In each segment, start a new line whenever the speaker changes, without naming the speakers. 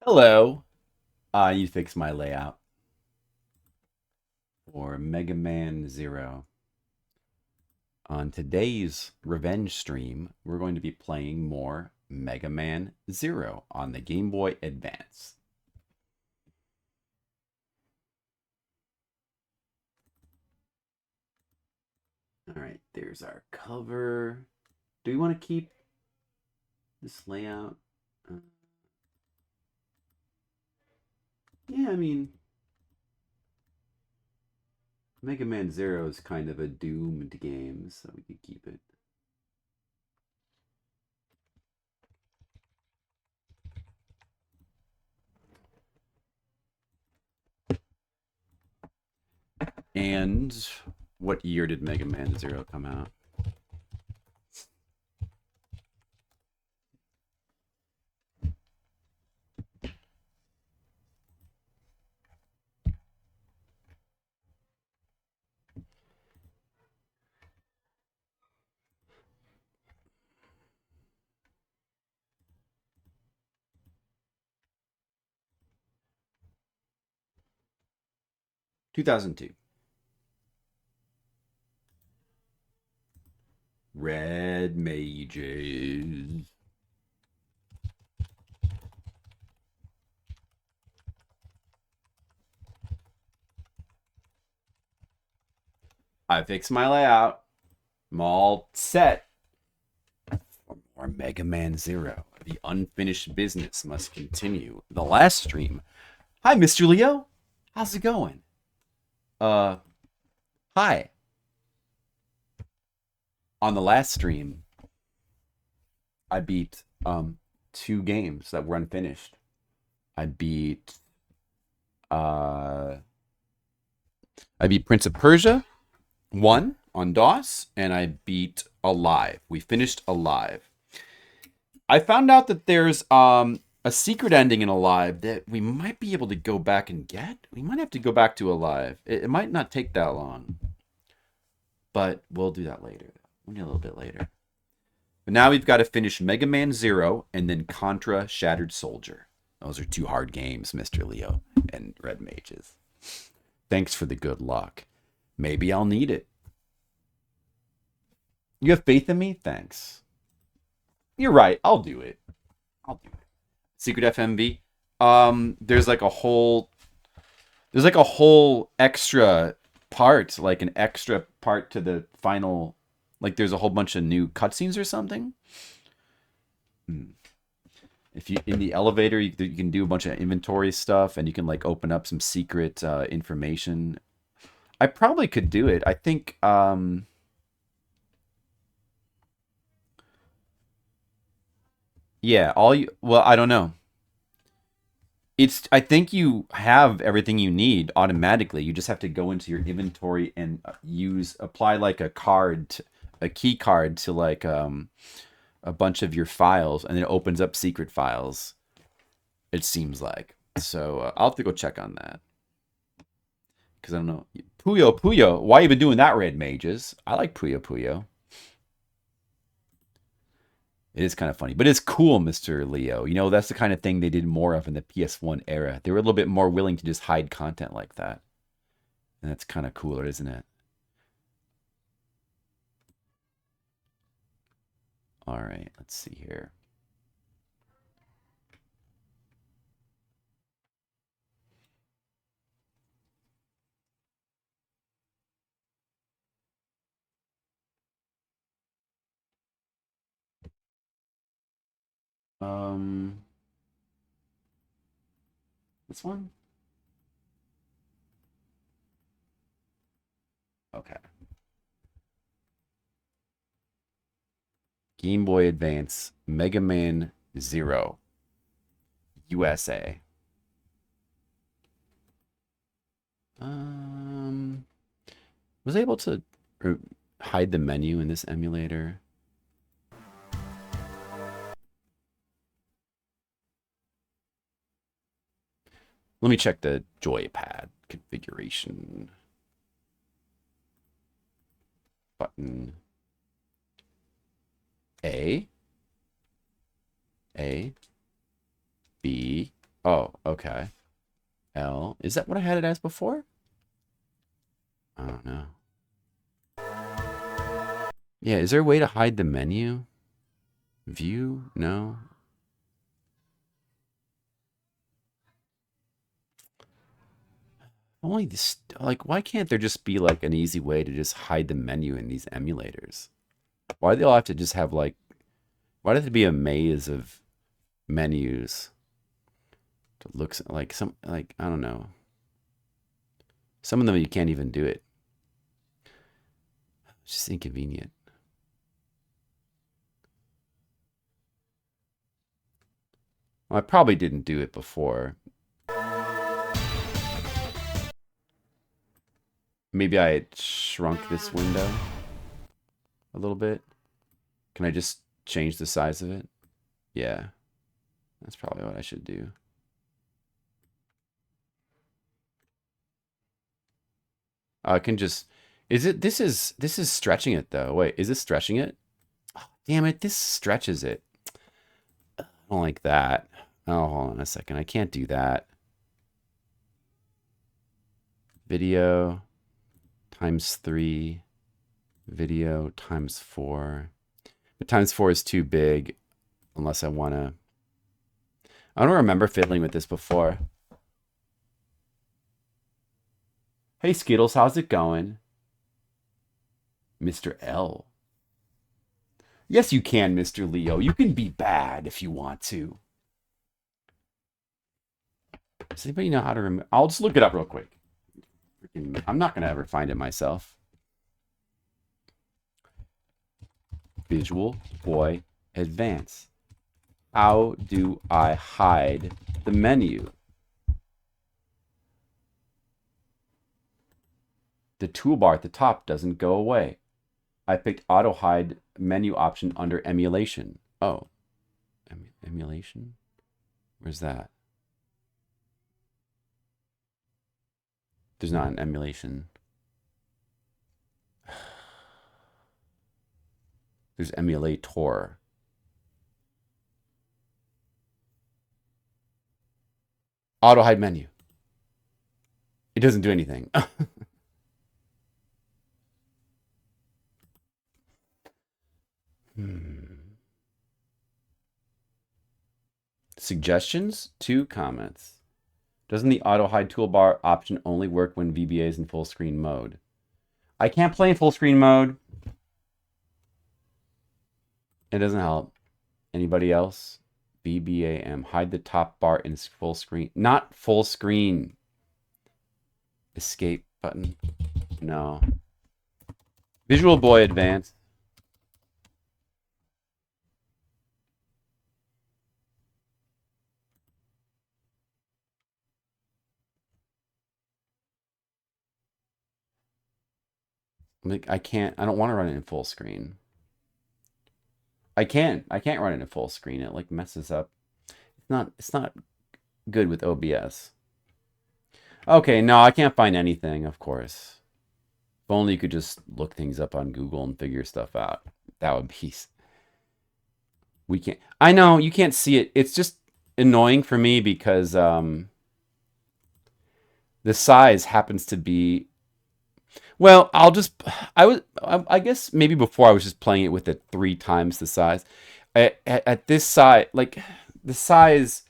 Hello. I need to fix my layout for Mega Man Zero. On today's revenge stream, we're going to be playing more Mega Man Zero on the Game Boy Advance. All right, there's our cover. Do we want to keep this layout? Uh, yeah, I mean, Mega Man Zero is kind of a doomed game, so we could keep it. And what year did Mega Man Zero come out? 2002. Red Mages. I fixed my layout. I'm all set for more Mega Man Zero. The unfinished business must continue. The last stream. Hi, Mr. Leo. How's it going? Uh, hi. On the last stream, I beat two games that were unfinished. I beat uh I beat Prince of Persia 1 on DOS, and I beat Alive. We finished Alive. I found out that there's a secret ending in Alive that we might be able to go back and get. We might have to go back to Alive. It might not take that long, but we'll do that later. We'll do a little bit later. But now we've got to finish Mega Man Zero and then Contra Shattered Soldier. Those are two hard games, Mr. Leo and Red Mages. Thanks for the good luck. Maybe I'll need it. You have faith in me? Thanks. You're right. I'll do it. I'll do it. Secret FMV. There's like a whole extra part, like an extra part to the final. Like there's a whole bunch of new cutscenes or something. If you in the elevator, you can do a bunch of inventory stuff, and you can like open up some secret information. I probably could do it. I think. Yeah. All you. Well, I don't know. I think you have everything you need automatically. You just have to go into your inventory and apply like a key card to like a bunch of your files, and it opens up secret files. It seems like. So I'll have to go check on that because I don't know. Puyo Puyo, why you been doing that, Red Mages? I like Puyo Puyo. It is kind of funny, but it's cool, Mr. Leo. You know, that's the kind of thing they did more of in the PS1 era. They were a little bit more willing to just hide content like that. And that's kind of cooler, isn't it? All right, let's see here. Um, this one? Okay. Game Boy Advance, Mega Man Zero, USA. Um, was I able to hide the menu in this emulator? Let me check the joypad configuration. Button A, B, Oh, okay. L. Is that what I had it as before? I don't know. Yeah, is there a way to hide the menu? View? No. Only this, like, why can't there just be like an easy way to just hide the menu in these emulators? Why do they all have to just have like, why does it be a maze of menus to look like some, like, I don't know. Some of them you can't even do it. It's just inconvenient. Well, I probably didn't do it before. Maybe I had shrunk this window a little bit. Can I just change the size of it? Yeah, that's probably what I should do. I can just, is it, this is stretching it though. Wait, is this stretching it? Oh, damn it, this stretches it. I don't like that. Oh, hold on a second. I can't do that. Video times 3. Video times 4. But times 4 is too big unless I want to. I don't remember fiddling with this before. Hey, Skittles, how's it going? Mr. L. Yes, you can, Mr. Leo. You can be bad if you want to. Does anybody know how to remember? I'll just look it up real quick. I'm not going to ever find it myself. Visual Boy Advance. How do I hide the menu? The toolbar at the top doesn't go away. I picked auto hide menu option under emulation. Oh, emulation? Where's that? There's not an emulation. There's emulator. Auto hide menu. It doesn't do anything. Suggestions? 2 comments. Doesn't the auto hide toolbar option only work when VBA is in full screen mode? I can't play in full screen mode. It doesn't help. Anybody else? BBAM. Hide the top bar in full screen. Not full screen. Escape button. No. Visual Boy Advance. Like, I can't. I don't want to run it in full screen. I can't. I can't run it in full screen. It like messes up. It's not. It's not good with OBS. Okay, no, I can't find anything. Of course. If only you could just look things up on Google and figure stuff out. That would be. We can't. I know you can't see it. It's just annoying for me because the size happens to be. Well, I'll just. I guess maybe before I was just playing it with it 3 times the size. At this size, like the size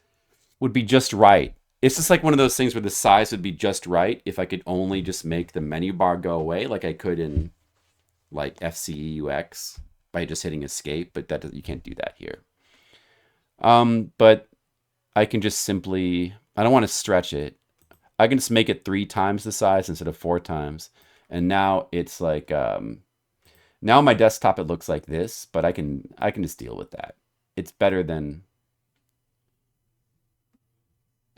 would be just right. It's just like one of those things where the size would be just right if I could only just make the menu bar go away, like I could in like FCEUX by just hitting escape. But that you can't do that here. But I can just simply. I don't want to stretch it. I can just make it 3 times the size instead of 4 times. And now it's like now my desktop it looks like this, but I can just deal with that. It's better than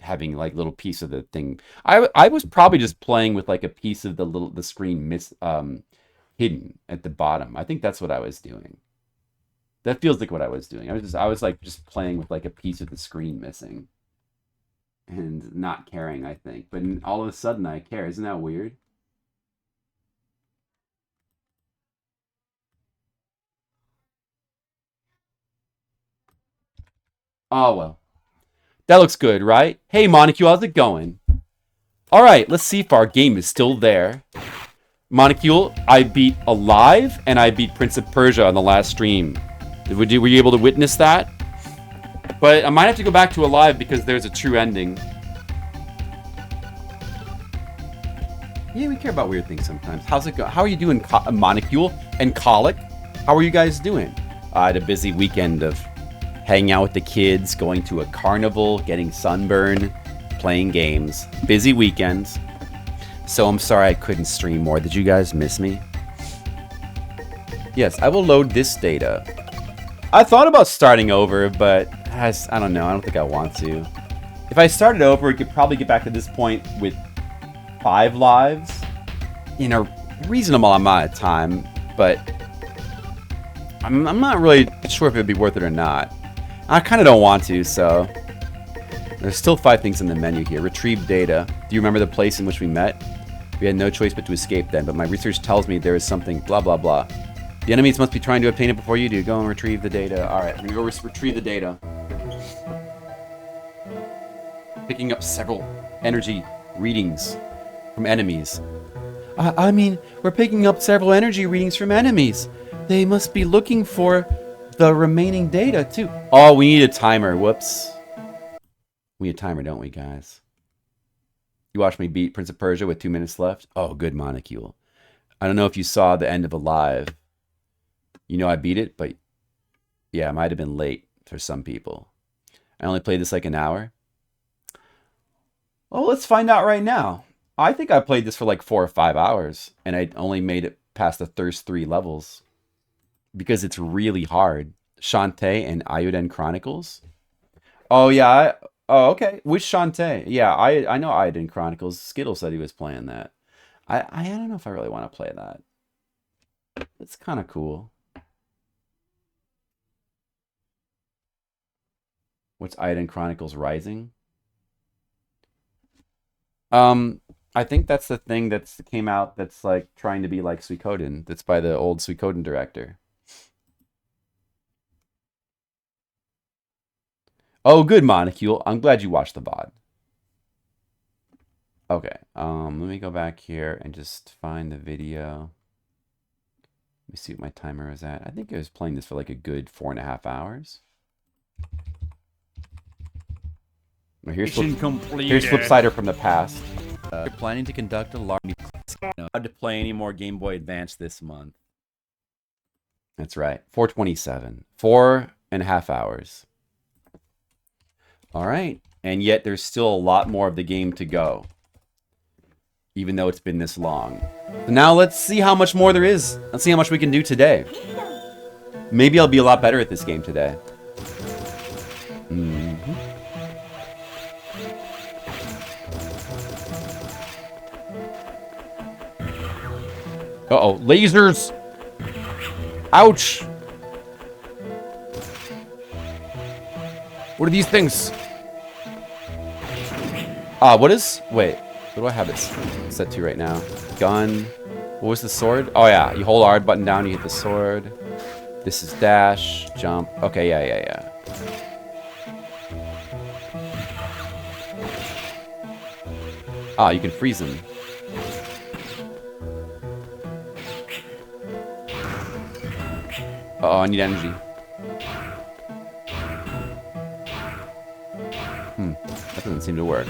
having like little piece of the thing. I was probably just playing with like a piece of the screen hidden at the bottom. I think that's what I was doing. That feels like what I was doing. I was like just playing with like a piece of the screen missing and not caring, I think. But all of a sudden I care. Isn't that weird? Oh well. That looks good, right? Hey, Monocule, how's it going? All right, let's see if our game is still there. Monocule, I beat Alive and I beat Prince of Persia on the last stream. Were you able to witness that? But I might have to go back to Alive because there's a true ending. Yeah, we care about weird things sometimes. How's it go? How are you doing, Monocule and Colic? How are you guys doing? I had a busy weekend of hanging out with the kids, going to a carnival, getting sunburn, playing games. Busy weekends. So I'm sorry I couldn't stream more. Did you guys miss me? Yes, I will load this data. I thought about starting over, but I don't know. I don't think I want to. If I started over, we could probably get back to this point with 5 lives in a reasonable amount of time, but I'm not really sure if it would be worth it or not. I kind of don't want to, so... There's still 5 things in the menu here. Retrieve data. Do you remember the place in which we met? We had no choice but to escape then, but my research tells me there is something blah blah blah. The enemies must be trying to obtain it before you do. Go and retrieve the data. Alright, we're gonna go retrieve the data. Picking up several energy readings from enemies. I mean, we're picking up several energy readings from enemies. They must be looking for the remaining data, too. Oh, we need a timer. Whoops. We need a timer, don't we, guys? You watched me beat Prince of Persia with 2 minutes left? Oh, good, Monocule. I don't know if you saw the end of Alive. You know I beat it, but yeah, it might have been late for some people. I only played this like an hour. Well, let's find out right now. I think I played this for like 4 or 5 hours, and I only made it past the first 3 levels. Because it's really hard. Shantae and Ioden Chronicles? Oh, yeah. Oh, okay. Which Shantae? Yeah, I know Ioden Chronicles. Skittle said he was playing that. I don't know if I really want to play that. It's kind of cool. What's Ioden Chronicles Rising? I think that's the thing that's came out that's like trying to be like Suikoden. That's by the old Suikoden director. Oh, good, Monocule. I'm glad you watched the VOD. Okay, let me go back here and just find the video. Let me see what my timer is at. I think I was playing this for like a good 4.5 hours. Well, here's Flipsider from the past. You're planning to conduct a large not to play any more Game Boy Advance this month. That's right. 427. 4.5 hours. All right. And yet there's still a lot more of the game to go. Even though it's been this long. So now let's see how much more there is. Let's see how much we can do today. Maybe I'll be a lot better at this game today. Uh-oh, lasers! Ouch! What are these things? What is... Wait, what do I have it set to right now? Gun. What was the sword? Oh yeah, you hold R button down, you hit the sword. This is dash, jump. Okay, yeah. Ah, you can freeze him. Uh-oh, I need energy. That doesn't seem to work.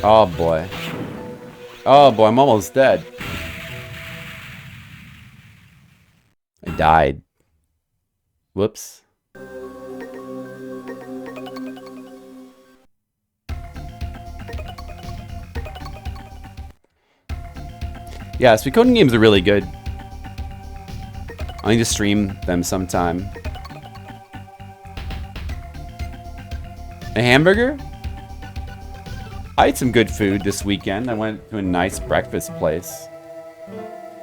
Oh boy. Oh boy, I'm almost dead. I died. Whoops. Yeah, Suikoden games are really good. I need to stream them sometime. A hamburger? I ate some good food this weekend. I went to a nice breakfast place.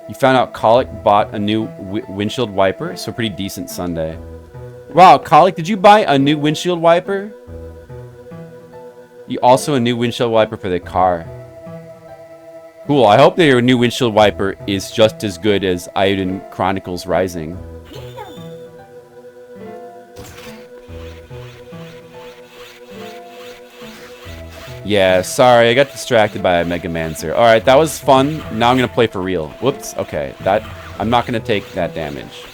You found out Colic bought a new windshield wiper, so pretty decent Sunday. Wow, Colic, did you buy a new windshield wiper? You also a new windshield wiper for the car. Cool. I hope that your new windshield wiper is just as good as Iodine Chronicles Rising. Yeah, sorry, I got distracted by a Mega Mancer. Alright, that was fun. Now I'm gonna play for real. Whoops, okay. I'm not gonna take that damage.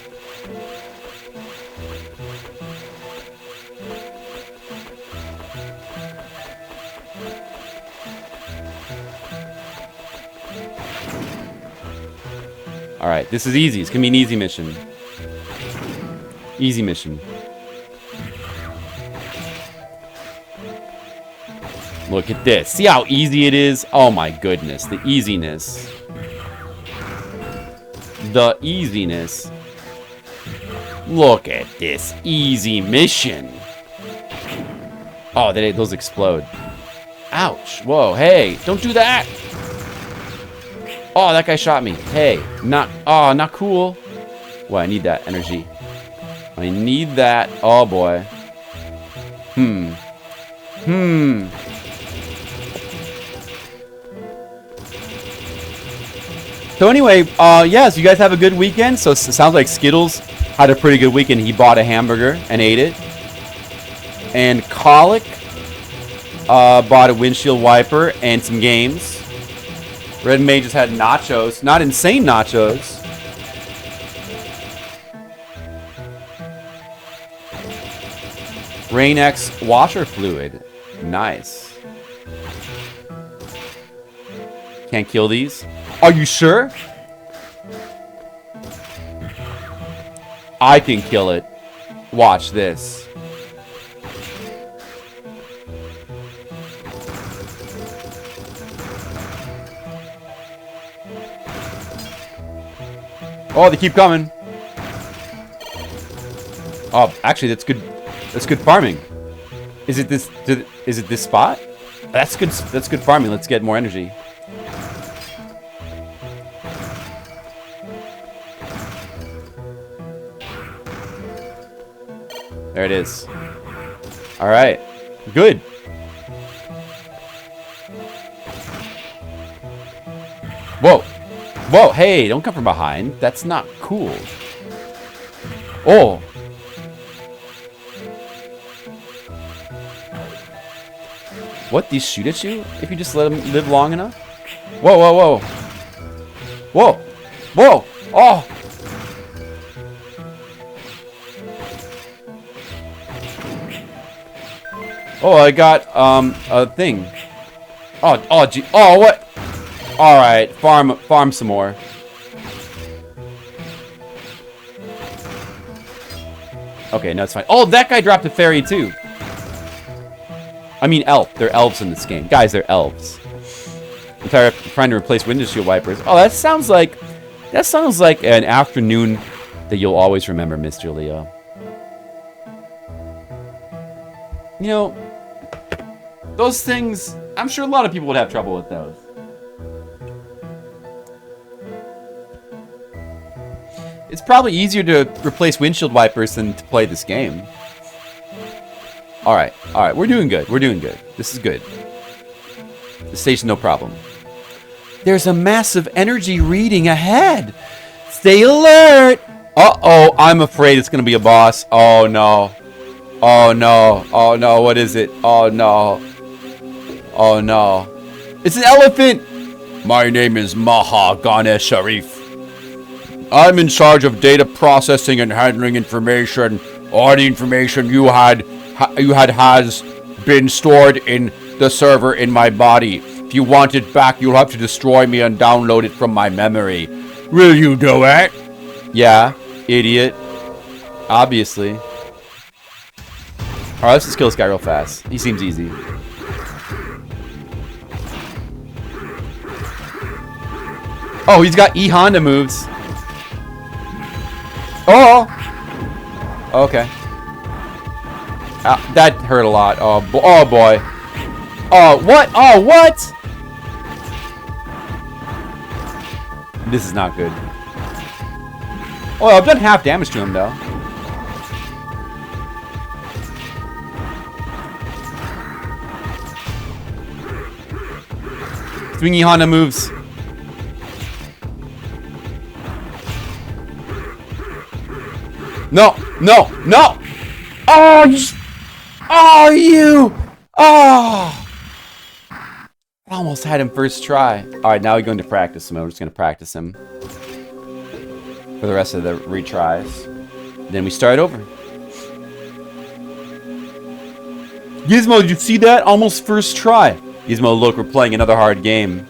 Alright, this is easy. It's gonna be an easy mission. Easy mission. Look at this. See how easy it is? Oh my goodness. The easiness. The easiness. Look at this easy mission. Oh, those explode. Ouch. Whoa, hey. Don't do that. Oh, that guy shot me. Hey. Not cool. Well, I need that energy. I need that. Oh, boy. So anyway, yeah, so you guys have a good weekend. So it sounds like Skittles had a pretty good weekend. He bought a hamburger and ate it. And Colic bought a windshield wiper and some games. Red May just had nachos. Not insane nachos. Rain X washer fluid. Nice. Can't kill these. Are you sure? I can kill it. Watch this. Oh, they keep coming. Oh, actually, that's good. That's good farming. Is it this spot? That's good. That's good farming. Let's get more energy. There it is. All right. Good. Whoa. Whoa. Hey, don't come from behind. That's not cool. Oh. What? These shoot at you if you just let them live long enough? Whoa, whoa, whoa. Whoa. Whoa. Oh. Oh, I got a thing. Oh, gee. Oh, what? All right, farm some more. Okay, no, it's fine. Oh, that guy dropped a fairy too. I mean, elf. They're elves in this game, guys. They're elves. I'm trying to replace windshield wipers. Oh, that sounds like an afternoon that you'll always remember, Mr. Leo. You know, those things, I'm sure a lot of people would have trouble with those. It's probably easier to replace windshield wipers than to play this game. Alright, we're doing good. We're doing good. This is good. The station, no problem. There's a massive energy reading ahead. Stay alert. Uh-oh, I'm afraid it's going to be a boss. Oh, no. Oh, no. Oh, no. What is it? Oh, no. Oh, no. It's an elephant. My name is Maha Ganesh Sharif. I'm in charge of data processing and handling information. All the information you had has been stored in the server in my body. If you want it back, you'll have to destroy me and download it from my memory. Will you do it? Yeah, idiot. Obviously. Alright, let's just kill this guy real fast. He seems easy. Oh, he's got E-Honda moves. Oh! Okay. That hurt a lot. Oh boy. Oh, what? Oh, what? This is not good. Oh, I've done half damage to him, though. Swingy Honda moves. No, no, no! Oh, you... Oh, you! Oh! I almost had him first try. Alright, now we go into practice mode. We're just going to practice him for the rest of the retries. Then we start over. Gizmo, did you see that? Almost first try. Gizmo, look, we're playing another hard game.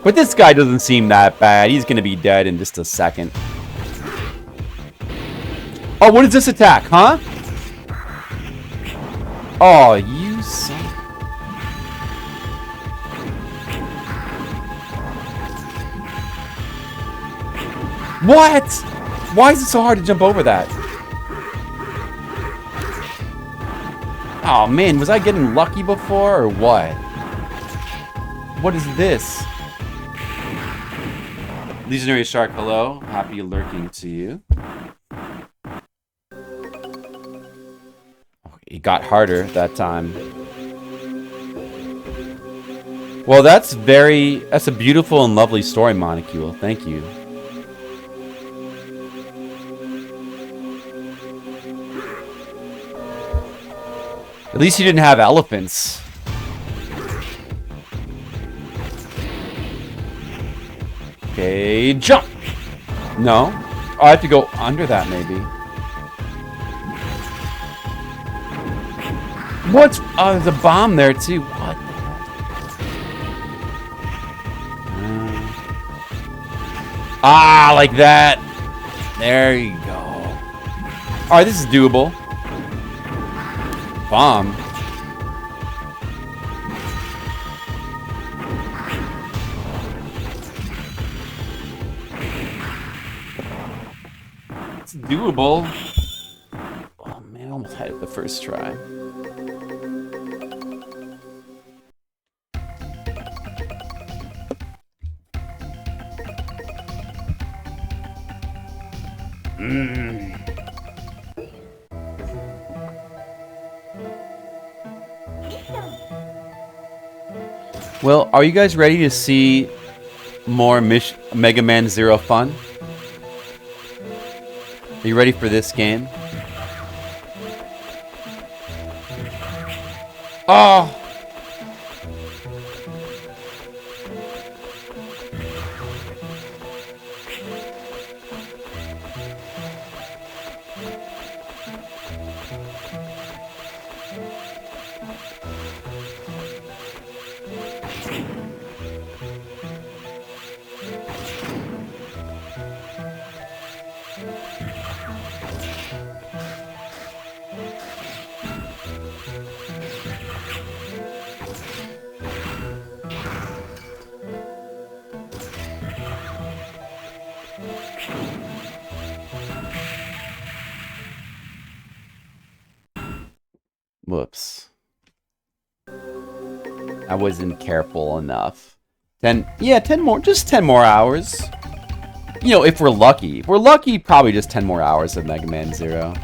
But this guy doesn't seem that bad. He's going to be dead in just a second. Oh, what is this attack, huh? Oh, you son. What? Why is it so hard to jump over that? Oh man, was I getting lucky before or what? What is this? Legionary Shark, hello. Happy lurking to you. It got harder that time. Well, that's a beautiful and lovely story, Monocule. Thank you. At least you didn't have elephants. Okay, jump! No. Oh, I have to go under that, maybe. What? Oh, there's a bomb there, too. What the heck? Like that. There you go. Alright, this is doable. Bomb. It's doable. Oh man, I almost had it the first try. Well, are you guys ready to see more Mega Man Zero fun? Are you ready for this game? Oh! Whoops. I wasn't careful enough. 10 more, just 10 more hours. You know, if we're lucky. If we're lucky, probably just 10 more hours of Mega Man Zero.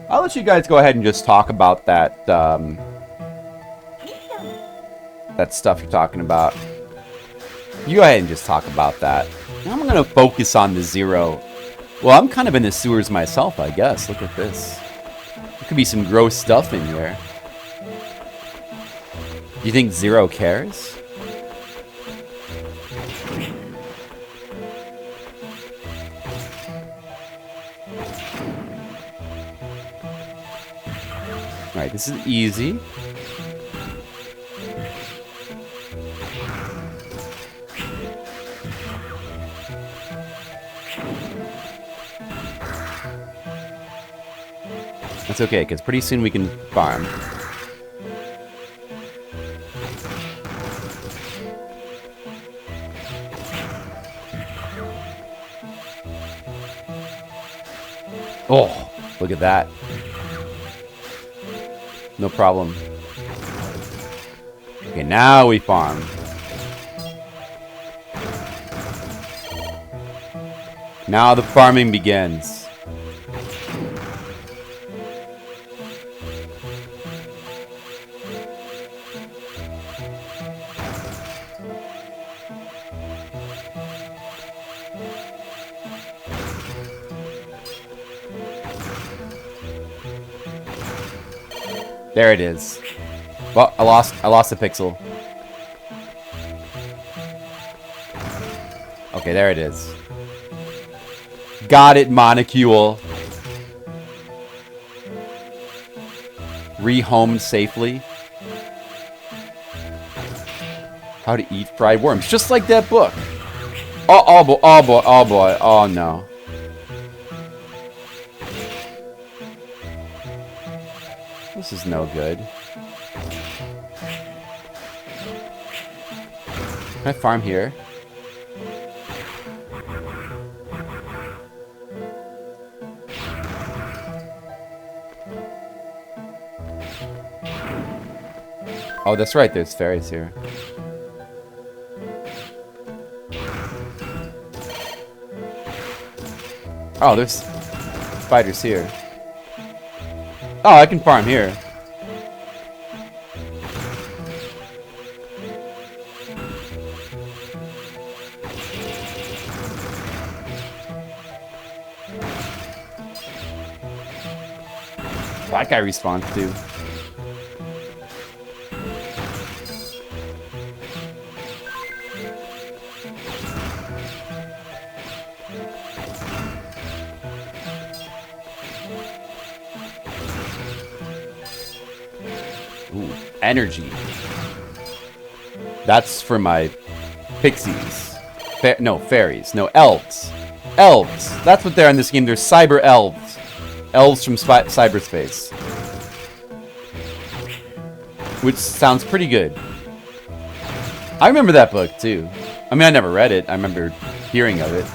I'll let you guys go ahead and just talk about that, that stuff you're talking about. You go ahead and just talk about that. I'm gonna focus on the Zero. Well, I'm kind of in the sewers myself, I guess. Look at this. There could be some gross stuff in here. Do you think Zero cares? Alright, this is easy. That's okay, because pretty soon we can farm. Oh, look at that. No problem. Okay, now we farm. Now the farming begins. There it is. Well, I lost a pixel. Okay, there it is. Got it, Monocule. Rehomed safely. How to eat fried worms. Just like that book. Oh boy, oh boy, oh boy. Oh no. This is no good. Can I farm here? Oh, that's right. There's fairies here. Oh, there's spiders here. Oh, I can farm here. That guy respawns too. Ooh, energy. That's for my pixies. No, fairies. No, elves. Elves. That's what they're in this game. They're cyber elves. Elves from cyberspace. Which sounds pretty good. I remember that book, too. I mean, I never read it. I remember hearing of it.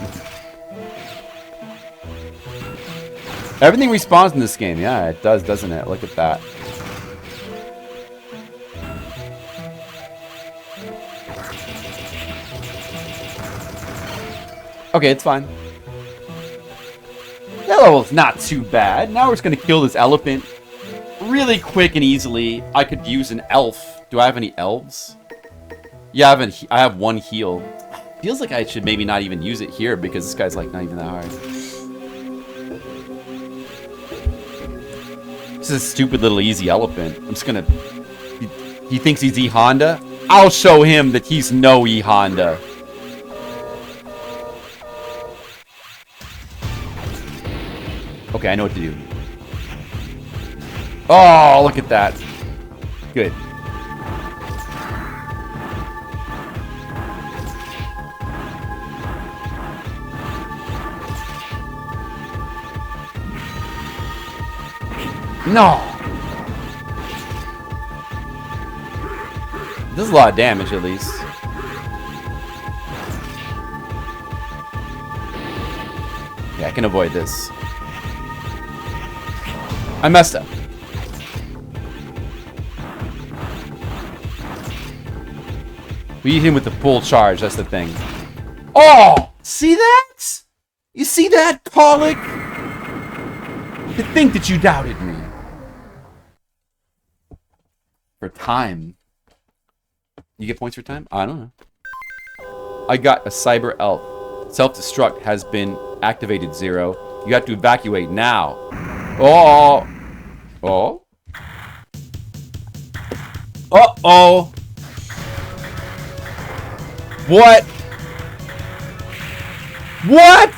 Everything respawns in this game. Yeah, it does, doesn't it? Look at that. Okay, it's fine. That level's not too bad. Now we're just gonna kill this elephant really quick and easily. I could use an elf. Do I have any elves? Yeah, I have one heal. Feels like I should maybe not even use it here because this guy's like not even that hard. This is a stupid little easy elephant. I'm just gonna... He thinks he's E-Honda? I'll show him that he's no E-Honda. Okay, I know what to do. Oh, look at that. Good. No! This is a lot of damage, at least. Yeah, I can avoid this. I messed up. We hit him with the full charge, that's the thing. Oh! See that? You see that, Pollock? To think that you doubted me. For time. You get points for time? I don't know. I got a cyber elf. Self-destruct has been activated 0. You have to evacuate now. Oh! Oh? Uh-oh! What? What?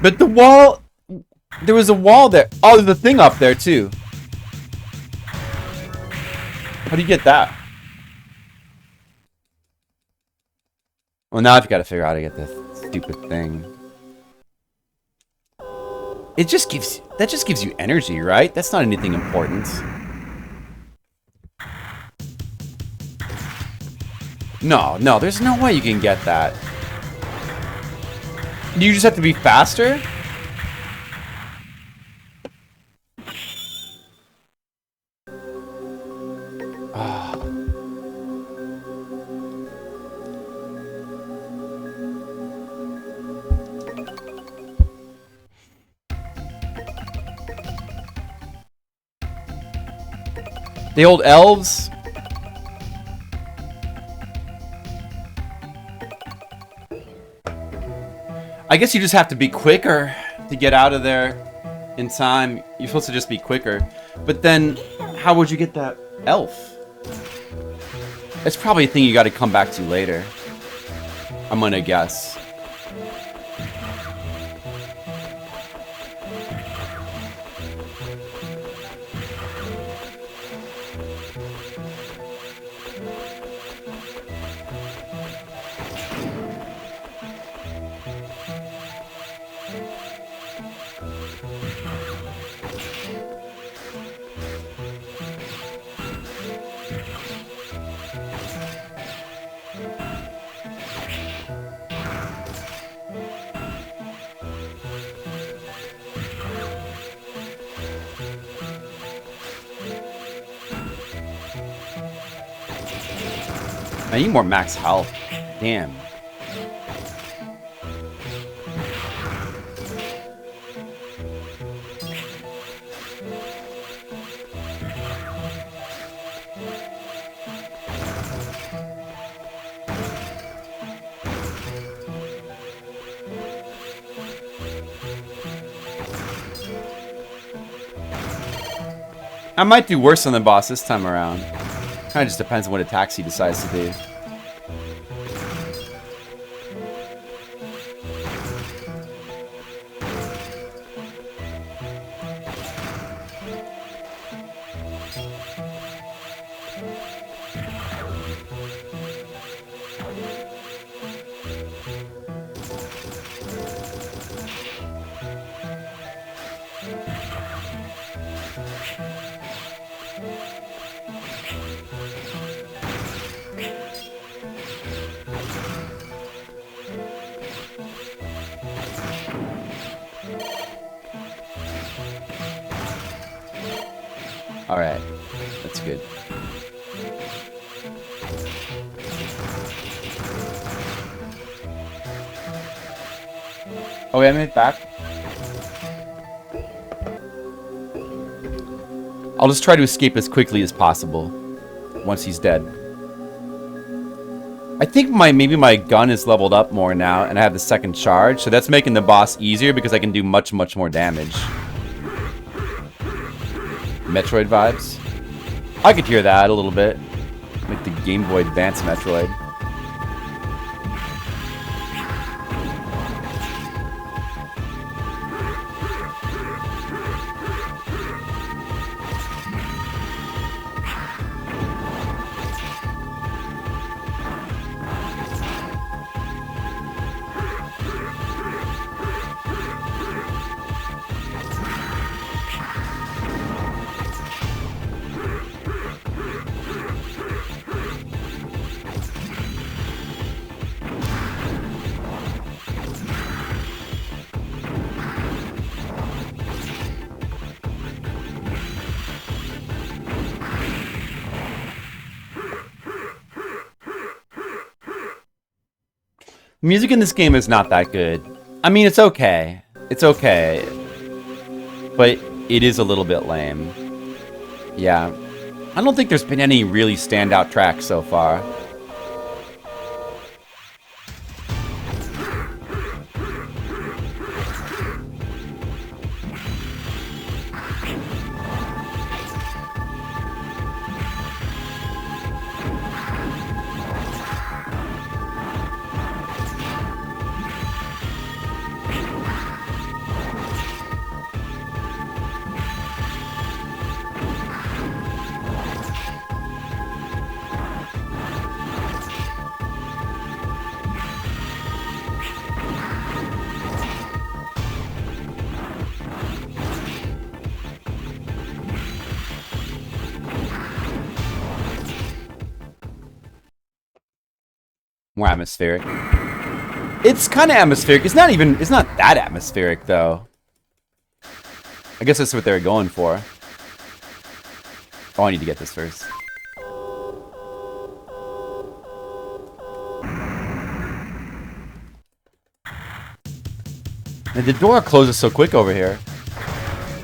But the wall... There was a wall there. Oh, there's a thing up there, too. How do you get that? Well, now I've got to figure out how to get this stupid thing. It just gives... That just gives you energy, right? That's not anything important. No, no, there's no way you can get that. You just have to be faster? The old elves? I guess you just have to be quicker to get out of there in time. You're supposed to just be quicker. But then, how would you get that elf? It's probably a thing you got to come back to later. I'm gonna guess. I need more max health. Damn. I might do worse than the boss this time around. Kinda just depends on what attacks he decides to do. Alright, that's good. Oh, wait, I made it back. I'll just try to escape as quickly as possible once he's dead. I think maybe my gun is leveled up more now, and I have the second charge, so that's making the boss easier because I can do much more damage. Metroid vibes. I could hear that a little bit. Like the Game Boy Advance Metroid. Music in this game is not that good. I mean, it's okay. It's okay. But it is a little bit lame. Yeah. I don't think there's been any really standout tracks so far. More atmospheric. It's kind of atmospheric. It's not that atmospheric, though. I guess that's what they're going for. Oh, I need to get this first. And the door closes so quick over here.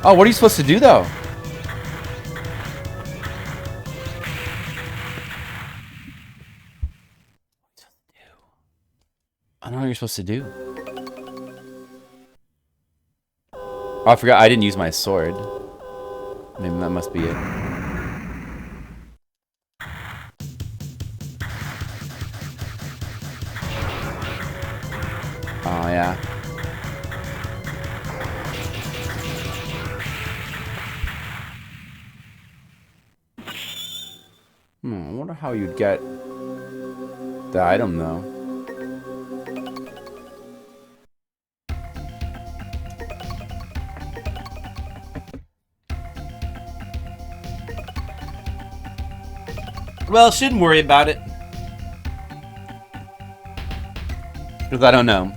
Oh, what are you supposed to do, though? I don't know what you're supposed to do. Oh, I forgot I didn't use my sword. Maybe that must be it. Oh, yeah. I wonder how you'd get the item, though. Well, shouldn't worry about it. Because I don't know.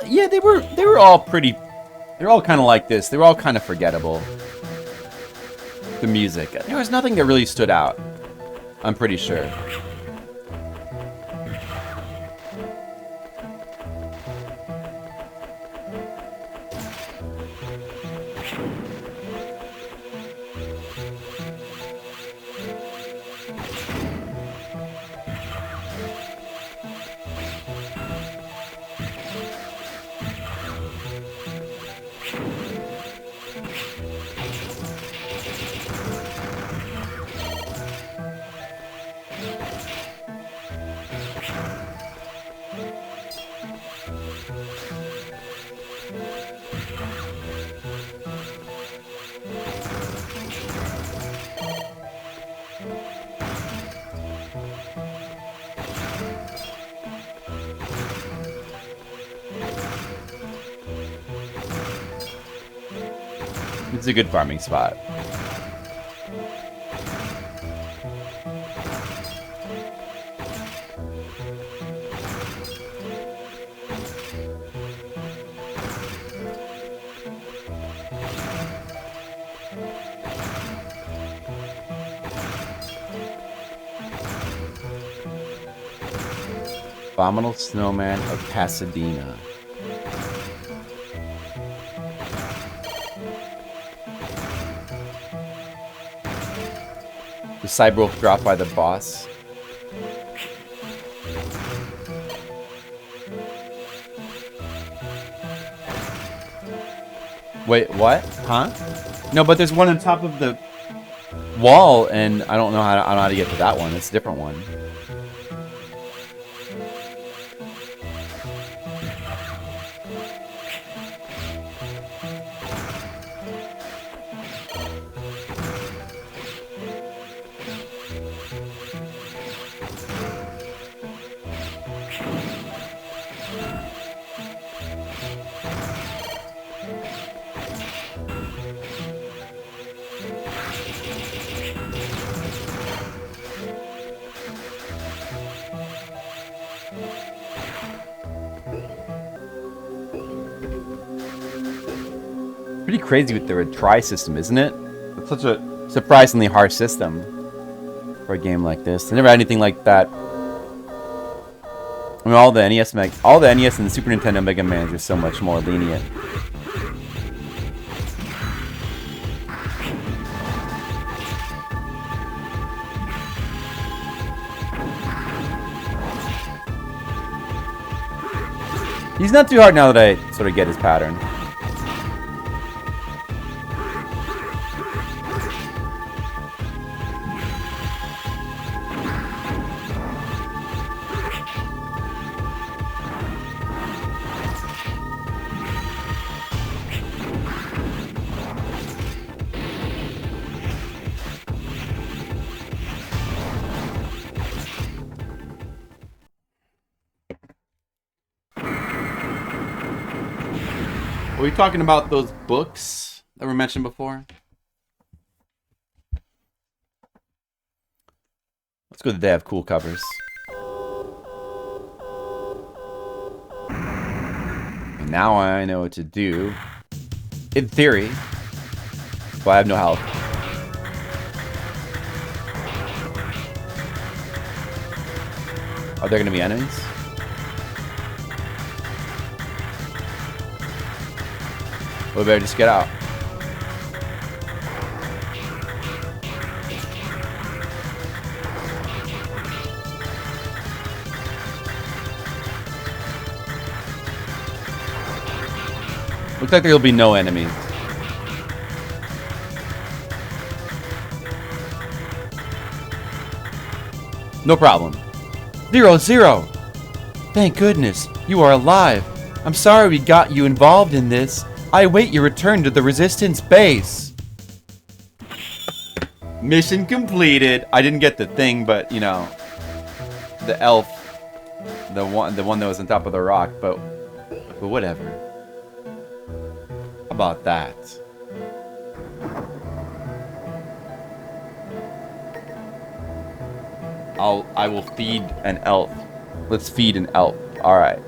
Yeah, they were all pretty. They're all kind of like this. They were all kind of forgettable. The music. There was nothing that really stood out. I'm pretty sure. It's a good farming spot. Abominable Snowman of Pasadena. The Cyberwolf dropped by the boss. Wait, what? Huh? No, but there's one on top of the wall, and I don't know how to get to that one. It's a different one. Pretty crazy with the retry system, isn't it? It's such a surprisingly hard system for a game like this. I never had anything like that. I mean, all the NES and the Super Nintendo Mega Man are so much more lenient. He's not too hard now that I sort of get his pattern. Were we talking about those books that were mentioned before? Let's go to the They Have Cool Covers. And now I know what to do. In theory. But I have no health. Are there going to be enemies? We better just get out. Looks like there'll be no enemies. No problem. 0-0. Thank goodness, you are alive. I'm sorry we got you involved in this. I await your return to the Resistance base. Mission completed. I didn't get the thing, but, you know, the elf, the one that was on top of the rock, but whatever. How about that? I will feed an elf. Let's feed an elf. All right.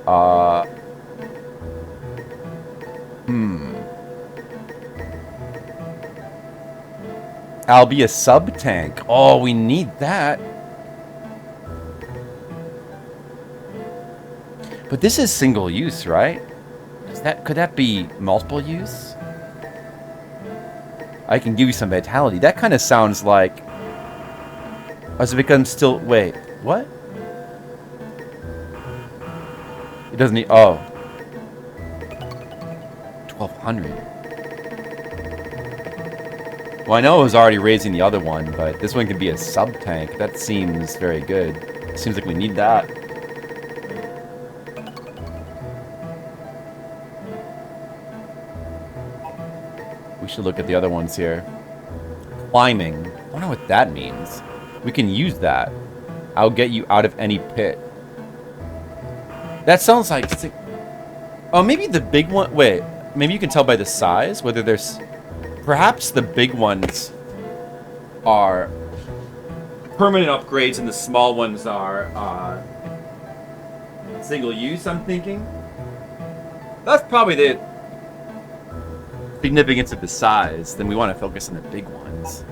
I'll be a sub tank. Oh, we need that. But this is single use, right? Could that be multiple use? I can give you some vitality. That kind of sounds like. As it becomes still. Wait, what? It doesn't need. Oh. 1200. Well, I know I was already raising the other one, but this one could be a sub tank. That seems very good. Seems like we need that. We should look at the other ones here. Climbing. I don't know what that means. We can use that. I'll get you out of any pit. That sounds like... Oh, maybe the big one... Wait. Maybe you can tell by the size whether there's... Perhaps the big ones are permanent upgrades and the small ones are single use, I'm thinking. That's probably the significance of the size. Then we want to focus on the big ones.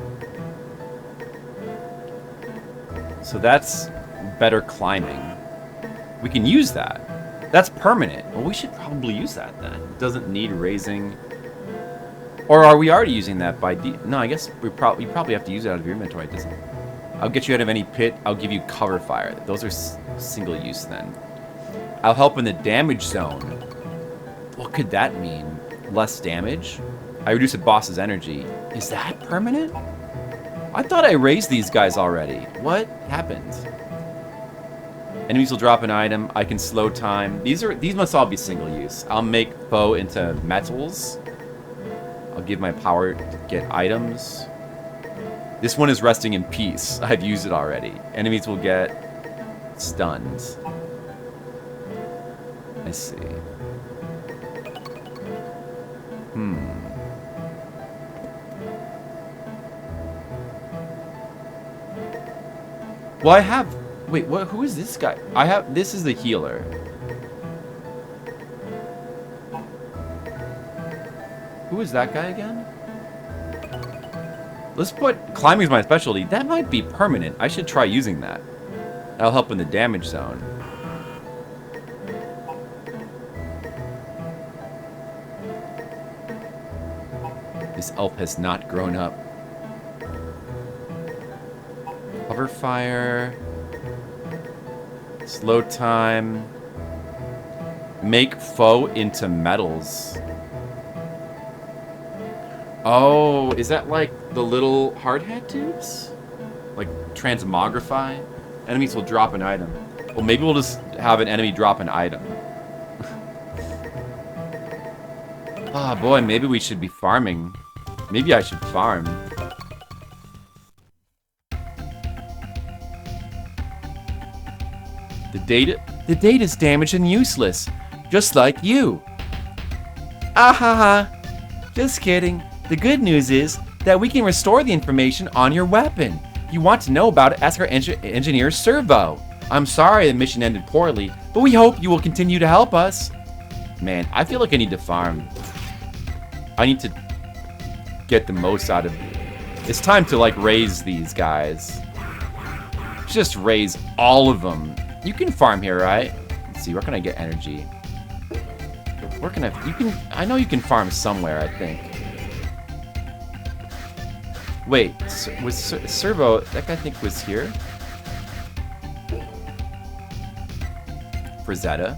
So that's better climbing. We can use that. That's permanent. Well, we should probably use that then. It doesn't need raising... Or are we already using that by No, I guess you probably have to use it out of your inventory, doesn't it? I'll get you out of any pit. I'll give you cover fire. Those are single use then. I'll help in the damage zone. What could that mean? Less damage? I reduce a boss's energy. Is that permanent? I thought I raised these guys already. What happened? Enemies will drop an item. I can slow time. These must all be single use. I'll make foe into metals. I'll give my power to get items. This one is resting in peace. I've used it already. Enemies will get stunned. I see. Well, I have... Wait, what? Who is this guy? This is the healer. Who is that guy again? Let's put... Climbing is my specialty. That might be permanent. I should try using that. That'll help in the damage zone. This elf has not grown up. Cover fire. Slow time. Make foe into metals. Oh, is that like the little hard hat tubes? Like transmogrify? Enemies will drop an item. Well, maybe we'll just have an enemy drop an item. Ah, boy, maybe we should be farming. Maybe I should farm. The data's damaged and useless, just like you. Ah ha ha. Just kidding. The good news is that we can restore the information on your weapon. If you want to know about it, ask our engineer Servo. I'm sorry the mission ended poorly, but we hope you will continue to help us. Man, I feel like I need to farm. I need to get the most out of it. It's time to like raise these guys. Just raise all of them. You can farm here, right? Let's see, where can I get energy? Where can I know you can farm somewhere, I think. Wait, was Servo, that guy I think was here? Frazetta.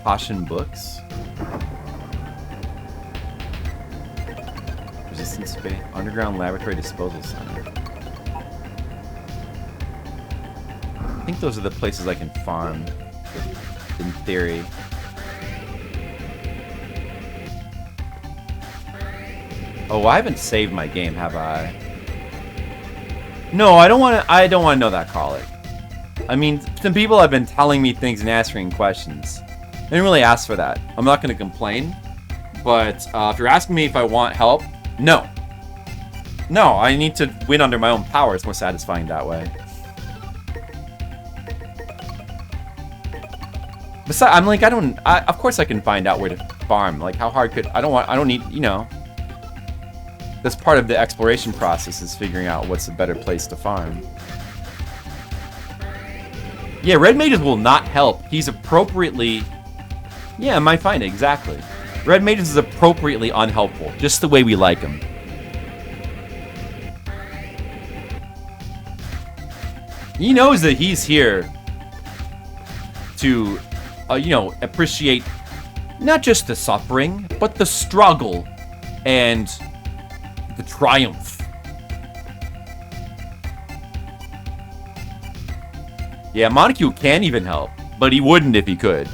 Caution books. Resistance space. Underground laboratory disposal center. I think those are the places I can farm. In theory. Oh, I haven't saved my game, have I? No, I don't want to. I don't want to know that, Colic. I mean, some people have been telling me things and answering questions. I didn't really ask for that. I'm not going to complain. But if you're asking me if I want help, no. No, I need to win under my own power. It's more satisfying that way. Besides, I'm like, of course I can find out where to farm. Like, how hard could... I don't need, you know... That's part of the exploration process, is figuring out what's a better place to farm. Yeah, red mages will not help. He's appropriately... Yeah, might find it, exactly. Red mages is appropriately unhelpful, just the way we like him. He knows that he's here to, you know, appreciate not just the suffering, but the struggle and the triumph. Yeah, Montague can even help, but he wouldn't if he could.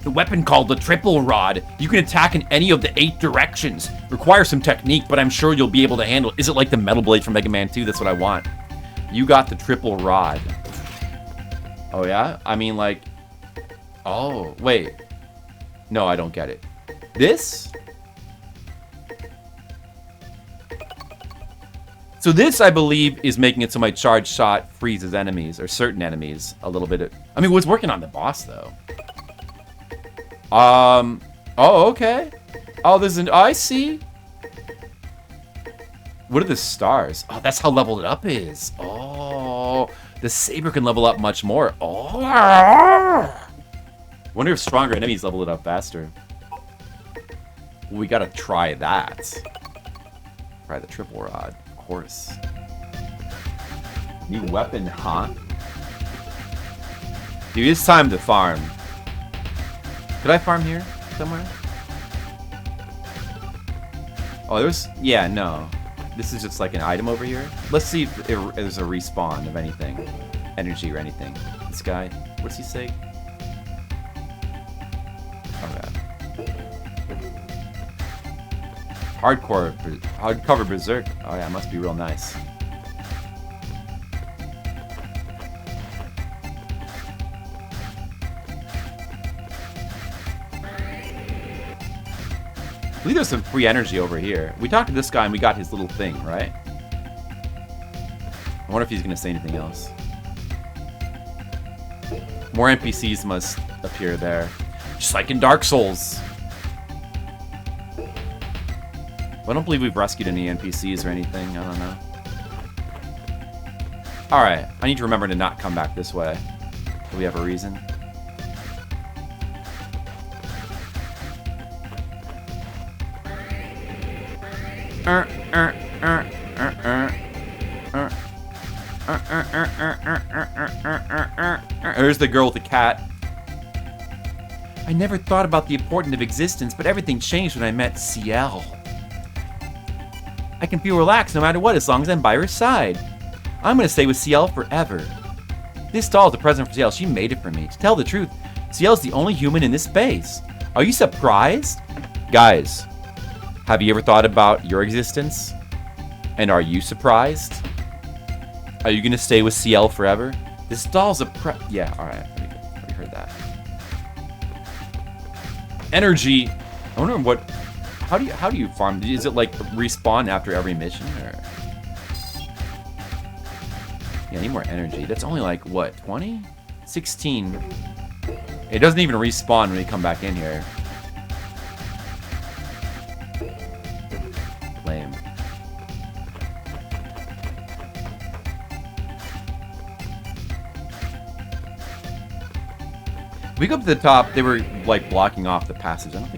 The weapon called the Triple Rod. You can attack in any of the 8 directions. Requires some technique, but I'm sure you'll be able to handle it. Is it like the Metal Blade from Mega Man 2? That's what I want. You got the Triple Rod. Oh, yeah? I mean, like... Oh, wait. No, I don't get it. This? So this, I believe, is making it so my charge shot freezes enemies, or certain enemies, a little bit. I mean, it was working on the boss, though. Oh, okay. Oh, there's an... I see. What are the stars? Oh, that's how leveled it up is. Oh, the saber can level up much more. Oh. Wonder if stronger enemies level it up faster. We gotta try that. Try the Triple Rod, of course. New weapon, huh? Dude, it's time to farm. Could I farm here somewhere? Oh, there's... Yeah, no. This is just like an item over here. Let's see if there's a respawn of anything. Energy or anything. This guy, what does he say? Oh, God. Hardcover Berserk. Oh, yeah, it must be real nice. I believe there's some free energy over here. We talked to this guy and we got his little thing, right? I wonder if he's going to say anything else. More NPCs must appear there. Just like in Dark Souls. I don't believe we've rescued any NPCs or anything. I don't know. Alright, I need to remember to not come back this way. Do we have a reason? There's the girl with the cat. I never thought about the importance of existence, but everything changed when I met CL. I can feel relaxed no matter what as long as I'm by her side. I'm gonna stay with CL forever. This doll is a present for CL. She made it for me. To tell the truth, CL is the only human in this space. Are you surprised? Guys, have you ever thought about your existence? And are you surprised? Are you gonna stay with CL forever? This doll's a yeah, alright. We heard that. Energy. I wonder what... How do you farm? Is it like respawn after every mission? Or... Yeah, I need more energy. That's only like, what, 20? 16. It doesn't even respawn when we come back in here. Lame. We go up to the top, they were like blocking off the passage. I don't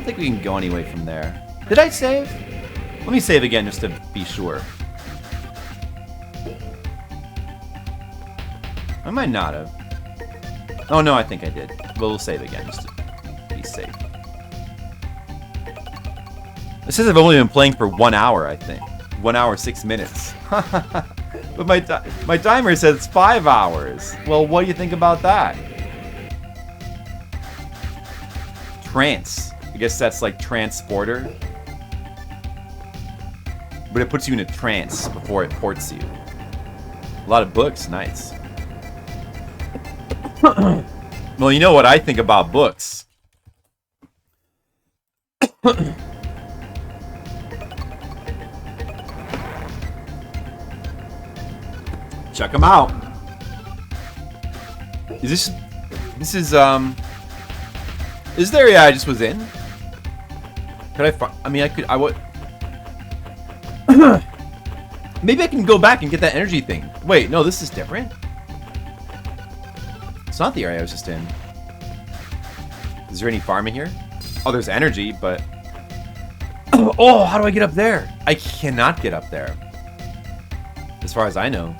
think we can go anyway from there. Did I save? Let me save again just to be sure. I might not have. Oh, no, I think I did. We'll save again just to be safe. It says I've only been playing for 1 hour, I think. 1 hour, 6 minutes. But my timer says 5 hours. Well, what do you think about that? Trance. I guess that's like transporter. But it puts you in a trance before it ports you. A lot of books, nice. Well, you know what I think about books. Check them out. Is this is the area I just was in? Could I mean, I would. Maybe I can go back and get that energy thing. Wait, no, this is different. It's not the area I was just in. Is there any farming here? Oh, there's energy, but... Oh, how do I get up there? I cannot get up there. As far as I know.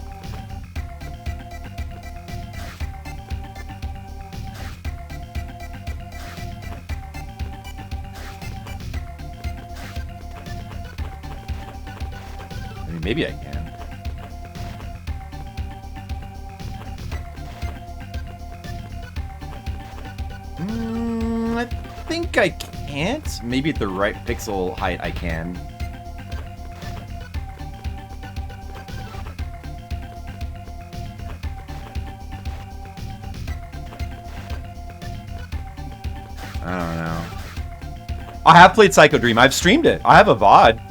I mean, maybe I can. I think I can't. Maybe at the right pixel height I can. I don't know. I have played Psycho Dream. I've streamed it. I have a VOD.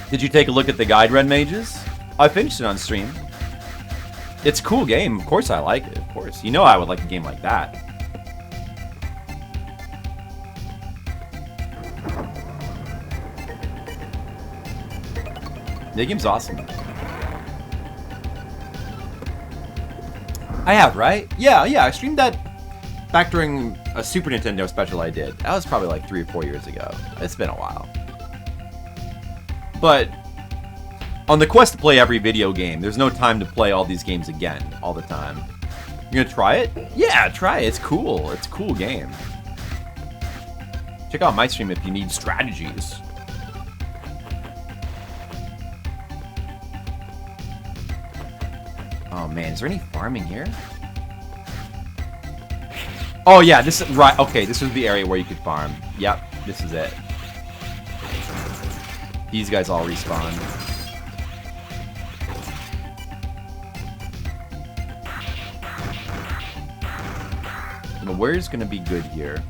Did you take a look at the guide, Red Mages? I finished it on stream. It's a cool game. Of course I like it. Of course. You know I would like a game like that. The game's awesome. I have, right? Yeah, I streamed that back during a Super Nintendo special I did. That was probably like 3 or 4 years ago. It's been a while. But on the quest to play every video game, there's no time to play all these games again all the time. You're gonna try it? Yeah, try it. It's cool. It's a cool game. Check out my stream if you need strategies. Oh man, is there any farming here? Oh yeah, this is right. Okay, this was the area where you could farm. Yep, this is it. These guys all respawn. But where's gonna be good here?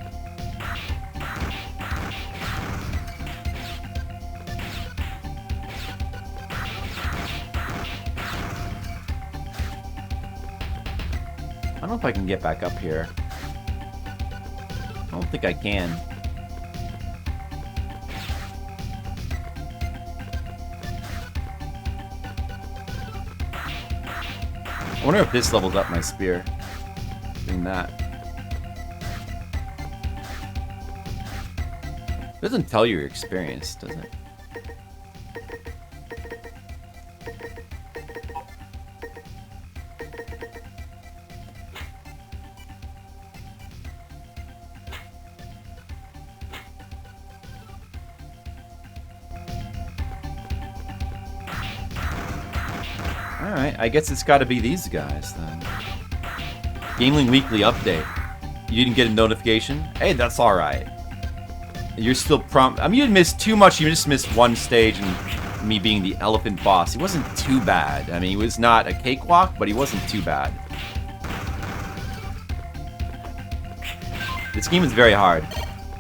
I don't know if I can get back up here. I don't think I can. I wonder if this levels up my spear. Doing that. It doesn't tell you your experience, does it? Alright, I guess it's gotta be these guys then. Gameling Weekly update. You didn't get a notification? Hey, that's alright. You're still I mean, you didn't miss too much, you just missed one stage and me being the elephant boss. He wasn't too bad. I mean, he was not a cakewalk, but he wasn't too bad. This game is very hard.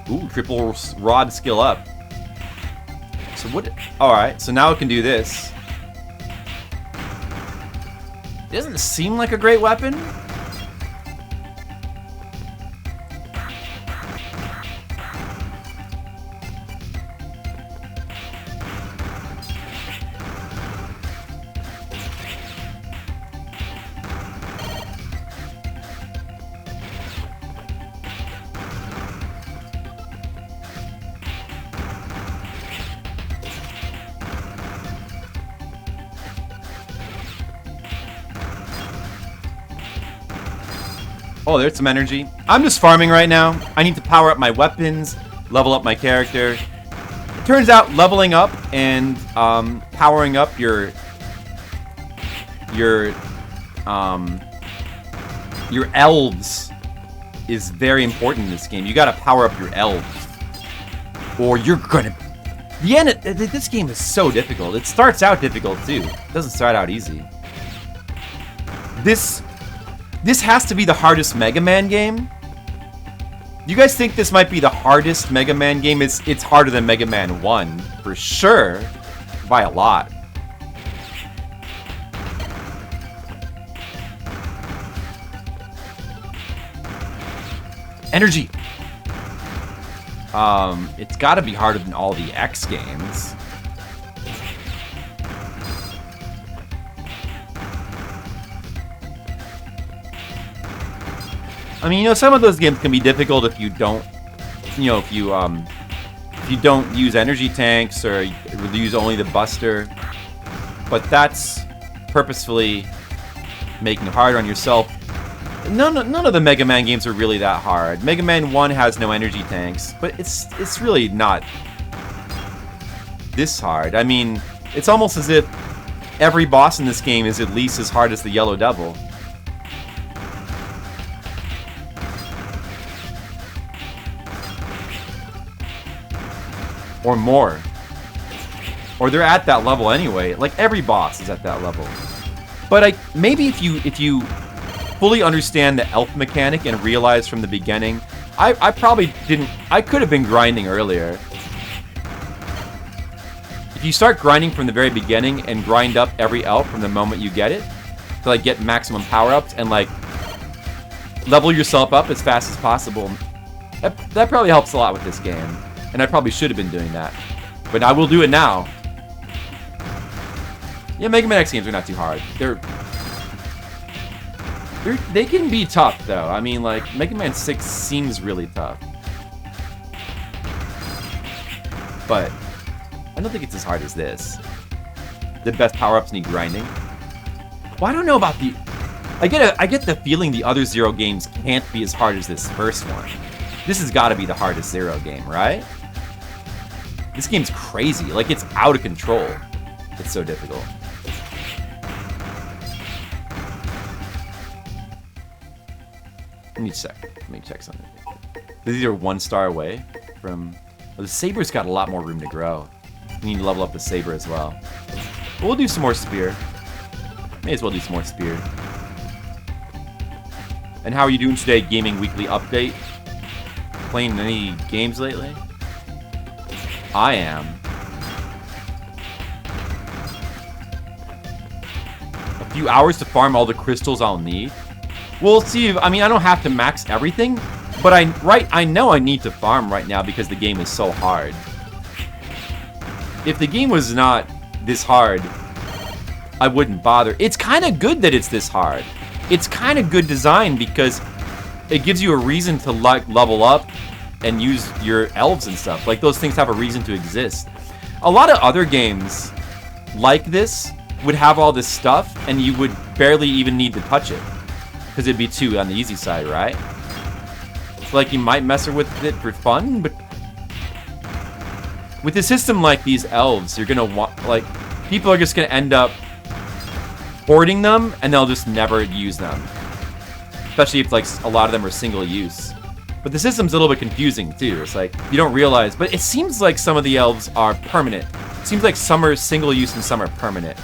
Ooh, triple rod skill up. So what? Alright, so now it can do this. It doesn't seem like a great weapon. Oh, there's some energy. I'm just farming right now. I need to power up my weapons, level up my character. It turns out leveling up and powering up your elves is very important in this game. You gotta power up your elves, or you're gonna... This game is so difficult. It starts out difficult, too. It doesn't start out easy. This has to be the hardest Mega Man game. You guys think this might be the hardest Mega Man game? It's harder than Mega Man 1, for sure. By a lot. Energy! It's gotta be harder than all the X games. I mean, you know, some of those games can be difficult if you don't, you know, if you don't use energy tanks or use only the Buster. But that's purposefully making it harder on yourself. None of the Mega Man games are really that hard. Mega Man 1 has no energy tanks, but it's really not this hard. I mean, it's almost as if every boss in this game is at least as hard as the Yellow Devil. Or more. Or they're at that level anyway. Like, every boss is at that level. But maybe if you fully understand the elf mechanic and realize from the beginning, I probably didn't... I could have been grinding earlier. If you start grinding from the very beginning and grind up every elf from the moment you get it, to, like, get maximum power-ups and, like, level yourself up as fast as possible, that probably helps a lot with this game. And I probably should have been doing that. But I will do it now. Yeah, Mega Man X games are not too hard. They can be tough, though. I mean, like, Mega Man 6 seems really tough. But I don't think it's as hard as this. The best power-ups need grinding. Well, I don't know about the... I get the feeling the other Zero games can't be as hard as this first one. This has got to be the hardest Zero game, right? This game's crazy. Like, it's out of control. It's so difficult. Let me check something. These are 1 star away from... Well, the Saber's got a lot more room to grow. We need to level up the Saber as well. But we'll do some more Spear. May as well do some more Spear. And how are you doing today, Gaming Weekly Update? Playing any games lately? I am. A few hours to farm all the crystals I'll need. We'll see. I mean, I don't have to max everything, but I know I need to farm right now because the game is so hard. If the game was not this hard, I wouldn't bother. It's kind of good that it's this hard. It's kind of good design because it gives you a reason to, like, level up and use your elves and stuff. Like, those things have a reason to exist. A lot of other games like this would have all this stuff, and you would barely even need to touch it. Because it'd be too on the easy side, right? So, like, you might mess with it for fun, but... with a system like these elves, you're gonna want... like, people are just gonna end up hoarding them, and they'll just never use them. Especially if, like, a lot of them are single use. But the system's a little bit confusing, too. It's like, you don't realize... But it seems like some of the elves are permanent. It seems like some are single use and some are permanent.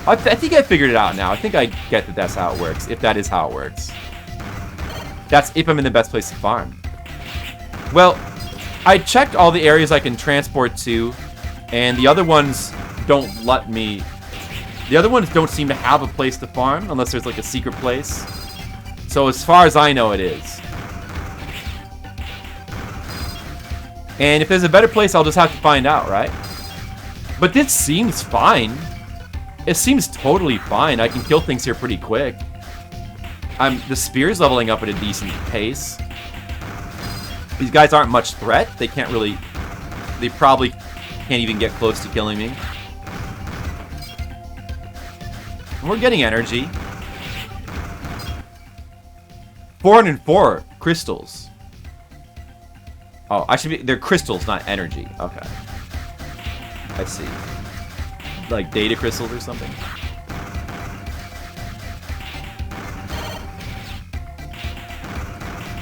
I think I figured it out now. I think I get that that's how it works. If that is how it works. That's if I'm in the best place to farm. Well, I checked all the areas I can transport to. And the other ones don't let me... The other ones don't seem to have a place to farm. Unless there's, like, a secret place. So as far as I know, it is. And if there's a better place, I'll just have to find out, right? But this seems fine. It seems totally fine. I can kill things here pretty quick. The Spear's leveling up at a decent pace. These guys aren't much threat. They can't really... They probably can't even get close to killing me. And we're getting energy. 404 crystals. Oh, they're crystals, not energy. Okay. I see. Like data crystals or something?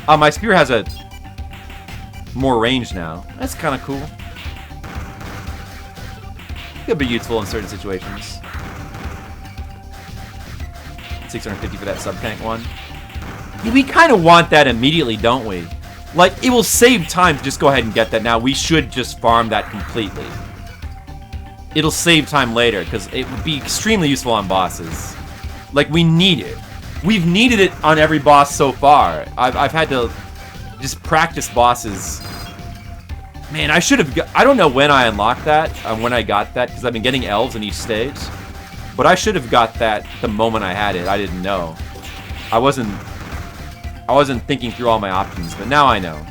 My spear has a more range now. That's kind of cool. Could be useful in certain situations. 650 for that sub-tank one. Yeah, we kind of want that immediately, don't we? Like, it will save time to just go ahead and get that now. We should just farm that completely. It'll save time later, because it would be extremely useful on bosses. Like, we need it. We've needed it on every boss so far. I've had to just practice bosses. Man, I should have... I don't know when I unlocked that, when I got that, because I've been getting elves in each stage. But I should have got that the moment I had it. I didn't know. I wasn't thinking through all my options, but now I know.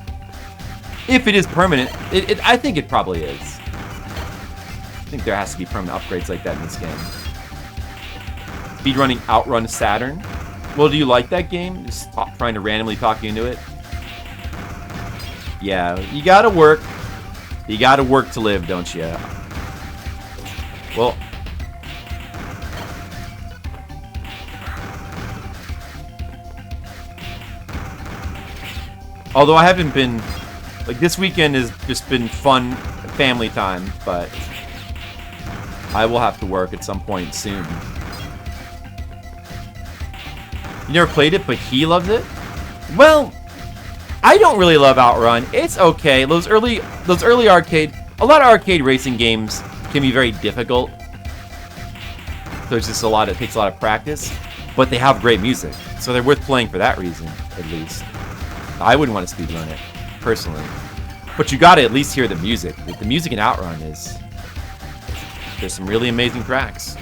If it is permanent, I think it probably is. I think there has to be permanent upgrades like that in this game. Speedrunning Outrun Saturn. Well, do you like that game? Just trying to randomly talk you into it? Yeah, you gotta work. You gotta work to live, don't you? Well... Although I haven't been... Like, this weekend has just been fun family time, but... I will have to work at some point soon. You never played it, but he loves it? Well, I don't really love Outrun. It's okay. Those early arcade... A lot of arcade racing games can be very difficult. There's just it takes a lot of practice. But they have great music. So they're worth playing for that reason, at least. I wouldn't want to speedrun it, personally. But you gotta at least hear the music. The music in Outrun is... There's some really amazing tracks.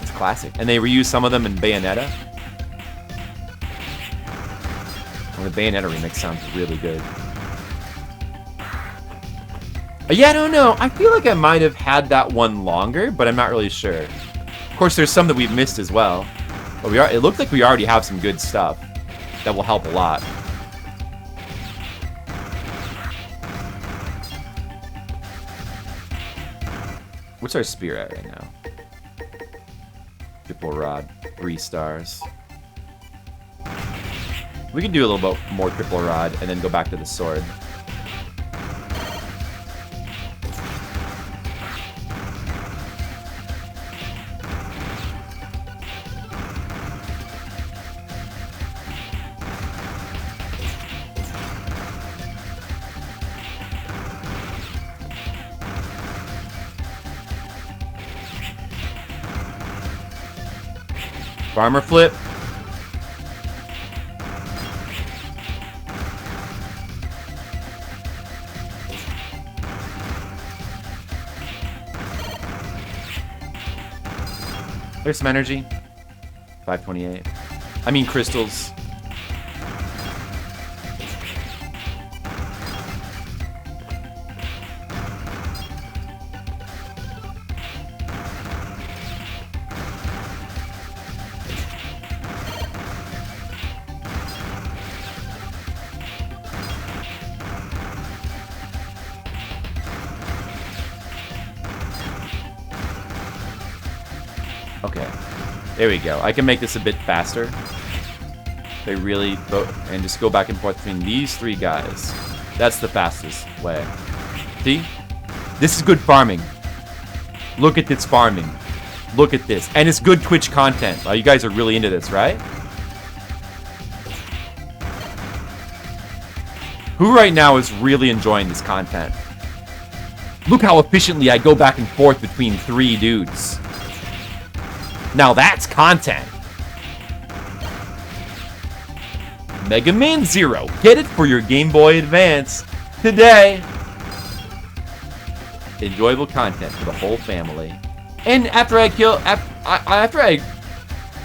It's classic. And they reuse some of them in Bayonetta. Well, the Bayonetta remix sounds really good. Yeah, I don't know. I feel like I might have had that one longer, but I'm not really sure. Of course, there's some that we've missed as well. But it looks like we already have some good stuff. That will help a lot. What's our spear at right now? Triple rod, 3 stars. We can do a little bit more triple rod and then go back to the sword. Farmer flip. There's some energy. 528. I mean crystals. Okay, there we go. I can make this a bit faster. They really vote and just go back and forth between these 3 guys. That's the fastest way. See? This is good farming. Look at this farming. Look at this. And it's good Twitch content. Oh, you guys are really into this, right? Who right now is really enjoying this content? Look how efficiently I go back and forth between 3 dudes. Now that's content. Mega Man Zero. Get it for your Game Boy Advance today. Enjoyable content for the whole family. And after I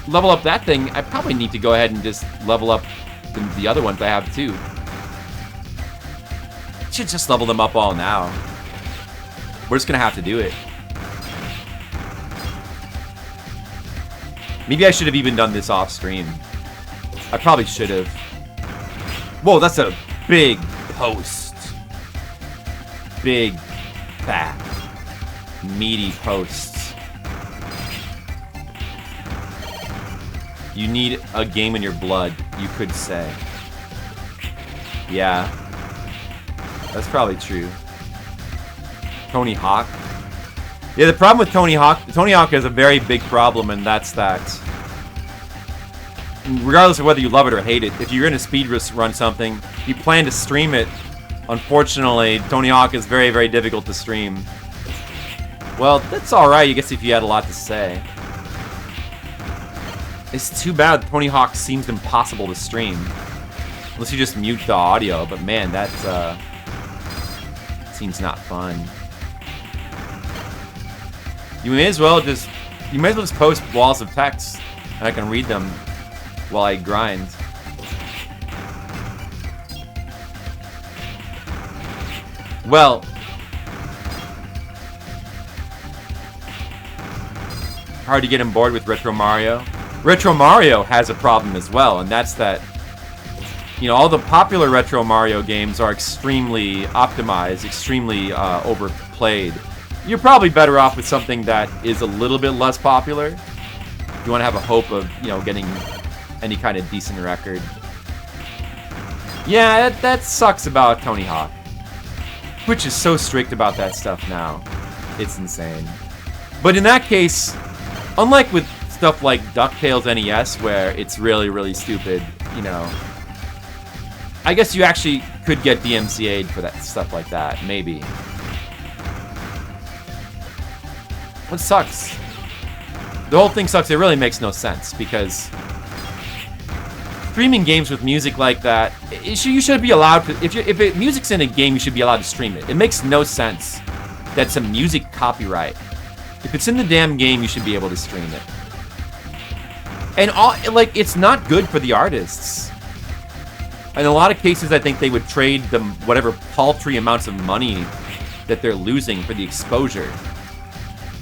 level up that thing, I probably need to go ahead and just level up the other ones I have too. Should just level them up all now. We're just gonna have to do it. Maybe I should have even done this off stream. I probably should have. Whoa, that's a big post. Big, fat, meaty posts. You need a game in your blood, you could say. Yeah. That's probably true. Tony Hawk. Yeah, the problem with Tony Hawk has a very big problem, and that's that regardless of whether you love it or hate it, if you're going to speed run something, you plan to stream it. Unfortunately, Tony Hawk is very, very difficult to stream. Well, that's alright, I guess, if you had a lot to say. It's too bad Tony Hawk seems impossible to stream. Unless you just mute the audio, but man, that seems not fun. You may as well just post walls of text, and I can read them while I grind. Well, hard to get on board with Retro Mario. Retro Mario has a problem as well, and that's that, you know, all the popular Retro Mario games are extremely optimized, extremely overplayed. You're probably better off with something that is a little bit less popular. If you want to have a hope of, you know, getting any kind of decent record. Yeah, that sucks about Tony Hawk. Twitch is so strict about that stuff now. It's insane. But in that case, unlike with stuff like DuckTales NES, where it's really, really stupid, you know, I guess you actually could get DMCA'd for that stuff like that, maybe. What sucks? The whole thing sucks. It really makes no sense, because streaming games with music like that, you should be allowed to. If music's in a game, you should be allowed to stream it. It makes no sense that's a music copyright. If it's in the damn game, you should be able to stream it. And it's not good for the artists. In a lot of cases, I think they would trade them whatever paltry amounts of money that they're losing for the exposure.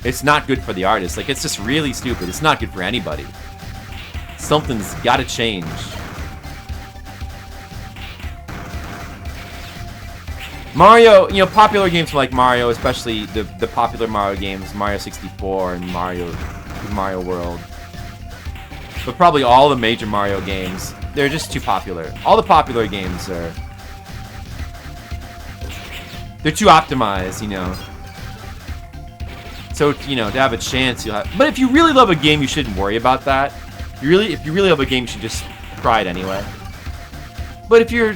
It's not good for the artists. Like, it's just really stupid. It's not good for anybody. Something's gotta change. Mario, you know, popular games like Mario, especially the popular Mario games, Mario 64 and Mario World. But probably all the major Mario games, they're just too popular. All the popular games they're too optimized, you know. So, you know, to have a chance, you'll have... But if you really love a game, you shouldn't worry about that. If you really love a game, you should just try it anyway. But if you're,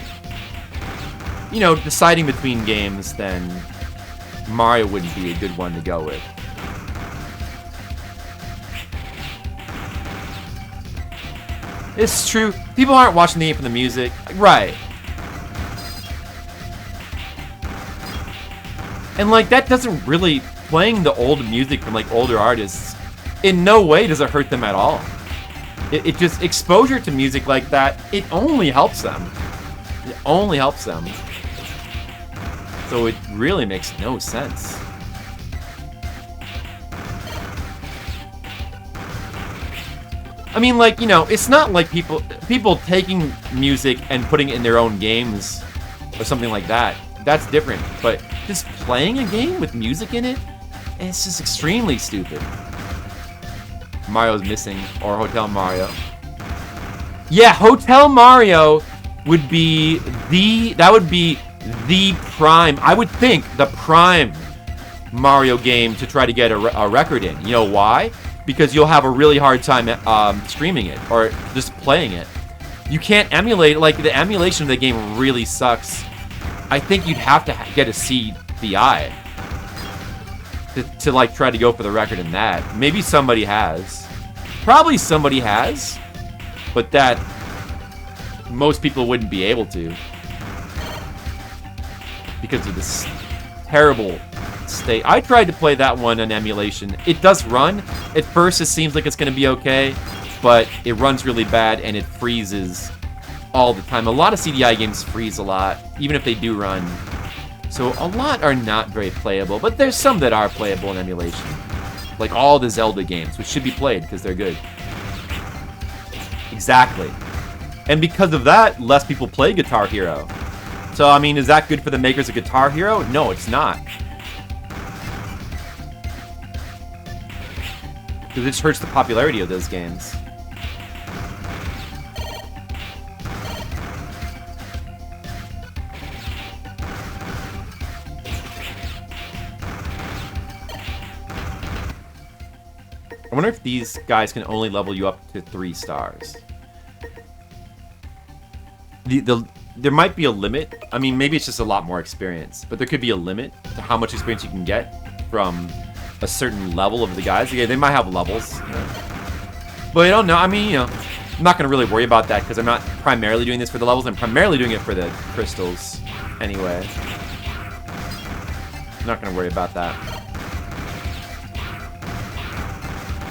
you know, deciding between games, then Mario wouldn't be a good one to go with. It's true. People aren't watching the game for the music. Right. And, like, that doesn't really... Playing the old music from, like, older artists, in no way does it hurt them at all. It just... Exposure to music like that, it only helps them. It only helps them. So it really makes no sense. I mean, like, you know, it's not like people taking music and putting it in their own games or something like that. That's different. But just playing a game with music in it, it's just extremely stupid. Mario's missing, or Hotel Mario. Yeah, Hotel Mario would be the prime, I would think, the prime Mario game to try to get a record in. You know why? Because you'll have a really hard time streaming it or just playing it. You can't emulate, like, the emulation of the game really sucks. I think you'd have to get a CDI to like try to go for the record in that. Maybe somebody has. Probably somebody has, but that most people wouldn't be able to because of this terrible state. I tried to play that one on emulation. It does run. At first, it seems like it's going to be okay, but it runs really bad and it freezes all the time. A lot of CDI games freeze a lot, even if they do run. So a lot are not very playable, but there's some that are playable in emulation. Like all the Zelda games, which should be played because they're good. Exactly. And because of that, less people play Guitar Hero. So, I mean, is that good for the makers of Guitar Hero? No, it's not. Because it just hurts the popularity of those games. I wonder if these guys can only level you up to 3 stars. There might be a limit. I mean, maybe it's just a lot more experience, but there could be a limit to how much experience you can get from a certain level of the guys. Yeah, they might have levels, you know. But I don't know. I mean, you know, I'm not going to really worry about that because I'm not primarily doing this for the levels. I'm primarily doing it for the crystals anyway. I'm not going to worry about that.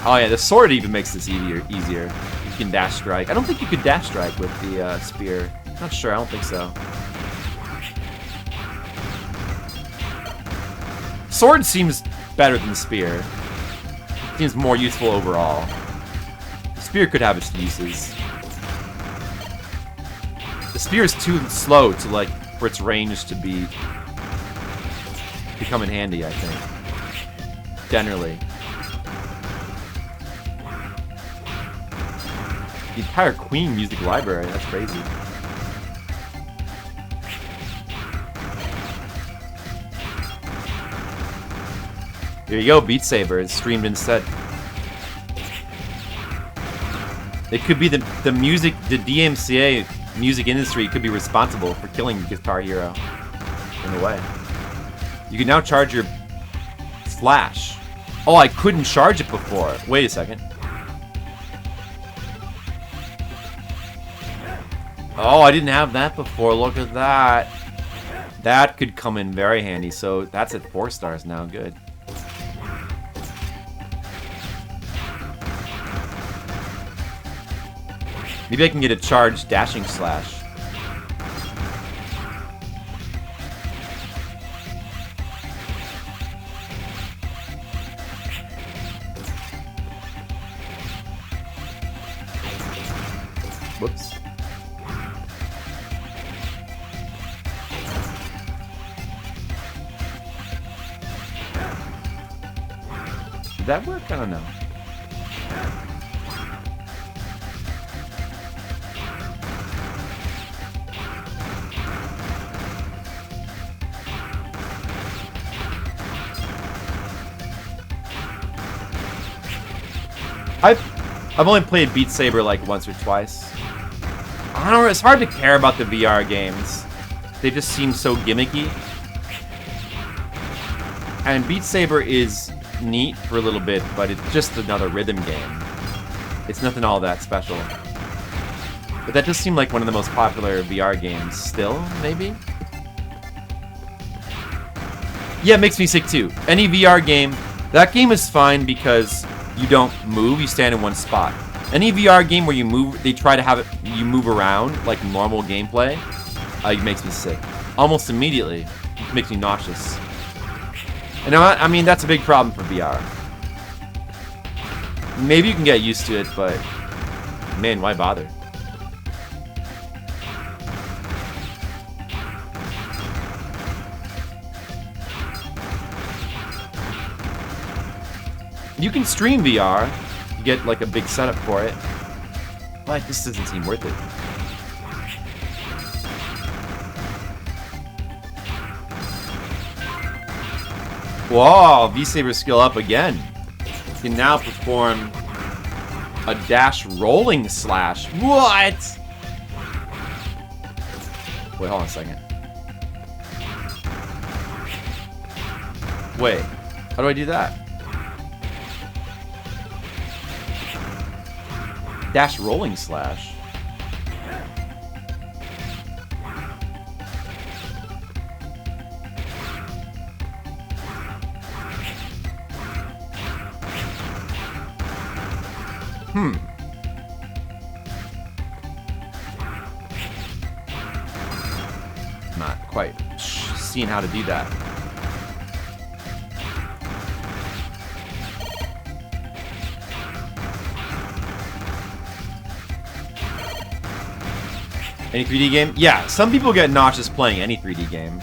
Oh yeah, the sword even makes this easier. You can dash strike. I don't think you could dash strike with the spear. Not sure, I don't think so. Sword seems better than the spear. Seems more useful overall. The spear could have its uses. The spear is too slow to like for its range to become in handy, I think. Generally. The entire Queen music library, that's crazy. There you go, Beat Saber is streamed instead. It could be the DMCA music industry could be responsible for killing Guitar Hero. In a way. You can now charge your Flash. Oh, I couldn't charge it before. Wait a second. Oh, I didn't have that before. Look at that. That could come in very handy. So that's at 4 stars now. Good. Maybe I can get a charged dashing slash. Whoops. Did that work? I don't know. I've only played Beat Saber like once or twice. I don't know, it's hard to care about the VR games. They just seem so gimmicky. And Beat Saber is neat for a little bit, but it's just another rhythm game. It's nothing all that special. But that does seem like one of the most popular VR games still, maybe? Yeah, it makes me sick too. Any VR game, that game is fine because you don't move, you stand in one spot. Any VR game where you move, they try to have it, you move around like normal gameplay, it makes me sick. Almost immediately. It makes me nauseous. And I mean, that's a big problem for VR. Maybe you can get used to it, but man, why bother? You can stream VR, you get like a big setup for it, but this doesn't seem worth it. Whoa, V-Saber skill up again. You can now perform a dash rolling slash. What? Wait, hold on a second. Wait, how do I do that? Dash rolling slash. Not quite seeing how to do that. Any 3D game? Yeah, some people get nauseous playing any 3D game.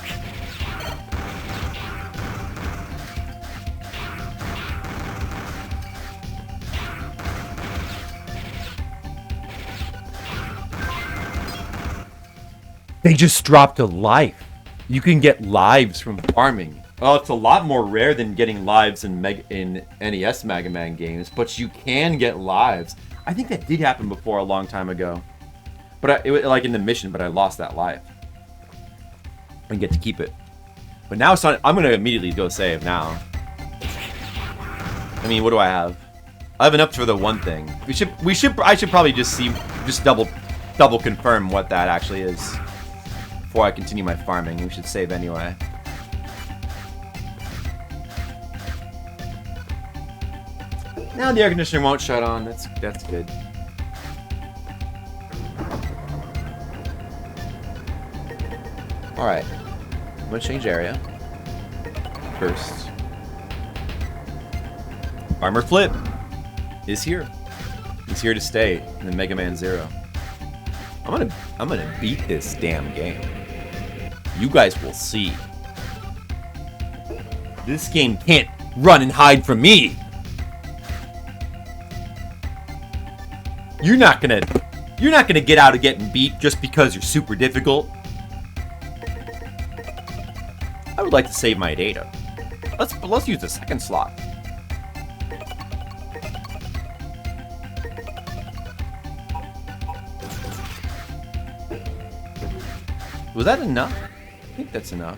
They just dropped a life. You can get lives from farming. Oh, it's a lot more rare than getting lives in NES Mega Man games, but you can get lives. I think that did happen before a long time ago. But it was like in the mission, but I lost that life. And get to keep it. But now it's not, I'm gonna immediately go save now. I mean, what do I have? I have enough for the one thing. I should probably just double confirm what that actually is before I continue my farming. We should save anyway. Now the air conditioner won't shut on. That's good. Alright. I'm gonna change area. First. Armor Flip is here. He's here to stay in the Mega Man Zero. I'm gonna beat this damn game. You guys will see. This game can't run and hide from me. You're not gonna get out of getting beat just because you're super difficult. I would like to save my data. Let's use the second slot. Was that enough? I think that's enough.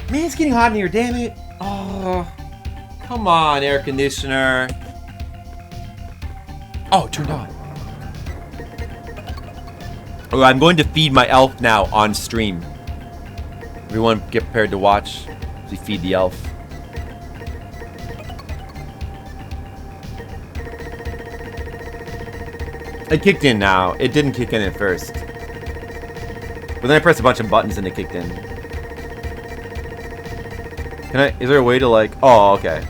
Man, it's getting hot in here, damn it. Oh, come on, air conditioner. Oh, it turned on. Oh, I'm going to feed my elf now on stream. Everyone get prepared to watch as we feed the elf. It kicked in now. It didn't kick in at first. But then I pressed a bunch of buttons and it kicked in. Is there a way to like, oh, okay.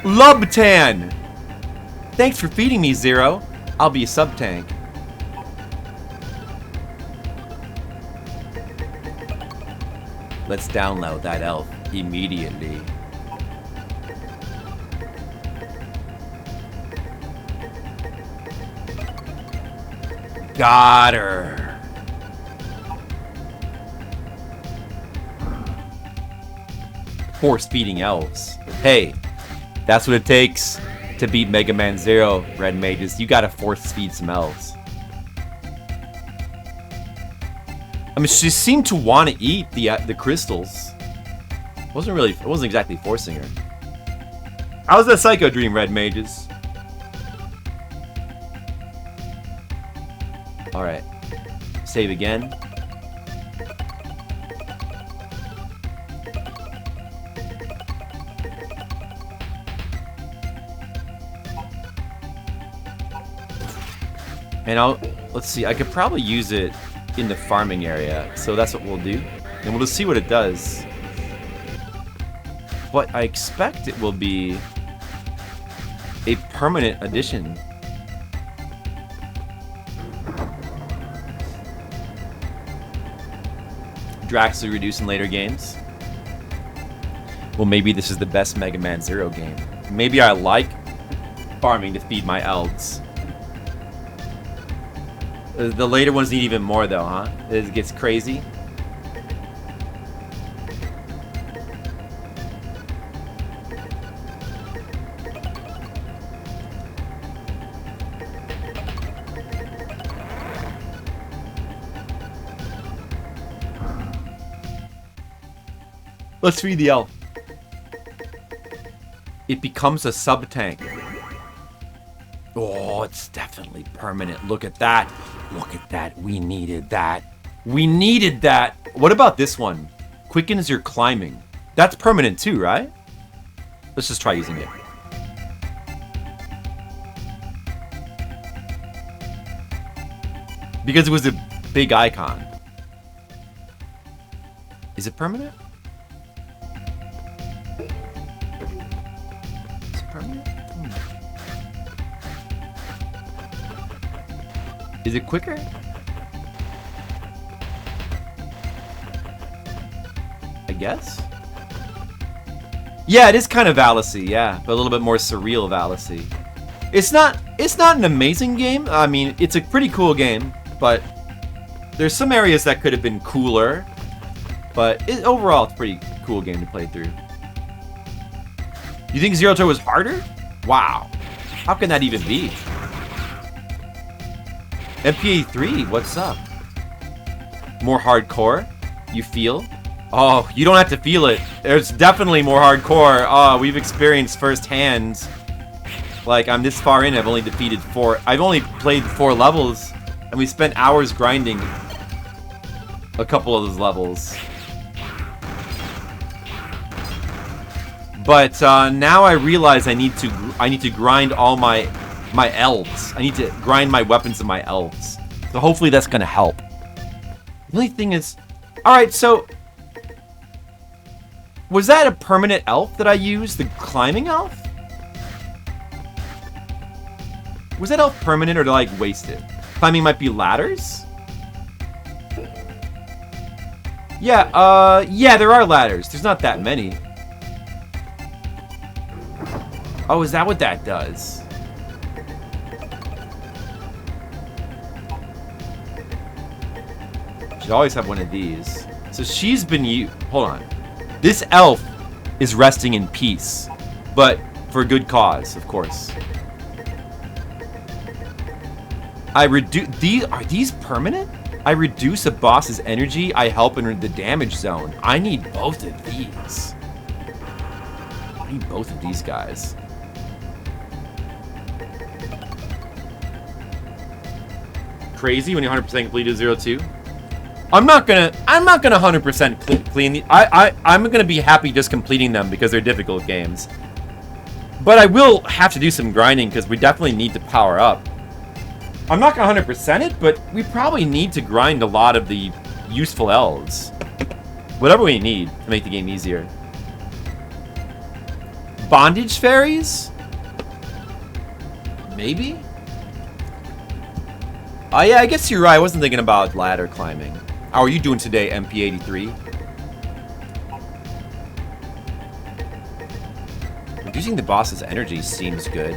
Lubtan! Thanks for feeding me, Zero. I'll be a sub-tank. Let's download that elf immediately. Got her. Force feeding elves. Hey, that's what it takes to beat Mega Man Zero, Red Mages. You gotta force feed some elves. I mean, she seemed to want to eat the crystals. It wasn't exactly forcing her. How's that Psycho Dream, Red Mages? Alright. Save again. And let's see, I could probably use it in the farming area, so that's what we'll do. And we'll just see what it does. But I expect it will be a permanent addition. Drastically reduced in later games. Well, maybe this is the best Mega Man Zero game. Maybe I like farming to feed my elves. The later ones need even more though, huh? It gets crazy. Let's feed the elf. It becomes a sub-tank. Oh, it's definitely permanent. Look at that. Look at that. We needed that. We needed that. What about this one? Quickens your climbing. That's permanent too, right? Let's just try using it. Because it was a big icon. Is it permanent? Is it permanent? Is it quicker? I guess? Yeah, it is kind of Vallacy, yeah, but a little bit more surreal Vallacy. It's not an amazing game. I mean, it's a pretty cool game, but there's some areas that could have been cooler. But overall, it's a pretty cool game to play through. You think Zero Turbo was harder? Wow. How can that even be? MPA 3, what's up? More hardcore? You feel? Oh, you don't have to feel it. There's definitely more hardcore. Oh, we've experienced firsthand. Like, I'm this far in, I've only played 4 levels, and we spent hours grinding a couple of those levels. But now I realize I need to grind all my elves. I need to grind my weapons and my elves. So hopefully that's gonna help. The only thing is, all right. So was that a permanent elf that I used? The climbing elf? Was that elf permanent or did I like waste it? Climbing might be ladders. Yeah. Yeah, there are ladders. There's not that many. Oh, is that what that does? Should always have one of these. So she's been hold on. This elf is resting in peace, but for a good cause, of course. Are these permanent? I reduce a boss's energy. I help in the damage zone. I need both of these. I need both of these guys. Crazy when you 100% completed 0-2. I'm not gonna 100% clean the. I'm gonna be happy just completing them because they're difficult games. But I will have to do some grinding because we definitely need to power up. I'm not gonna 100% it, but we probably need to grind a lot of the useful elves. Whatever we need to make the game easier. Bondage fairies? Maybe? Oh yeah, I guess you're right. I wasn't thinking about ladder climbing. How are you doing today, MP83? Reducing the boss's energy seems good.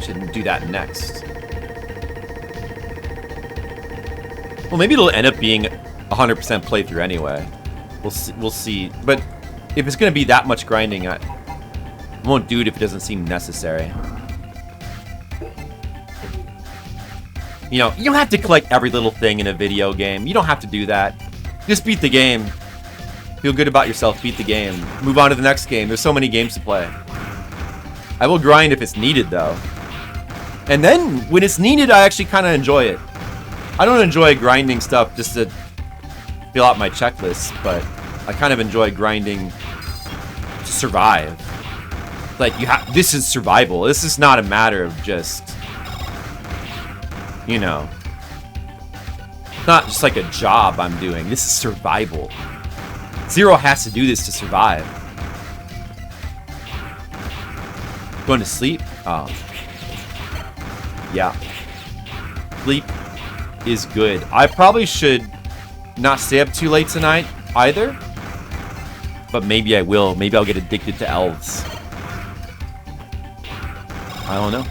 Shouldn't do that next. Well, maybe it'll end up being 100% playthrough anyway. We'll see. But if it's gonna be that much grinding, I won't do it if it doesn't seem necessary. You know, you don't have to collect every little thing in a video game. You don't have to do that. Just beat the game. Feel good about yourself, beat the game. Move on to the next game. There's so many games to play. I will grind if it's needed, though. And then, when it's needed, I actually kind of enjoy it. I don't enjoy grinding stuff just to fill out my checklists, but I kind of enjoy grinding to survive. Like, this is survival. This is not a matter of just... You know, not just like a job I'm doing. This is survival. Zero has to do this to survive. Going to sleep? Oh. Yeah. Sleep is good. I probably should not stay up too late tonight either. But maybe I will. Maybe I'll get addicted to elves. I don't know.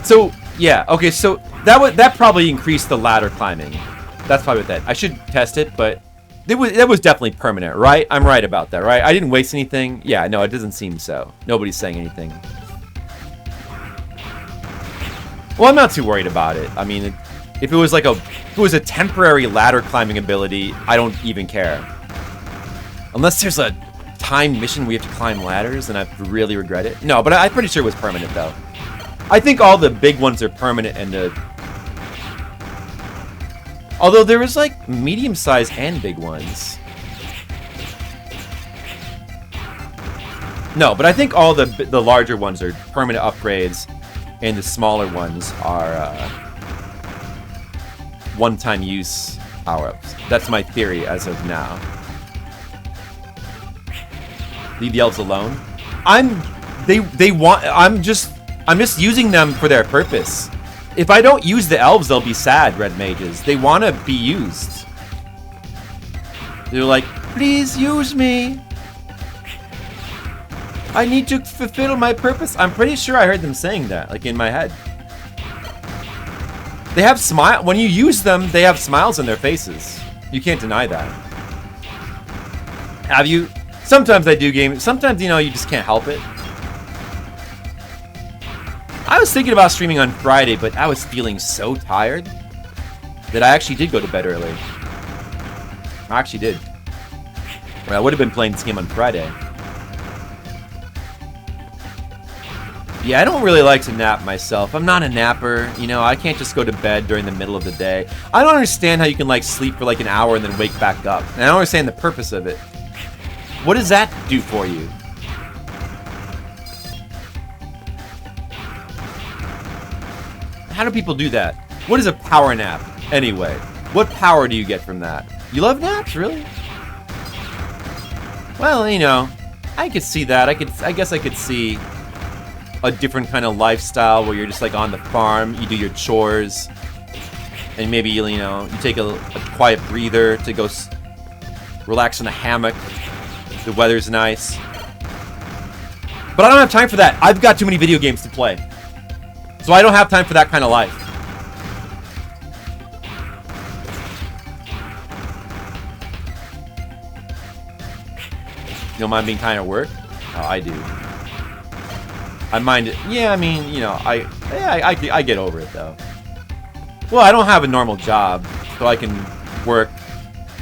So, yeah, okay, so that probably increased the ladder climbing. That's probably what that. I should test it, but that was definitely permanent, right? I'm right about that, right? I didn't waste anything. Yeah, no, it doesn't seem so. Nobody's saying anything. Well, I'm not too worried about it. I mean, if it was a temporary ladder climbing ability, I don't even care. Unless there's a timed mission where you have to climb ladders, and I really regret it. No, but I'm pretty sure it was permanent, though. I think all the big ones are permanent and although there is like medium-sized and big ones. No, but I think all the larger ones are permanent upgrades and the smaller ones are one-time use power-ups. That's my theory as of now. Leave the elves alone. I'm just using them for their purpose. If I don't use the elves, they'll be sad, red mages. They want to be used. They're like, please use me. I need to fulfill my purpose. I'm pretty sure I heard them saying that, like in my head. They have smile. When you use them, they have smiles on their faces. You can't deny that. Have you? Sometimes I do game. Sometimes, you know, you just can't help it. I was thinking about streaming on Friday, but I was feeling so tired that I actually did go to bed early. I actually did. Or I would have been playing this game on Friday. Yeah, I don't really like to nap myself. I'm not a napper. You know, I can't just go to bed during the middle of the day. I don't understand how you can, like, sleep for, like, an hour and then wake back up. And I don't understand the purpose of it. What does that do for you? How do people do that? What is a power nap, anyway? What power do you get from that? You love naps, really? Well, you know, I could see that. I guess I could see a different kind of lifestyle where you're just like on the farm, you do your chores, and maybe, you know, you take a quiet breather to go relax in a hammock. The weather's nice. But I don't have time for that. I've got too many video games to play. So I don't have time for that kind of life. You don't mind being tired at work? Oh, I do. I mind it. Yeah, I mean, you know, I get over it, though. Well, I don't have a normal job, so I can work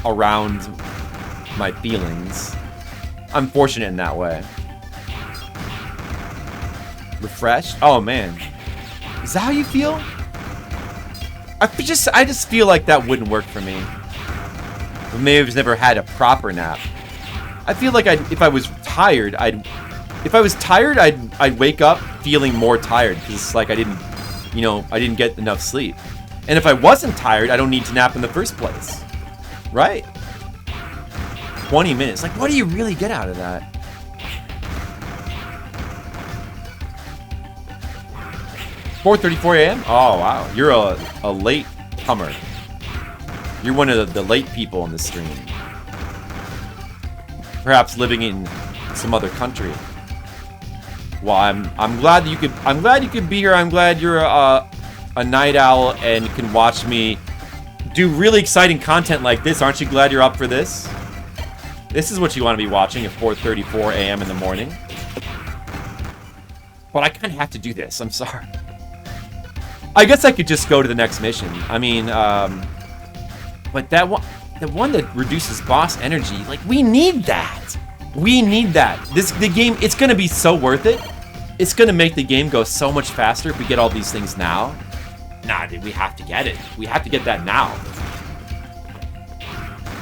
around my feelings. I'm fortunate in that way. Refreshed? Oh, man. Is that how you feel? I just feel like that wouldn't work for me. But maybe I've never had a proper nap. I feel like if I was tired, I'd wake up feeling more tired because it's like I didn't get enough sleep. And if I wasn't tired, I don't need to nap in the first place. Right? 20 minutes. Like, what do you really get out of that? $4:34 a.m.? Oh, wow. You're a late comer. You're one of the late people on the stream. Perhaps living in some other country. Well, I'm glad you could be here. I'm glad you're a night owl and can watch me do really exciting content like this. Aren't you glad you're up for this? This is what you want to be watching at 4:34 a.m. in the morning. But I kind of have to do this. I'm sorry. I guess I could just go to the next mission. I mean, but the one that reduces boss energy, like, we need that. We need that. The game, it's gonna be so worth it. It's gonna make the game go so much faster if we get all these things now. Nah, dude, we have to get it. We have to get that now.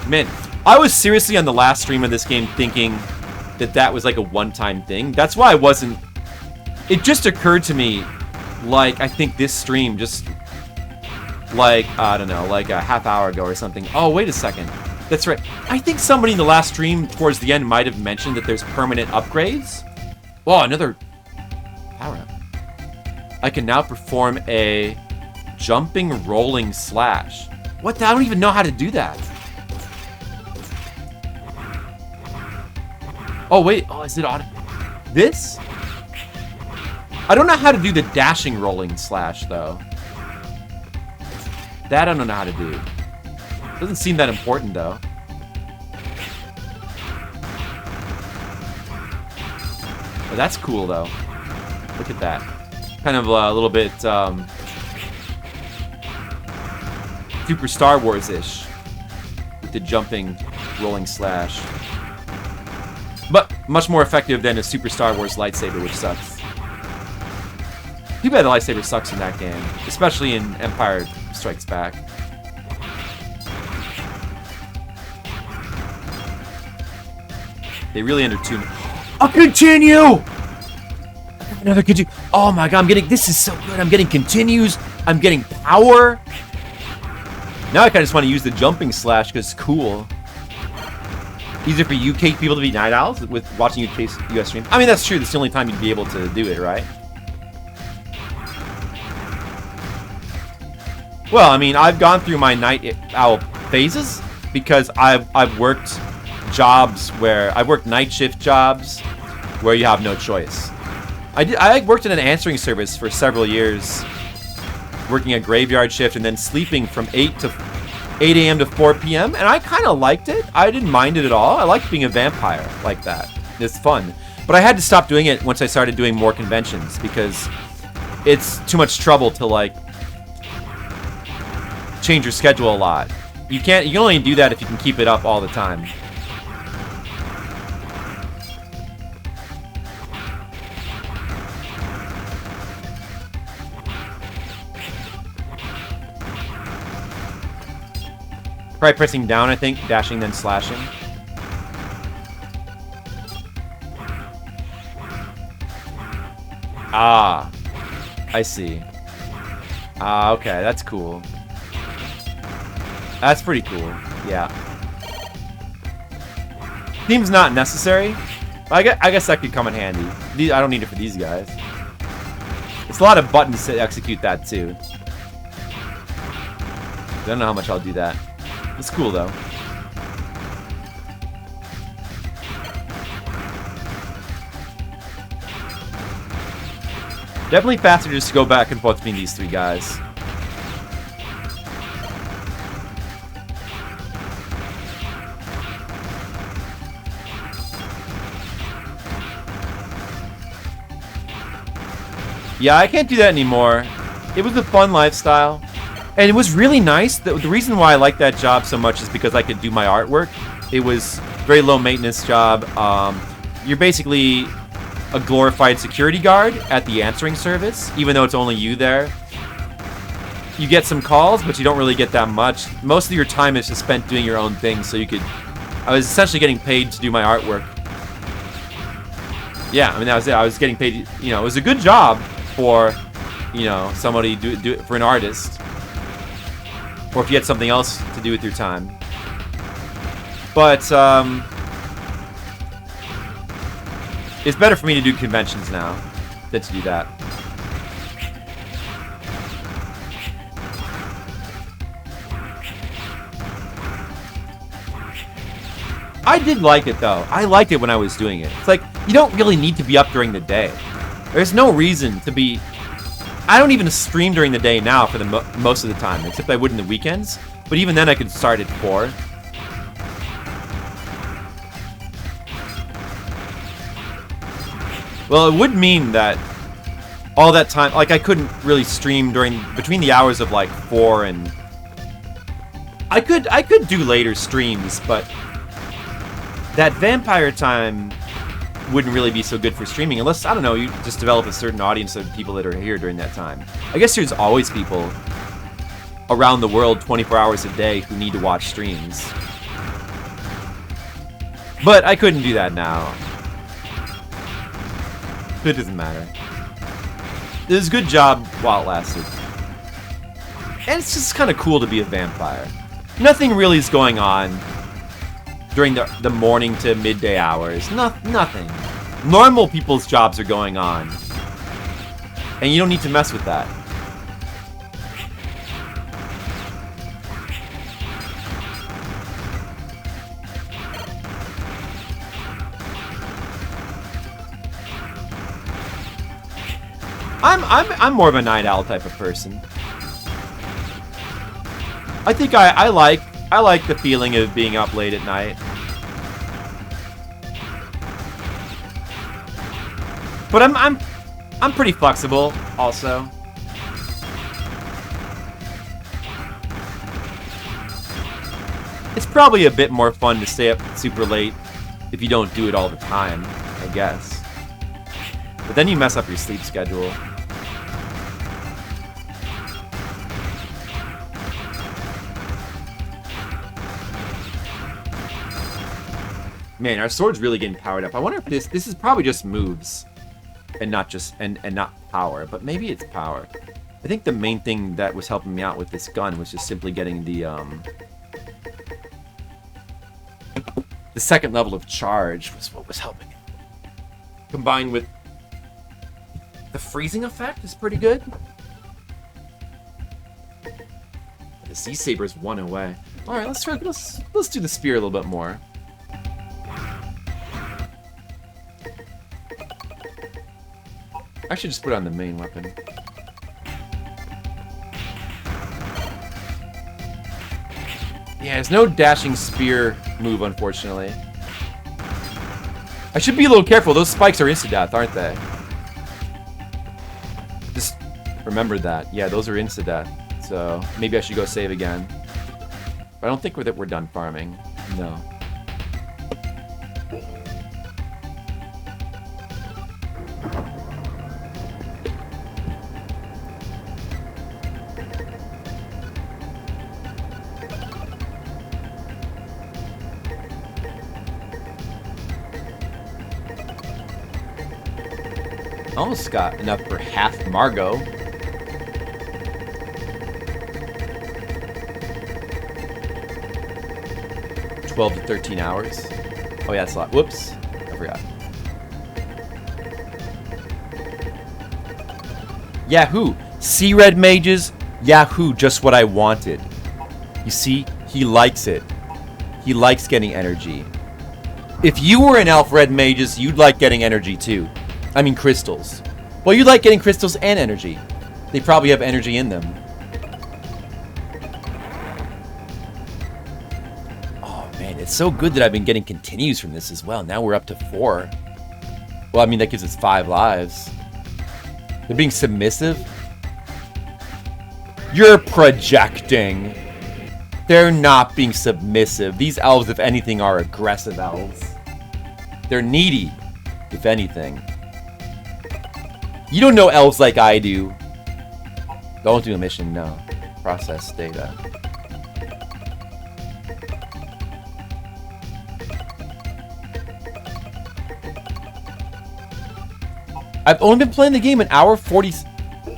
Man, I was seriously on the last stream of this game thinking that was like a one-time thing. That's why I wasn't... It just occurred to me, like, I think this stream just... Like, I don't know, like a half hour ago or something. Oh, wait a second. That's right. I think somebody in the last stream towards the end might have mentioned that there's permanent upgrades. Oh, another power-up. I can now perform a jumping rolling slash. What the? I don't even know how to do that. Oh, wait. Oh, is it auto? This? I don't know how to do the dashing rolling slash, though. That I don't know how to do. Doesn't seem that important, though. But that's cool, though. Look at that. Kind of a little bit, Super Star Wars-ish. With the jumping, rolling slash. But much more effective than a Super Star Wars lightsaber, which sucks. Too bad the lightsaber sucks in that game. Especially in Empire Strikes Back. They really undertuned. I'll continue! Another continue. Oh my god, this is so good. I'm getting continues. I'm getting power. Now I kind of just want to use the jumping slash because it's cool. Easier for UK people to be night owls with watching US stream. I mean, that's true. That's the only time you'd be able to do it, right? Well, I mean, I've gone through my night owl phases because I've worked jobs where I've worked night shift jobs where you have no choice. I worked in an answering service for several years, working a graveyard shift and then sleeping from 8 a.m. to 4 p.m. and I kind of liked it. I didn't mind it at all. I liked being a vampire like that. It's fun. But I had to stop doing it once I started doing more conventions because it's too much trouble to like change your schedule a lot. You can only do that if you can keep it up all the time. Probably pressing down, I think, dashing, then slashing. Ah, I see. Ah, okay, that's cool. That's pretty cool, yeah. Seems not necessary. I guess that could come in handy. I don't need it for these guys. It's a lot of buttons to execute that, too. Don't know how much I'll do that. It's cool, though. Definitely faster just to go back and forth between these three guys. Yeah, I can't do that anymore. It was a fun lifestyle. And it was really nice. The reason why I like that job so much is because I could do my artwork. It was a very low maintenance job. You're basically a glorified security guard at the answering service, even though it's only you there. You get some calls, but you don't really get that much. Most of your time is just spent doing your own thing, so you could... I was essentially getting paid to do my artwork. Yeah, I mean, that was it. I was getting paid, you know, it was a good job for, you know, somebody do it for an artist. Or if you had something else to do with your time. But, it's better for me to do conventions now than to do that. I did like it, though. I liked it when I was doing it. It's like, you don't really need to be up during the day. There's no reason to be... I don't even stream during the day now for the most of the time, except I would in the weekends. But even then, I could start at 4. Well, it would mean that all that time, like I couldn't really stream between the hours of like 4 and... I could do later streams, but that vampire time wouldn't really be so good for streaming unless, I don't know, you just develop a certain audience of people that are here during that time. I guess there's always people around the world 24 hours a day who need to watch streams. But I couldn't do that now. It doesn't matter. It was a good job while it lasted. And it's just kind of cool to be a vampire. Nothing really is going on during the morning to midday hours. Nothing. Normal people's jobs are going on. And you don't need to mess with that. I'm more of a night owl type of person. I think I like the feeling of being up late at night. But I'm pretty flexible also. It's probably a bit more fun to stay up super late if you don't do it all the time, I guess. But then you mess up your sleep schedule. Man, our sword's really getting powered up. I wonder if this is probably just moves. and not just and not power, but maybe it's power. I think the main thing that was helping me out with this gun was just simply getting the second level of charge was what was helping it. Combined with the freezing effect is pretty good. The Sea Saber's 1 away. All right, let's do the spear a little bit more. I should just put it on the main weapon. Yeah, there's no dashing spear move, unfortunately. I should be a little careful. Those spikes are insta-death, aren't they? Just remember that. Yeah, those are insta-death. So maybe I should go save again. But I don't think we're done farming. No. Almost got enough for half Margot. $12 to 13 hours. Oh yeah, that's a lot. Whoops, I forgot. Yahoo! See, red mages? Yahoo! Just what I wanted. You see, he likes it. He likes getting energy. If you were an elf, red mages, you'd like getting energy too. I mean crystals. Well, you like getting crystals and energy. They probably have energy in them. Oh man, it's so good that I've been getting continues from this as well. Now we're up to 4. Well, I mean, that gives us 5 lives. They're being submissive? You're projecting. They're not being submissive. These elves, if anything, are aggressive elves. They're needy, if anything. You don't know elves like I do. Don't do a mission, no. Process data. I've only been playing the game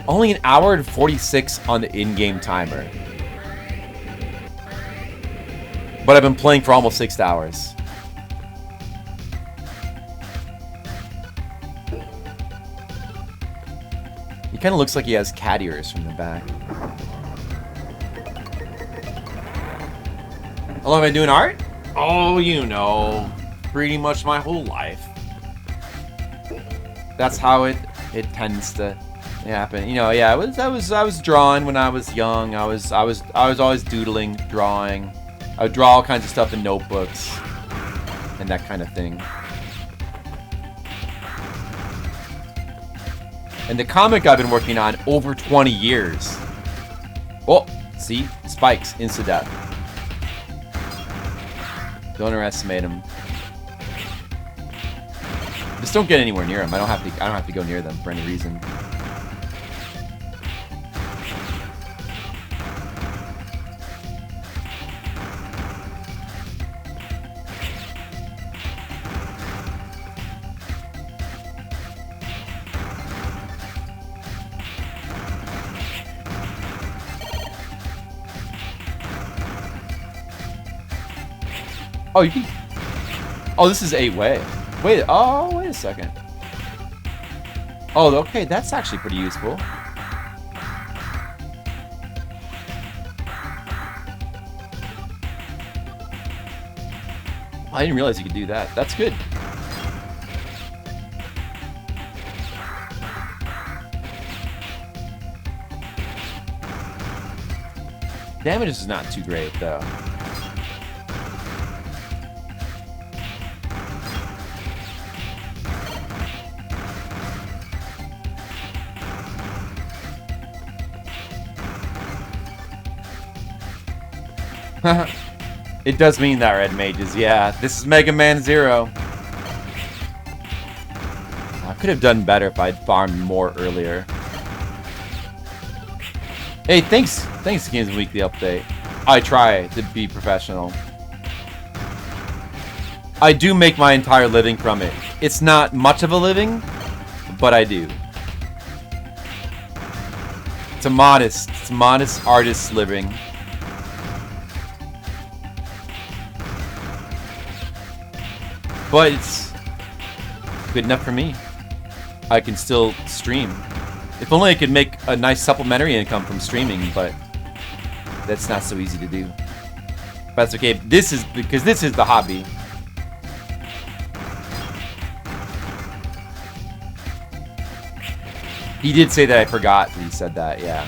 only an hour and 46 on the in-game timer. But I've been playing for almost 6 hours. He kind of looks like he has cat ears from the back. How long have I been doing art? Oh, you know, pretty much my whole life. That's how it tends to happen. You know, yeah, I was drawing when I was young. I was always doodling, drawing. I would draw all kinds of stuff in notebooks and that kind of thing. And the comic I've been working on over 20 years. Oh, see? Spikes, insta-death. Don't underestimate them. Just don't get anywhere near them. I don't have to go near them for any reason. Oh, you can... Oh, this is 8-way. Wait a second. Oh, okay, that's actually pretty useful. I didn't realize you could do that. That's good. Damage is not too great, though. It does mean that, red mages. Yeah, this is Mega Man Zero. I could have done better if I'd farmed more earlier. Hey, thanks Games Weekly Update. I try to be professional. I do make my entire living from it. It's not much of a living, but I do. It's a modest artist's living. But it's good enough for me. I can still stream. If only I could make a nice supplementary income from streaming, but that's not so easy to do. But that's okay. This is because this is the hobby. He did say that. I forgot he said that. Yeah.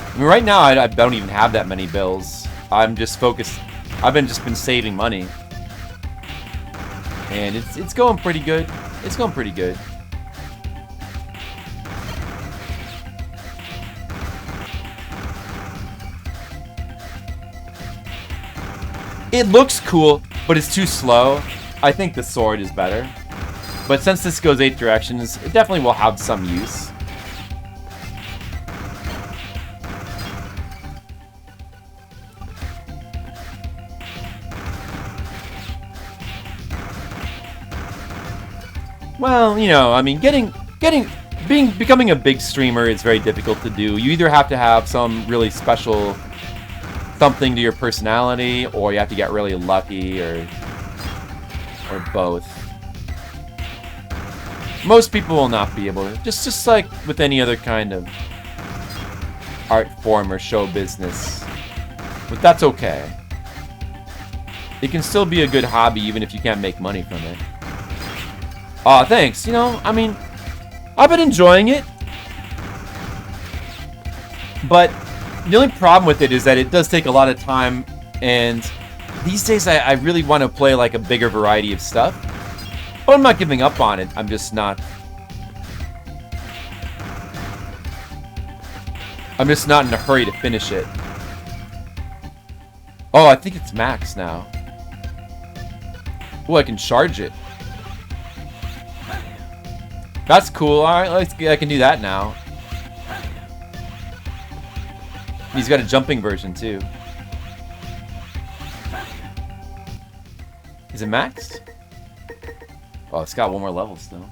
I mean, right now, I don't even have that many bills. I'm just focused. I've just been saving money. And it's going pretty good. It's going pretty good. It looks cool, but it's too slow. I think the sword is better. But since this goes 8 directions, it definitely will have some use. Well, you know, I mean, becoming a big streamer is very difficult to do. You either have to have some really special something to your personality, or you have to get really lucky, or both. Most people will not be able to. Just like with any other kind of art form or show business. But that's okay. It can still be a good hobby even if you can't make money from it. Aw, thanks. You know, I mean, I've been enjoying it. But the only problem with it is that it does take a lot of time. And these days, I really want to play like a bigger variety of stuff. But I'm not giving up on it. I'm just not... I'm just not in a hurry to finish it. Oh, I think it's max now. Oh, I can charge it. That's cool. Alright, I can do that now. He's got a jumping version too. Is it maxed? Oh, it's got one more level still.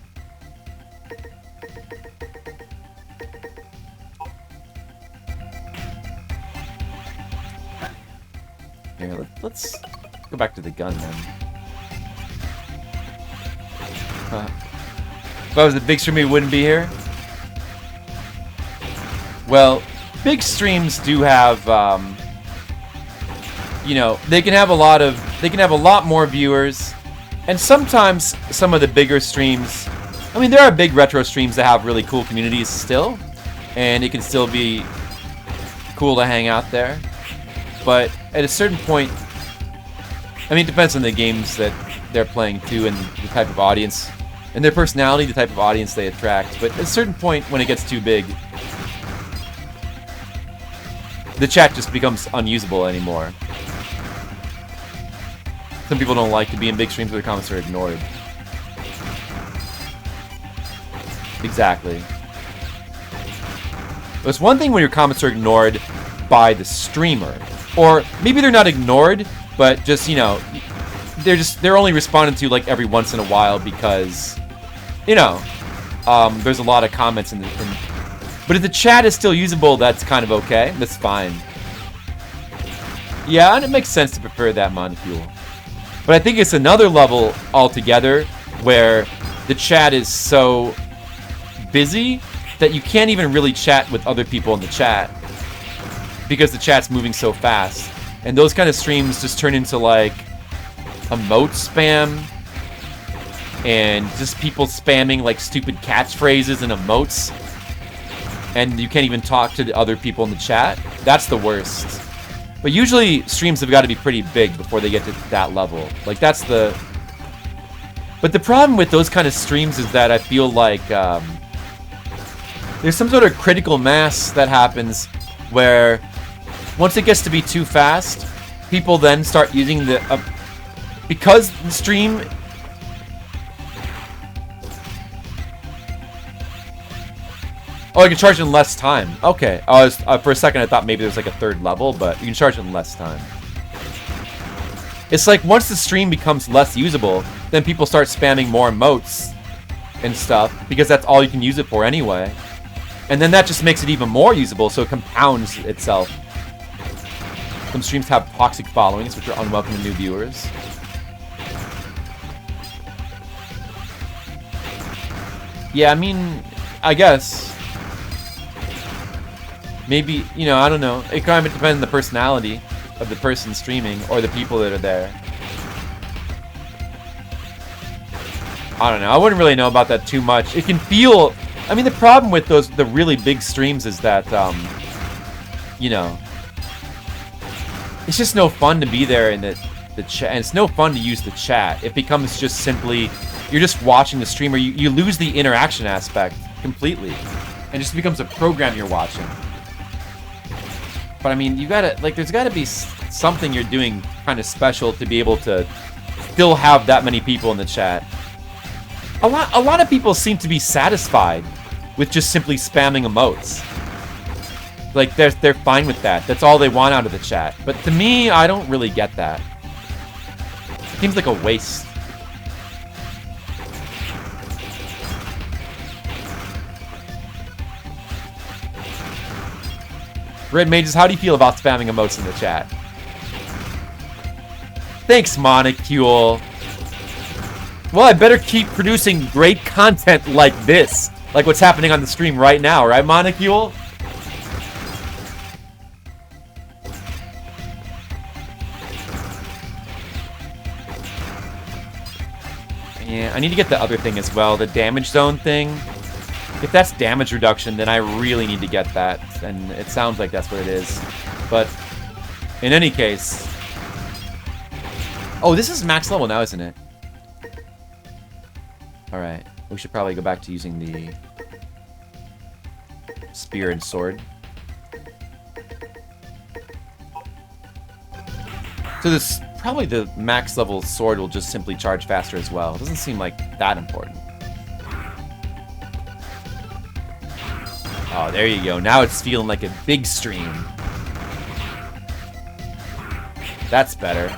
Here, let's go back to the gun then. If I was a big streamer, you wouldn't be here? Well, big streams do have, you know, they can have a lot more viewers, and sometimes some of the bigger streams, I mean, there are big retro streams that have really cool communities still, and it can still be cool to hang out there, but at a certain point, I mean, it depends on the games that they're playing too, and the type of audience, and their personality, the type of audience they attract, but at a certain point, when it gets too big, the chat just becomes unusable anymore. Some people don't like to be in big streams where their comments are ignored. Exactly. It's one thing when your comments are ignored by the streamer. Or maybe they're not ignored, but just, you know, they're only responded to like every once in a while because, you know, there's a lot of comments in but if the chat is still usable, that's kind of okay. That's fine. Yeah, and it makes sense to prefer that molecule. But I think it's another level altogether where the chat is so busy that you can't even really chat with other people in the chat because the chat's moving so fast. And those kind of streams just turn into like emote spam and just people spamming like stupid catchphrases and emotes. And you can't even talk to the other people in the chat. That's the worst. But usually streams have got to be pretty big before they get to that level. Like that's the... But the problem with those kind of streams is that I feel like there's some sort of critical mass that happens where once it gets to be too fast, people then start using the because the stream... Oh, you can charge in less time. Okay. For a second, I thought maybe there's like a third level, but you can charge in less time. It's like once the stream becomes less usable, then people start spamming more emotes and stuff, because that's all you can use it for anyway. And then that just makes it even more usable, so it compounds itself. Some streams have toxic followings, which are unwelcome to new viewers. Yeah, I mean, I guess. Maybe, you know, I don't know. It kind of depends on the personality of the person streaming or the people that are there. I don't know. I wouldn't really know about that too much. It can feel... I mean, the problem with the really big streams is that, you know... It's just no fun to be there in the chat. And it's no fun to use the chat. It becomes just simply... You're just watching the stream, or you lose the interaction aspect completely. And it just becomes a program you're watching. But I mean, you gotta, like, there's gotta be something you're doing kind of special to be able to still have that many people in the chat. A lot of people seem to be satisfied with just simply spamming emotes. Like, they're fine with that. That's all they want out of the chat. But to me, I don't really get that. It seems like a waste. Red Mages, how do you feel about spamming emotes in the chat? Thanks, Monocule. Well, I better keep producing great content like this. Like what's happening on the stream right now, right, Monocule? Yeah, I need to get the other thing as well, the damage zone thing. If that's damage reduction, then I really need to get that, and it sounds like that's what it is. But, in any case... Oh, this is max level now, isn't it? Alright, we should probably go back to using the... spear and sword. So this, probably the max level sword will just simply charge faster as well. It doesn't seem like that important. Oh, there you go. Now it's feeling like a big stream. That's better.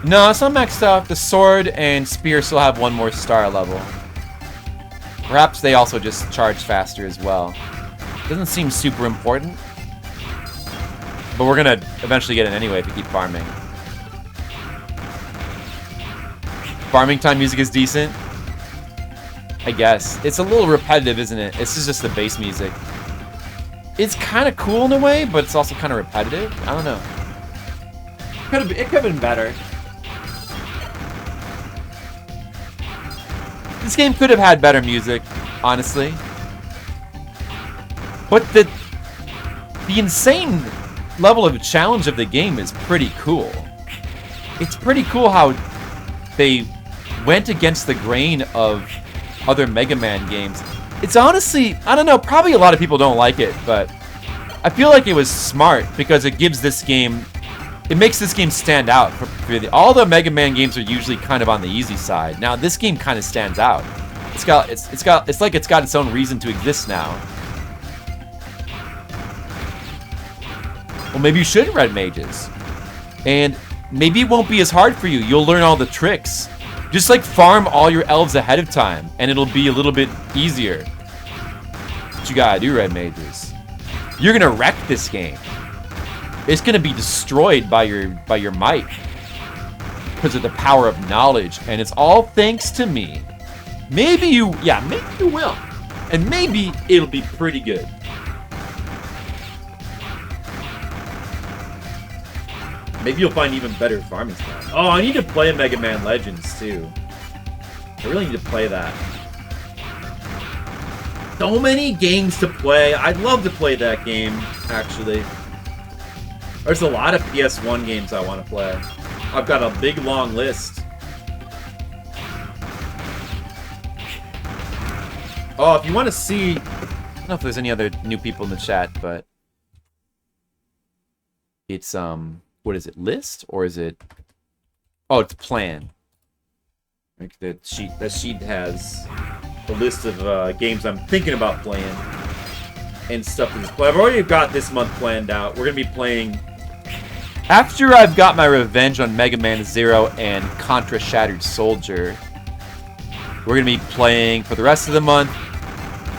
No, it's not maxed out. The sword and spear still have one more star level. Perhaps they also just charge faster as well. Doesn't seem super important. But we're gonna eventually get it anyway if we keep farming. Farming time music is decent. I guess. It's a little repetitive, isn't it? This is just the bass music. It's kind of cool in a way, but it's also kind of repetitive. I don't know. It could have been better. This game could have had better music, honestly. But the insane level of challenge of the game is pretty cool. It's pretty cool how they went against the grain of other Mega Man games. It's honestly, I don't know, probably a lot of people don't like it, but I feel like it was smart because it gives this game, it makes this game stand out. All the Mega Man games are usually kind of on the easy side. Now this game kind of stands out. It's like it's got its own reason to exist now. Well, maybe you should Red Mages. And maybe it won't be as hard for you. You'll learn all the tricks. Just like farm all your elves ahead of time, and it'll be a little bit easier. What you gotta do, Red Mages. You're gonna wreck this game. It's gonna be destroyed by your might. Because of the power of knowledge, and it's all thanks to me. Maybe you will. And maybe it'll be pretty good. Maybe you'll find even better farming style. Oh, I need to play Mega Man Legends, too. I really need to play that. So many games to play. I'd love to play that game, actually. There's a lot of PS1 games I want to play. I've got a big, long list. Oh, if you want to see... I don't know if there's any other new people in the chat, but... It's, what is it? List or is it? Oh, it's plan. Like that sheet has a list of games I'm thinking about playing and stuff to play. I've already got this month planned out. We're gonna be playing after I've got my revenge on Mega Man Zero and Contra Shattered Soldier. We're gonna be playing for the rest of the month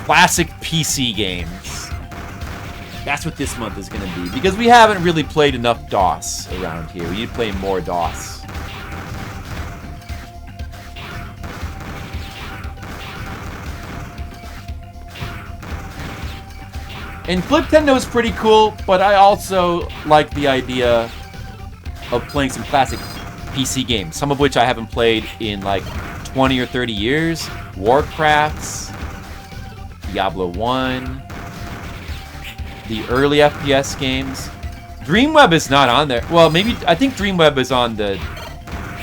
classic PC games. That's what this month is gonna be because we haven't really played enough DOS around here. We need to play more DOS. And Fliptendo is pretty cool, but I also like the idea of playing some classic PC games, some of which I haven't played in like 20 or 30 years. Warcrafts, Diablo 1, the early FPS games. Dreamweb is not on there. Well, maybe, I think Dreamweb is on the...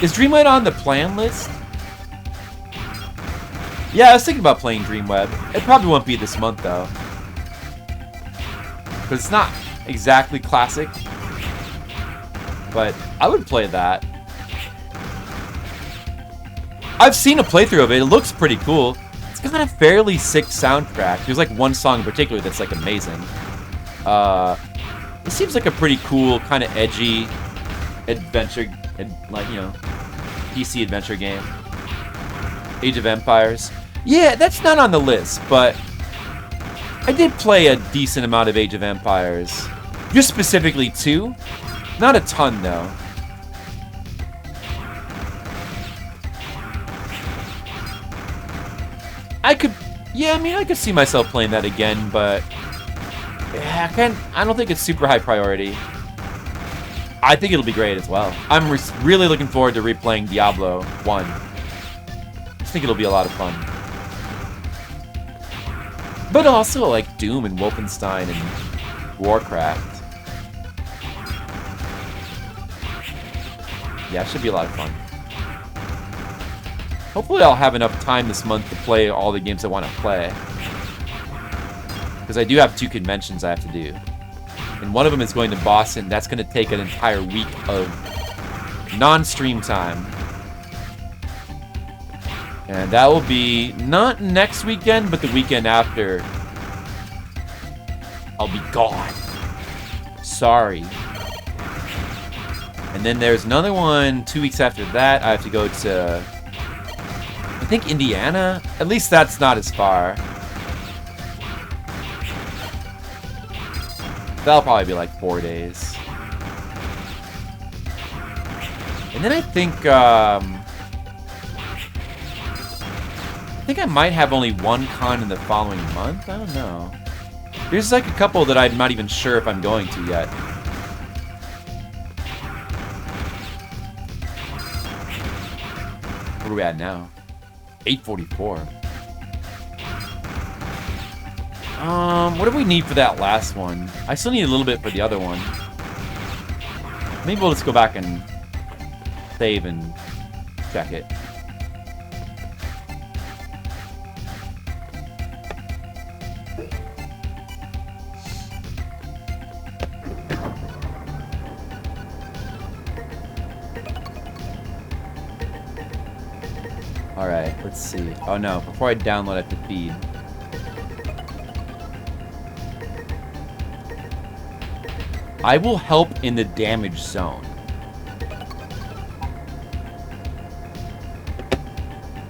Is Dreamweb on the plan list? Yeah, I was thinking about playing Dreamweb. It probably won't be this month, though. Because it's not exactly classic. But I would play that. I've seen a playthrough of it. It looks pretty cool. It's got a fairly sick soundtrack. There's like one song in particular that's like amazing. It seems like a pretty cool, kind of edgy adventure, like, you know, PC adventure game. Age of Empires. Yeah, that's not on the list, but I did play a decent amount of Age of Empires. Just specifically 2. Not a ton, though. I could see myself playing that again, but yeah, I don't think it's super high priority. I think it'll be great as well. I'm really looking forward to replaying Diablo 1. I just think it'll be a lot of fun. But also like Doom and Wolfenstein and Warcraft. Yeah, it should be a lot of fun. Hopefully I'll have enough time this month to play all the games I want to play. Because I do have 2 conventions I have to do. And one of them is going to Boston. That's going to take an entire week of non-stream time. And that will be not next weekend, but the weekend after. I'll be gone. Sorry. And then there's another one 2 weeks after that. I have to go to, I think, Indiana. At least that's not as far. That'll probably be like 4 days. And then I think I might have only one con in the following month. I don't know. There's like a couple that I'm not even sure if I'm going to yet. Where are we at now? 8:44. What do we need for that last one? I still need a little bit for the other one. Maybe we'll just go back and save and check it. Alright, let's see. Oh no, before I download I have to feed. I will help in the damage zone.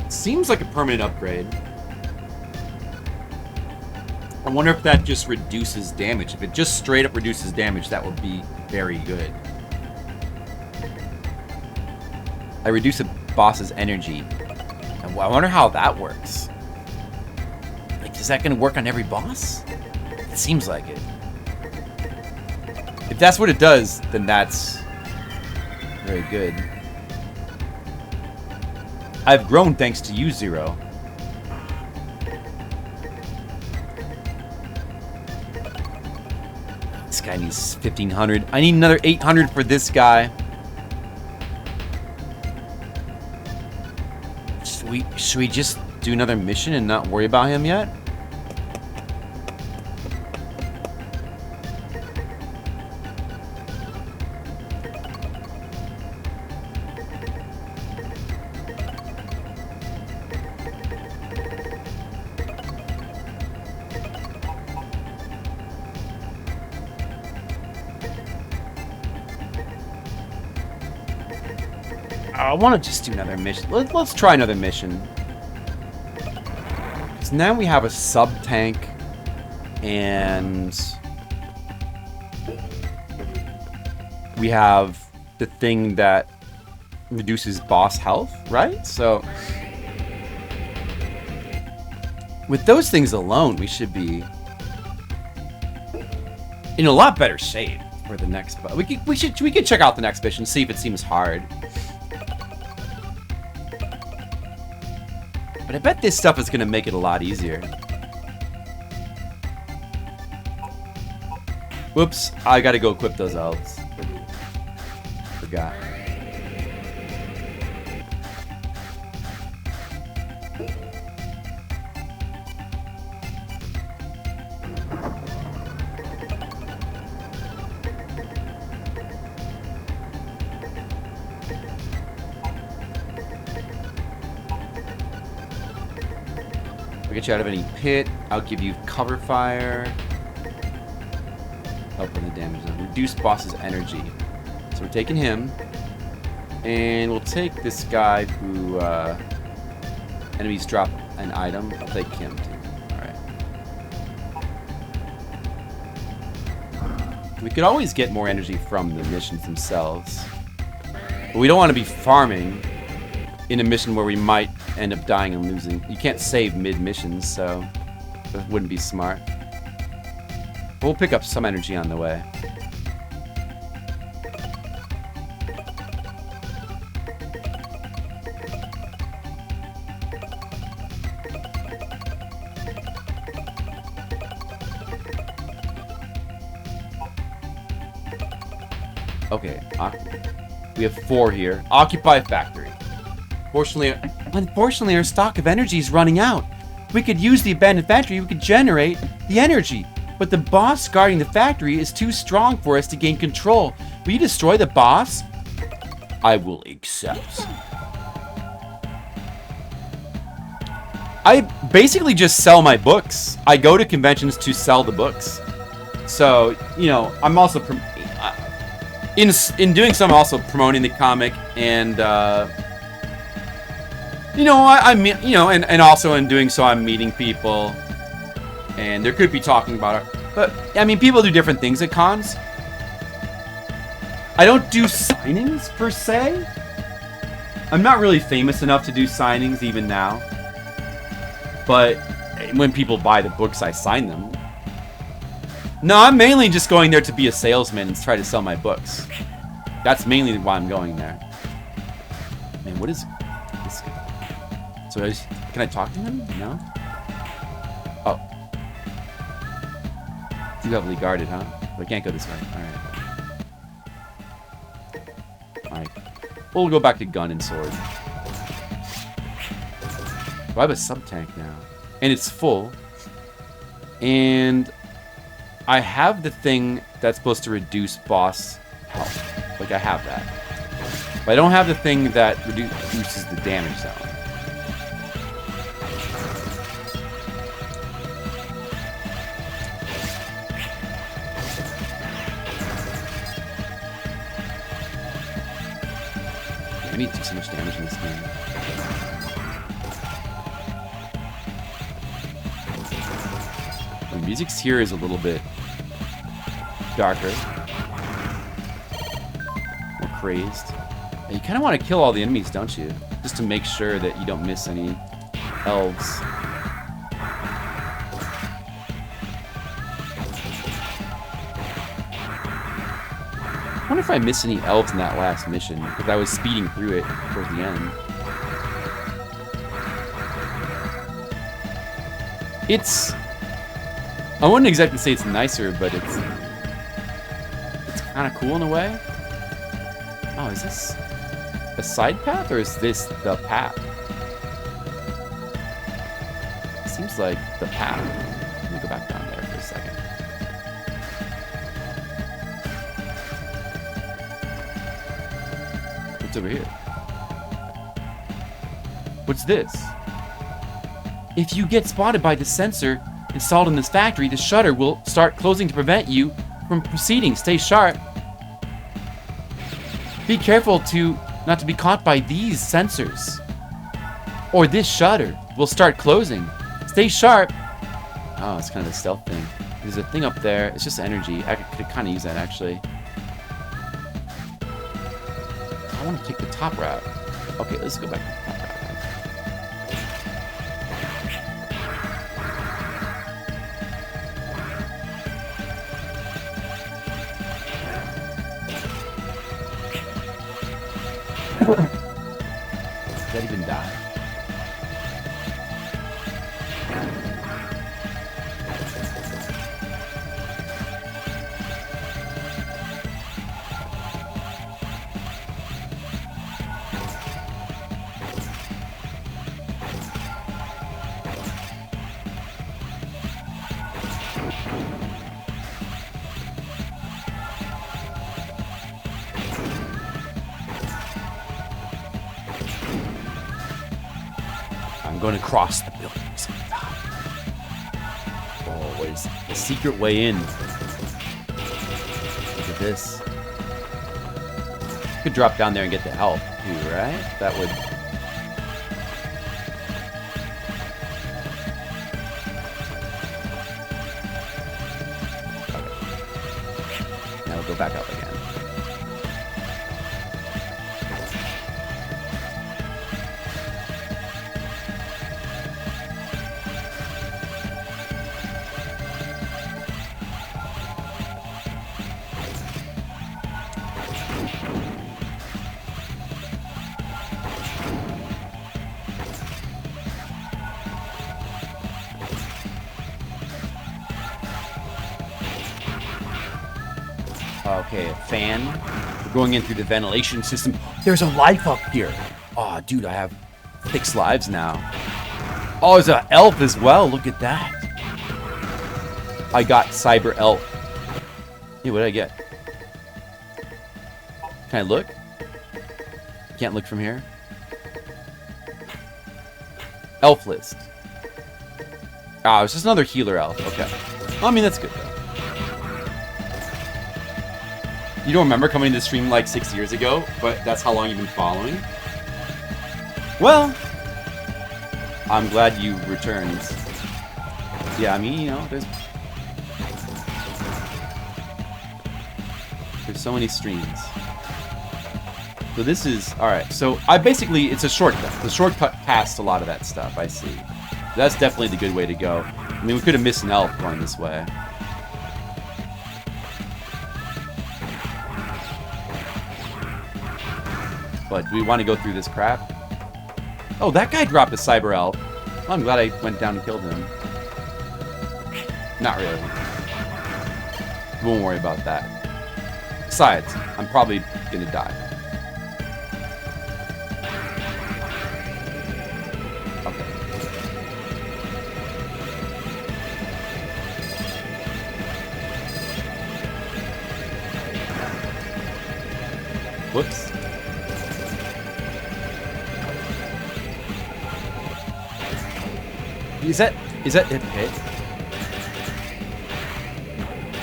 Seems like a permanent upgrade. I wonder if that just reduces damage. If it just straight up reduces damage, that would be very good. I reduce a boss's energy. I wonder how that works. Like, is that going to work on every boss? It seems like it. If that's what it does, then that's very good. I've grown thanks to you, Zero. This guy needs 1,500. I need another 800 for this guy. Should we just do another mission and not worry about him yet?
I want to just do another mission. Let's try another mission. Because now we have a sub-tank. And we have the thing that reduces boss health, right? So with those things alone, we should be in a lot better shape for the next. We could check out the next mission, see if it seems hard. But I bet this stuff is gonna make it a lot easier. Whoops! I gotta go equip those elves. Forgot. Get you out of any pit. I'll give you cover fire. Open the damage zone. Reduce boss's energy. So we're taking him. And we'll take this guy who enemies drop an item. I'll take him too. Alright. We could always get more energy from the missions themselves. But we don't want to be farming in a mission where we might end up dying and losing. You can't save mid-missions, so that wouldn't be smart. We'll pick up some energy on the way. Okay, we have 4 here. Occupy factory. Unfortunately, our stock of energy is running out. We could use the abandoned factory, we could generate the energy. But the boss guarding the factory is too strong for us to gain control. Will you destroy the boss? I will accept. I basically just sell my books. I go to conventions to sell the books. So, you know, I'm also in doing so, I'm also promoting the comic, and you know, and also in doing so, I'm meeting people, and there could be talking about it. But I mean, people do different things at cons. I don't do signings per se. I'm not really famous enough to do signings even now. But when people buy the books, I sign them. No, I'm mainly just going there to be a salesman and try to sell my books. That's mainly why I'm going there. Man, what is this guy? So can I talk to him? No? Oh. Too heavily guarded, huh? I can't go this way. Alright. We'll go back to gun and sword. I have a sub-tank now. And it's full. And I have the thing that's supposed to reduce boss health. Like, I have that. But I don't have the thing that reduces the damage zone. I need to do so much damage in this game. The music's here is a little bit darker. More crazed. And you kind of want to kill all the enemies, don't you? Just to make sure that you don't miss any elves. I wonder if I missed any elves in that last mission, because I was speeding through it towards the end. It's... I wouldn't exactly say it's nicer, but it's kind of cool in a way. Oh, is this a side path, or is this the path? It seems like the path. Let me go back down there for a second. What's over here? What's this? If you get spotted by the sensor installed in this factory, the shutter will start closing to prevent you from proceeding. Stay sharp. Be careful to
Not to be caught by these sensors. Or this shutter will start closing. Stay sharp. Oh, it's kind of a stealth thing. There's a thing up there. It's just energy. I could kind of use that, actually. I want to take the top route. Okay, let's go back to the top route. Does that even die? I'm going to cross the buildings on top. Oh, what is the secret way in? Look at this. Could drop down there and get the help too, right? That would. Okay. Now we'll go back up again. Okay, a fan. We're going in through the ventilation system. There's a life up here. Oh, dude, I have 6 lives now. Oh, there's an elf as well. Look at that. I got cyber elf. Hey, what did I get? Can I look? Can't look from here. Elf list. Ah, it's just another healer elf. Okay. I mean, that's good though. You don't remember coming to the stream like 6 years ago, but that's how long you've been following? Well, I'm glad you returned. Yeah, I mean, you know, there's so many streams. So this is, alright, so I basically, it's a shortcut. The shortcut past a lot of that stuff, I see. That's definitely the good way to go. I mean, we could have missed an elf going this way. But do we want to go through this crap? Oh, that guy dropped a cyber elf. Well, I'm glad I went down and killed him. Not really. Won't worry about that. Besides, I'm probably gonna die. Okay. Whoops. Is that a pit?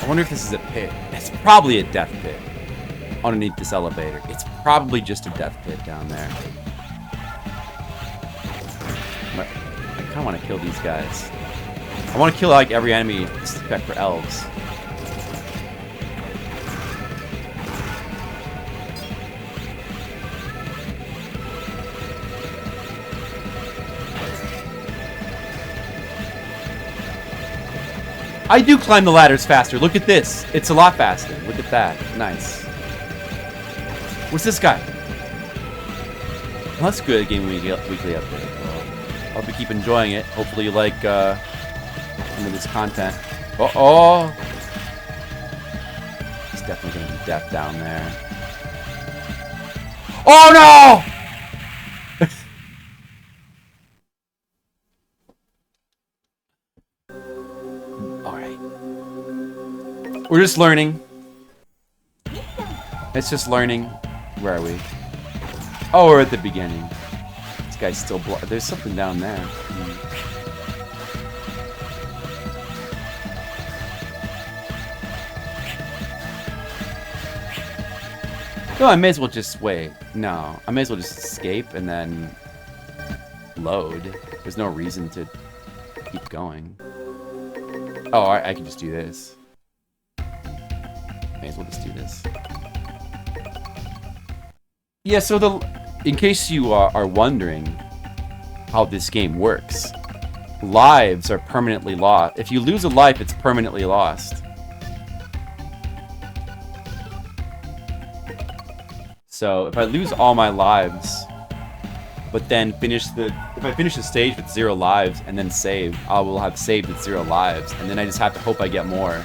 I wonder if this is a pit. It's probably a death pit. Underneath this elevator. It's probably just a death pit down there. But I kind of want to kill these guys. I want to kill like every enemy except for elves. I do climb the ladders faster. Look at this. It's a lot faster. Look at that. Nice. What's this guy? Well, that's good. Game weekly update. Well, I hope you keep enjoying it. Hopefully you like some of this content. Oh! It's definitely going to be death down there. Oh no! We're just learning. It's just learning. Where are we? Oh, we're at the beginning. This guy's still there's something down there.
No, I may as well just wait. No, I may as well just escape and then load. There's no reason to keep going. Oh, I can just do this. May as well just do this. Yeah, so in case you are wondering how this game works, lives are permanently lost. If you lose a life, it's permanently lost. So if I lose all my lives, but then if I finish the stage with 0 lives and then save, I will have saved with 0 lives, and then I just have to hope I get more,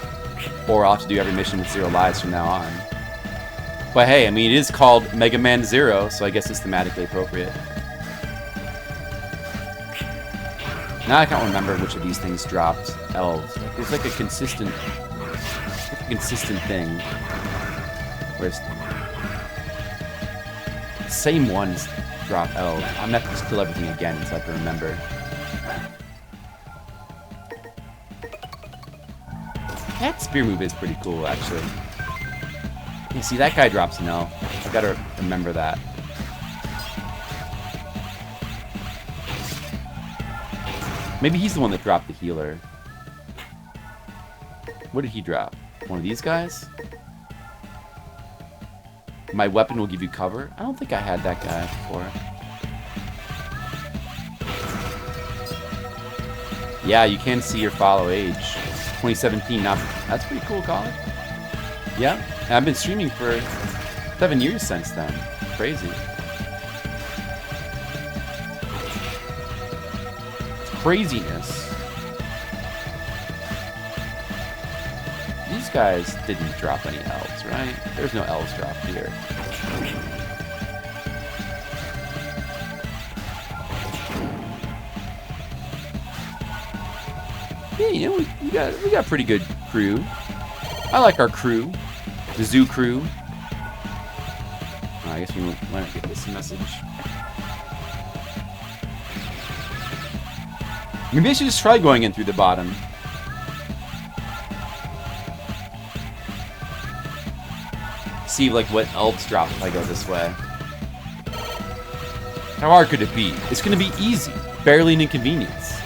or I'll have to do every mission with 0 lives from now on. But hey, I mean, it is called Mega Man Zero, so I guess it's thematically appropriate. Now I can't remember which of these things dropped elves. There's like a consistent thing. Whereas same ones drop elves. I'm gonna have to just kill everything again so I can remember. That spear move is pretty cool, actually. You see, that guy drops an elf. I gotta remember that. Maybe he's the one that dropped the healer. What did he drop? One of these guys? My weapon will give you cover? I don't think I had that guy before. Yeah, you can see your follow age. 2017, not... That's pretty cool, Colin. Yeah, and I've been streaming for 7 years since then. Crazy. Craziness. These guys didn't drop any elves, right? There's no elves dropped here. Yeah, you know, we got a pretty good crew. I like our crew. The zoo crew. Oh, I guess we might get this message. Maybe I should just try going in through the bottom. See, like, what elves drop if I go this way. How hard could it be? It's gonna be easy. Barely an inconvenience.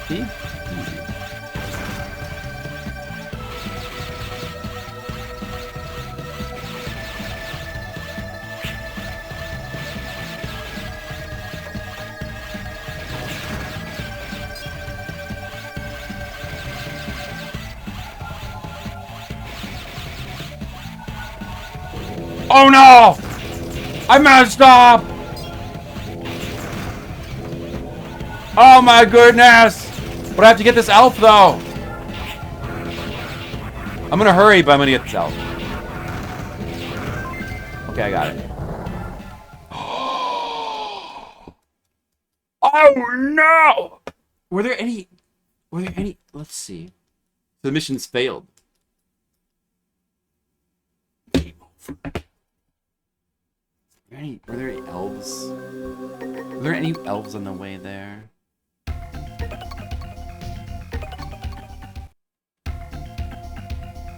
See? Easy. Oh no! I messed up! Oh my goodness! But I have to get this elf though! I'm gonna hurry, but I'm gonna get this elf. Okay, I got it. Oh no! Were there any... Let's see. The mission's failed. Were there any elves? Were there any elves on the way there?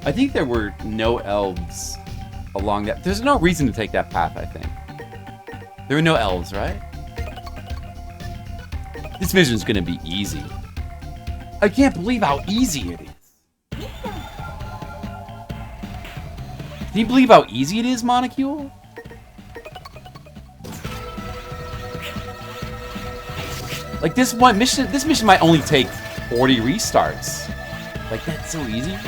I think there were no elves along that. There's no reason to take that path, I think. There were no elves, right? This mission's gonna be easy. I can't believe how easy it is. Can you believe how easy it is, Monocule? Like this mission might only take 40 restarts. Like that's so easy.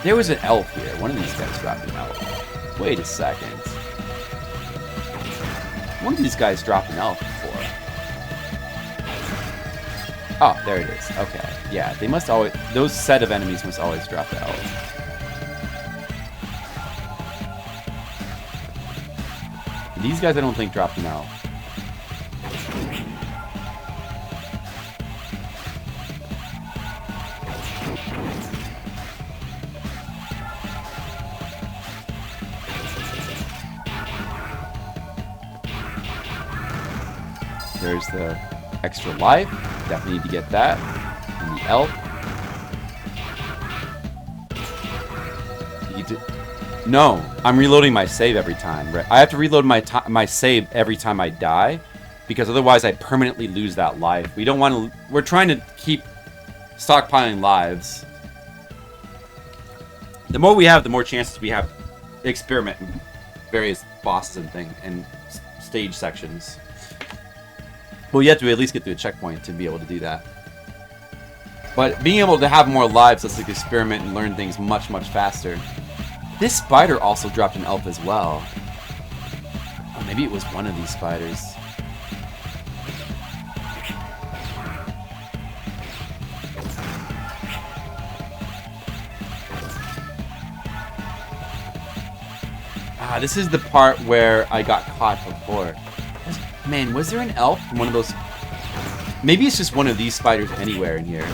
There was an elf here. One of these guys dropped an elf. Wait a second. One of these guys dropped an elf before. Oh, there it is. Okay. Yeah, they must always... Those set of enemies must always drop the elf. These guys I don't think dropped an elf. There's the extra life. Definitely need to get that. And the elf. No, I'm reloading my save every time. Right? I have to reload my save every time I die, because otherwise I permanently lose that life. We don't want to. We're trying to keep stockpiling lives. The more we have, the more chances we have to experiment with various bosses and things and stage sections. Well, you have to at least get to a checkpoint to be able to do that. But being able to have more lives lets us experiment and learn things much, much faster. This spider also dropped an elf as well. Or maybe it was one of these spiders. Ah, this is the part where I got caught before. Man, was there an elf from one of those? Maybe it's just one of these spiders anywhere in here.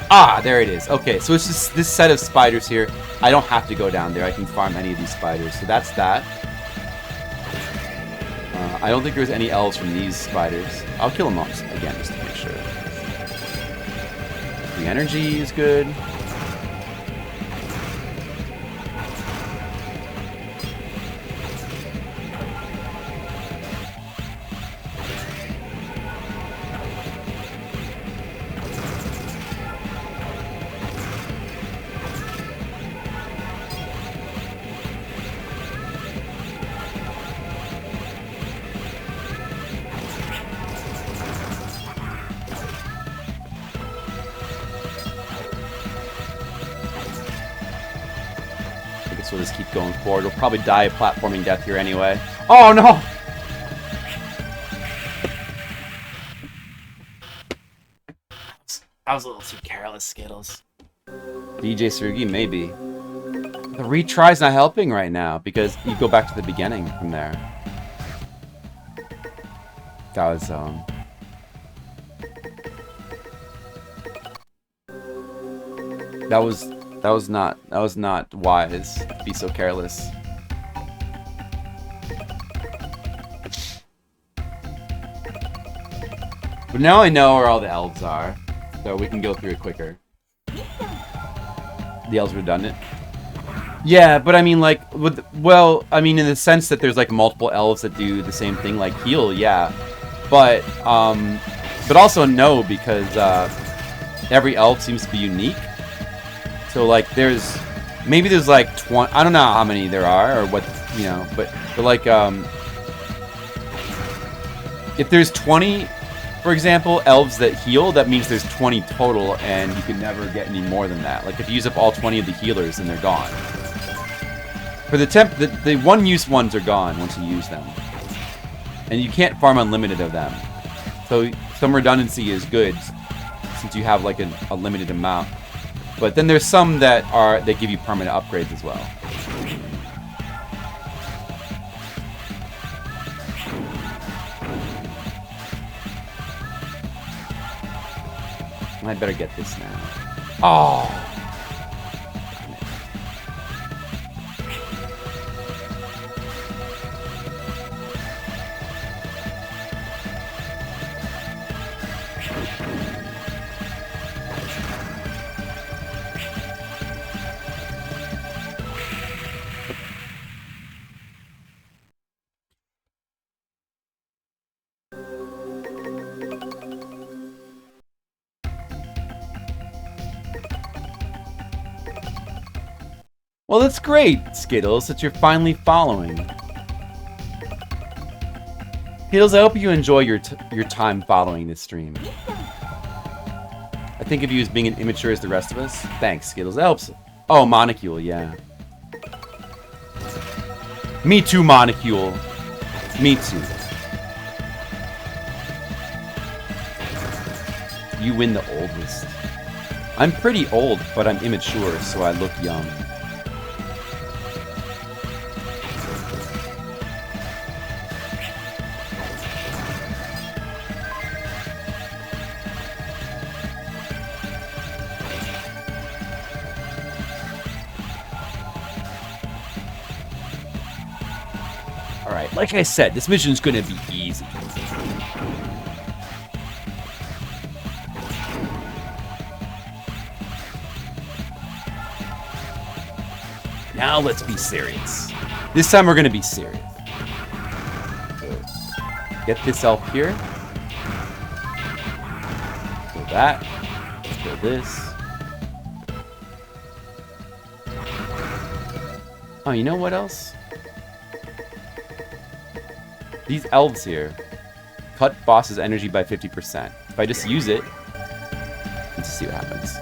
Ah, there it is. Okay, so it's just this set of spiders here. I don't have to go down there. I can farm any of these spiders. So that's that. I don't think there's any elves from these spiders. I'll kill them all again just to make sure. The energy is good. We'll just keep going forward. We'll probably die a platforming death here anyway. Oh no!
I was a little too careless, Skittles.
DJ Surugi, maybe. The retry's not helping right now because you go back to the beginning from there. That was not wise to be so careless. But now I know where all the elves are, so we can go through it quicker. The elves redundant. Yeah, but I mean, like, I mean, in the sense that there's like multiple elves that do the same thing, like heal, yeah. But also no, because every elf seems to be unique. So like maybe there's like 20, I don't know how many there are or what, you know, but like if there's 20, for example, elves that heal, that means there's 20 total and you can never get any more than that. Like if you use up all 20 of the healers, then they're gone. For the one-use ones are gone once you use them. And you can't farm unlimited of them. So some redundancy is good since you have like a limited amount. But then there's some that give you permanent upgrades as well. I better get this now. Oh! Well, that's great, Skittles, that you're finally following. Skittles, I hope you enjoy your time following this stream. I think of you as being as immature as the rest of us. Thanks, Skittles. That helps. Oh, Monocule, yeah. Me too, Monocule. Me too. You win the oldest. I'm pretty old, but I'm immature, so I look young.
Alright, like I said, this mission's gonna be easy. Now let's be serious. This time we're gonna be serious. So, get this elf here. Go that. Go this. Oh, you know what else? These elves here cut boss's energy by 50%. If I just use it, let's see what happens.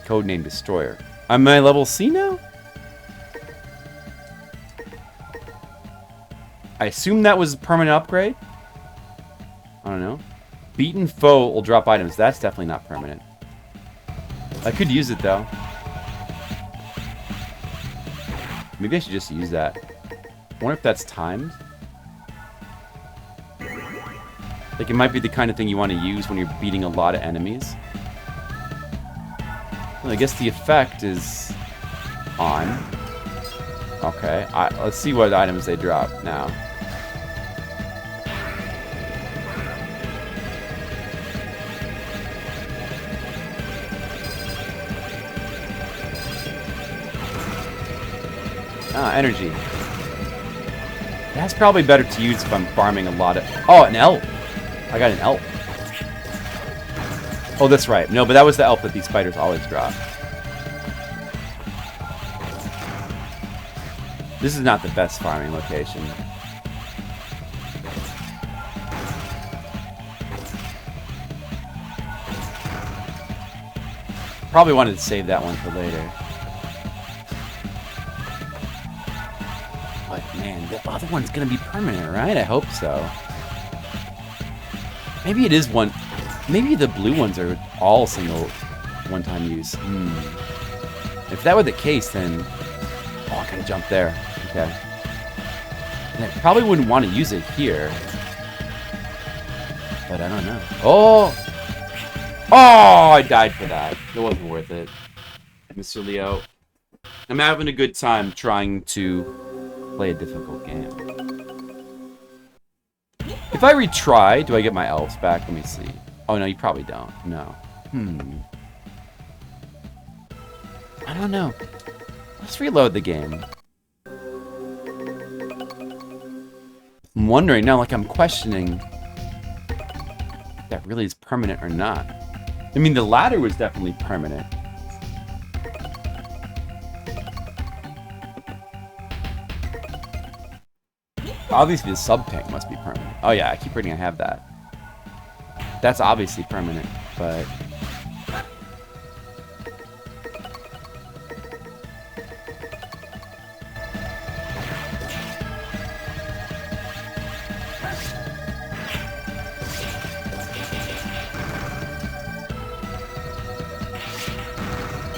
Codename Destroyer. I'm at level C now? I assume that was a permanent upgrade? I don't know. Beaten foe will drop items. That's definitely not permanent. I could use it though. Maybe I should just use that. I wonder if that's timed. Like it might be the kind of thing you want to use when you're beating a lot of enemies. Well, I guess the effect is on. Okay, let's see what items they drop now. Ah, energy. That's probably better to use if I'm farming a lot of... Oh, an elf! I got an elf. Oh, that's right. No, but that was the elf that these spiders always drop. This is not the best farming location. Probably wanted to save that one for later. But man, the other one's gonna be permanent, right? I hope so. Maybe it is one. Maybe the blue ones are all single one-time use. If that were the case, then... Oh, I gotta jump there. Okay. And I probably wouldn't want to use it here. But I don't know. Oh! Oh, I died for that. It wasn't worth it. Mr. Leo. I'm having a good time trying to play a difficult game. If I retry, do I get my elves back? Let me see. Oh, no, you probably don't. No. I don't know. Let's reload the game. I'm wondering now, like I'm questioning if that really is permanent or not. I mean, the ladder was definitely permanent. Obviously, the sub-tank must be permanent. Oh yeah, I keep reading I have that. That's obviously permanent, but...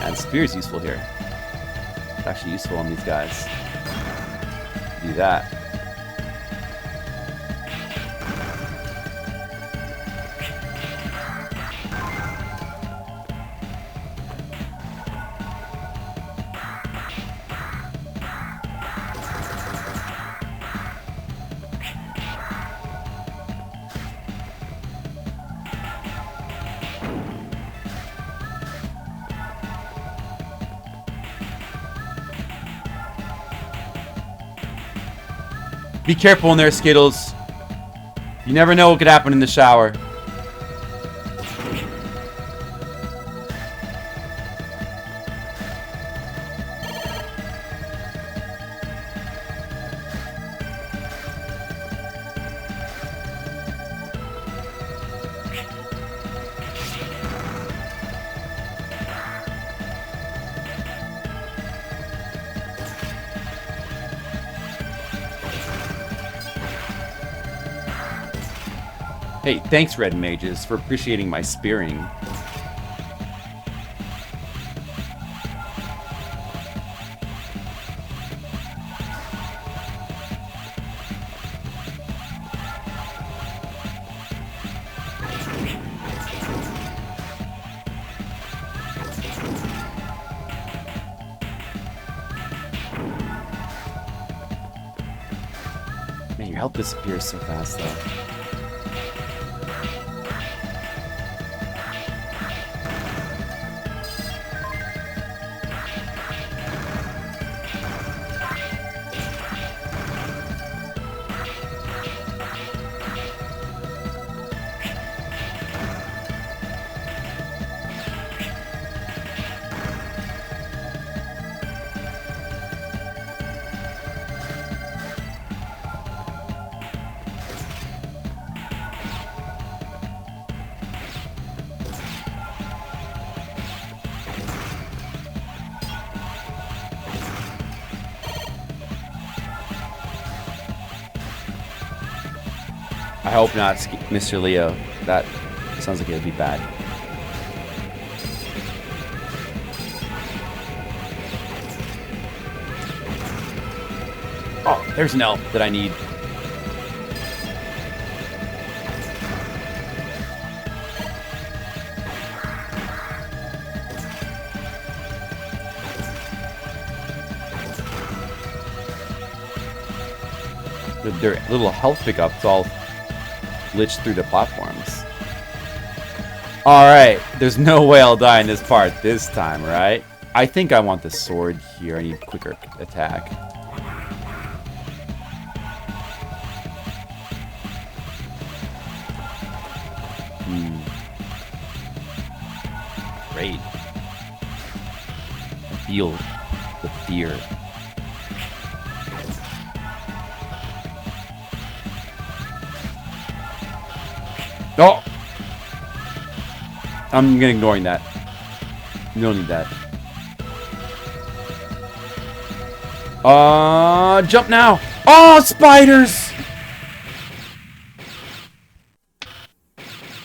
And spear's useful here. It's actually useful on these guys. Do that. Be careful in there, Skittles. You never know what could happen in the shower. Hey, thanks, Red Mages, for appreciating my spearing.
health disappears so fast, though. I hope not, Mr. Leo. That sounds like it would be bad. Oh, there's an elf that I need. With their little health pickups all glitched through the platforms. Alright, there's no way I'll die in this part this time, right? I think I want the sword here. I need quicker attack. Great. I feel the fear. Oh! I'm ignoring that. You don't need that. Jump now! Oh, spiders!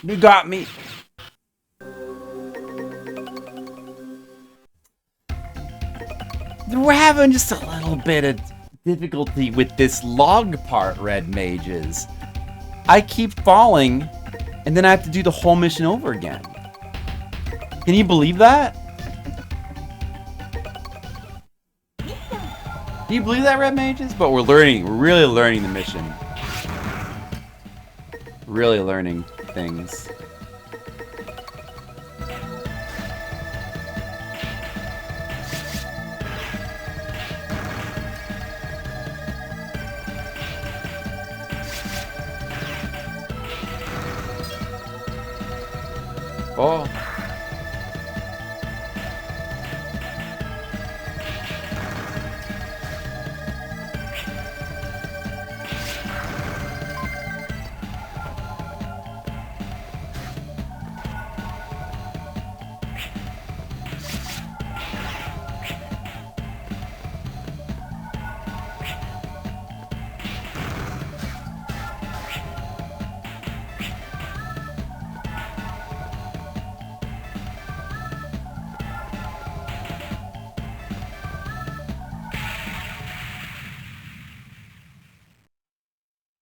You got me. We're having just a little bit of difficulty with this log part, red mages. I keep falling, and then I have to do the whole mission over again. Can you believe that? Can you believe that, red mages? But we're learning. We're really learning the mission. Really learning things. Oh.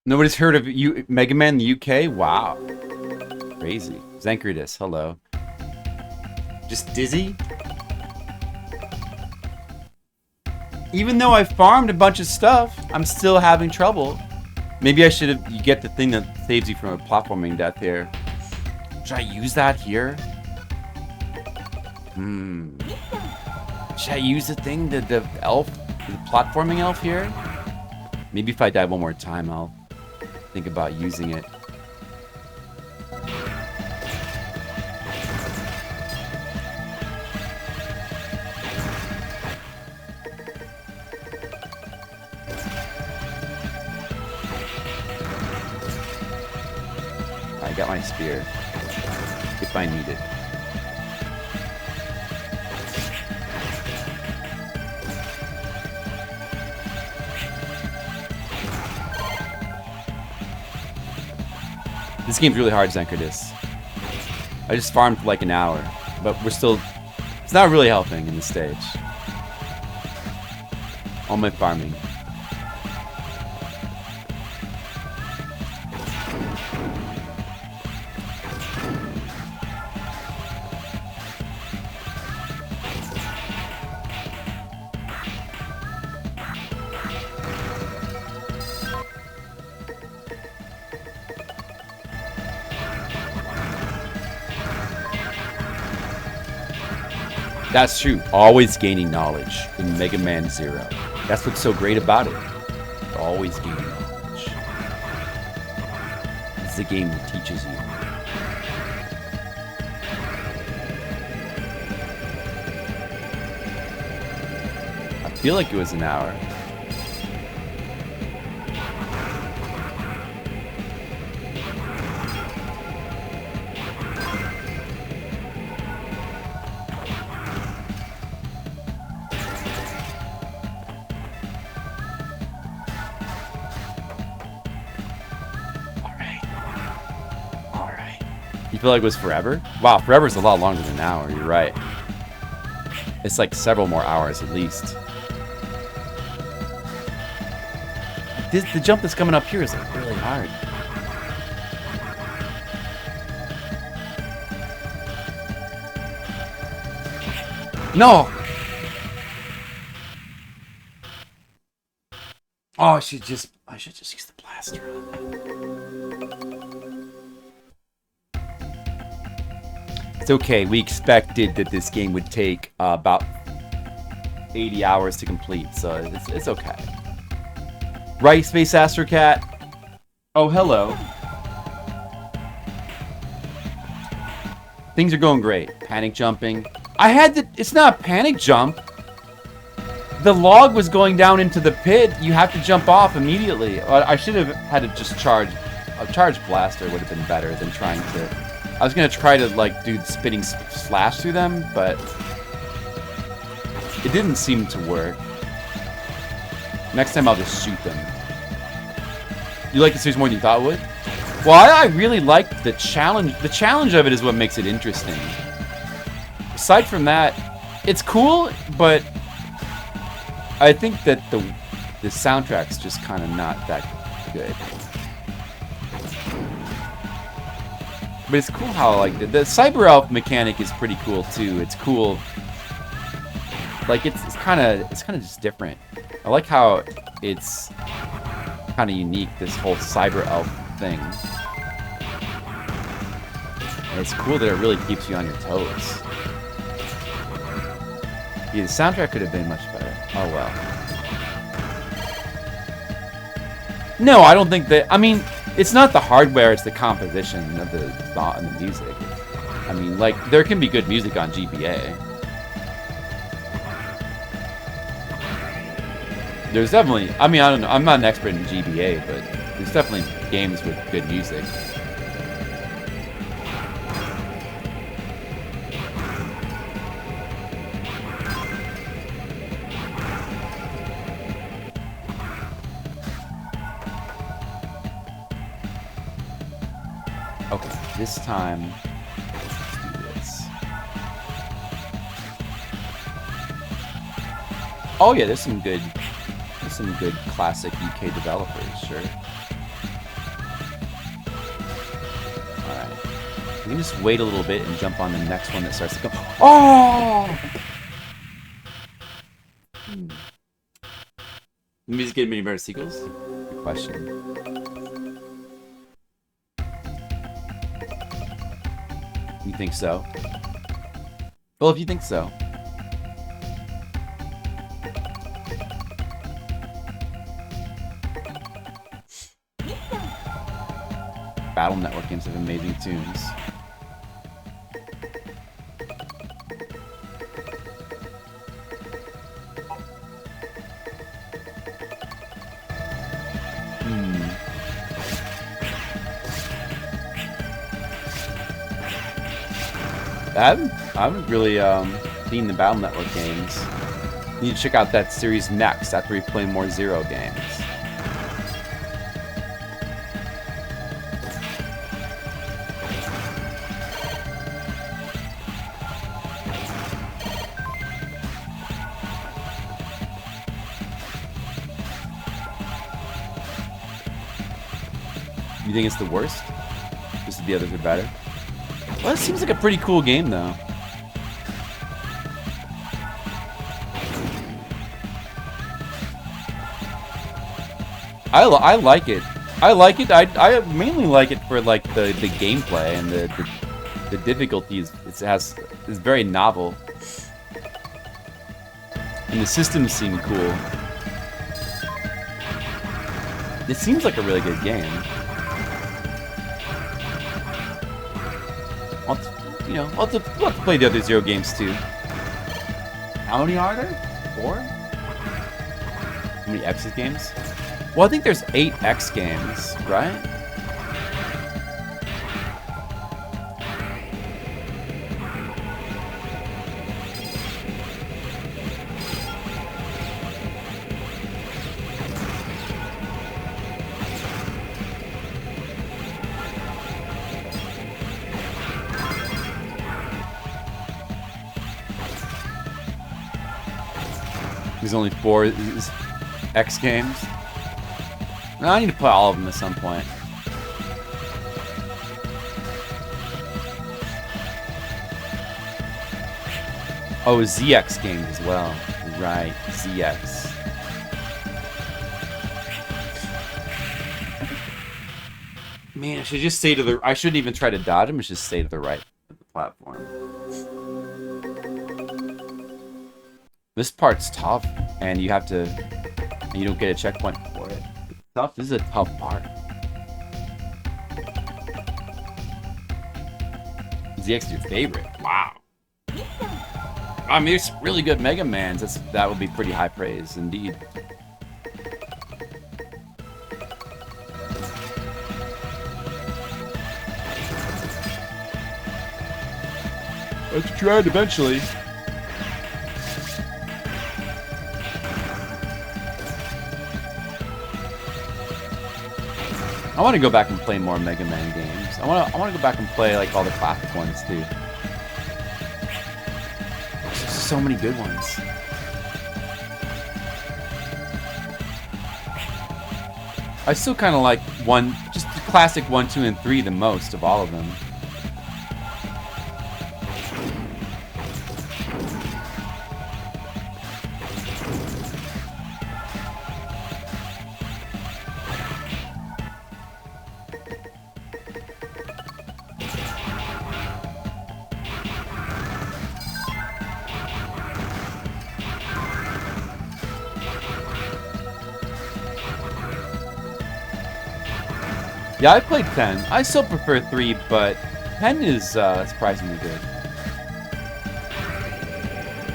Nobody's heard of you, Mega Man in the UK? Wow. Crazy. Zankridis, hello. Just dizzy? Even though I farmed a bunch of stuff, I'm still having trouble. Maybe I should have... You get the thing that saves you from a platforming death here. Should I use that here? Should I use the thing, the elf, the platforming elf here? Maybe if I die one more time, I'll think about using it. I got my spear, if I need it. This game's really hard, Zankridis. I just farmed for like an hour, but we're still... It's not really helping in this stage. All my farming.
That's true. Always gaining knowledge in Mega Man Zero. That's what's so great about it. Always gaining knowledge. It's a game that teaches you. I feel like it was an hour. You feel like it was forever? Wow, forever is a lot longer than an hour. You're right. It's like several more hours at least. The jump that's coming up here is like really hard. No! Oh, I should just use the blaster on that. It's okay. We expected that this game would take about 80 hours to complete, so it's okay. Right, Space Astrocat? Oh, hello. Things are going great. Panic jumping. It's not a panic jump. The log was going down into the pit. You have to jump off immediately. I should have had to just charge. A charge blaster would have been better than trying to... I was going to try to, like, do the spinning slash through them, but... it didn't seem to work. Next time I'll just shoot them. You like the series more than you thought it would? Well, I really liked the challenge. The challenge of it is what makes it interesting. Aside from that, it's cool, but I think that the soundtrack's just kind of not that good. But it's cool how, like, the Cyber Elf mechanic is pretty cool too. It's cool. Like, it's kind of just different. I like how it's kind of unique, this whole Cyber Elf thing. And it's cool that it really keeps you on your toes. Yeah, the soundtrack could have been much better. Oh well. No, I don't think that. I mean, it's not the hardware; it's the composition of the thought and the music. I mean, like, there can be good music on GBA. There's definitely. I mean, I don't know. I'm not an expert in GBA, but there's definitely games with good music. Okay, this time, let's do this. Oh yeah, there's some good classic UK developers, sure. Alright. We can just wait a little bit and jump on the next one that starts to go. Oh! The music get many better sequels? Good question. You think so? Well, if you think so. Battle Network games have amazing tunes. I haven't really seen the Battle Network games. You need to check out that series next after we play more Zero games. You think it's the worst? Just that the others are better? Well, it seems like a pretty cool game, though. I like it. I like it. I mainly like it for, like, the gameplay and the difficulties it has is very novel. And the systems seem cool. It seems like a really good game. I'll have to play the other Zero games too.
How many are there? 4?
How many X's games? Well, I think there's 8 X games, right? There's only 4 X games. No, I need to play all of them at some point. Oh, ZX games as well. Right, ZX. Man, I should just stay to the... I shouldn't even try to dodge them. I should just stay to the right of the platform. This part's tough, and you have to... You don't get a checkpoint for it. It's tough. This is a tough part. ZX is your favorite? Wow. I mean, there's really good Mega Mans. That would be pretty high praise, indeed. Let's try it eventually. I want to go back and play more Mega Man games. I want to go back and play like all the classic ones too. There's just so many good ones. I still kind of like just the classic 1, 2, and 3 the most of all of them. Yeah, I played 10. I still prefer 3, but 10 is surprisingly good.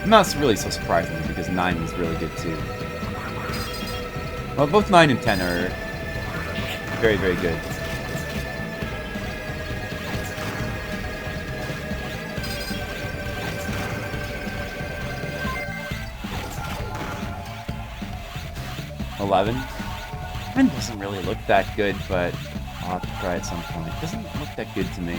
Not really so surprisingly, because 9 is really good too. Well, both 9 and 10 are very, very good. $11. 10 doesn't really look that good, but I'll have to try at some point. It doesn't look that good to me.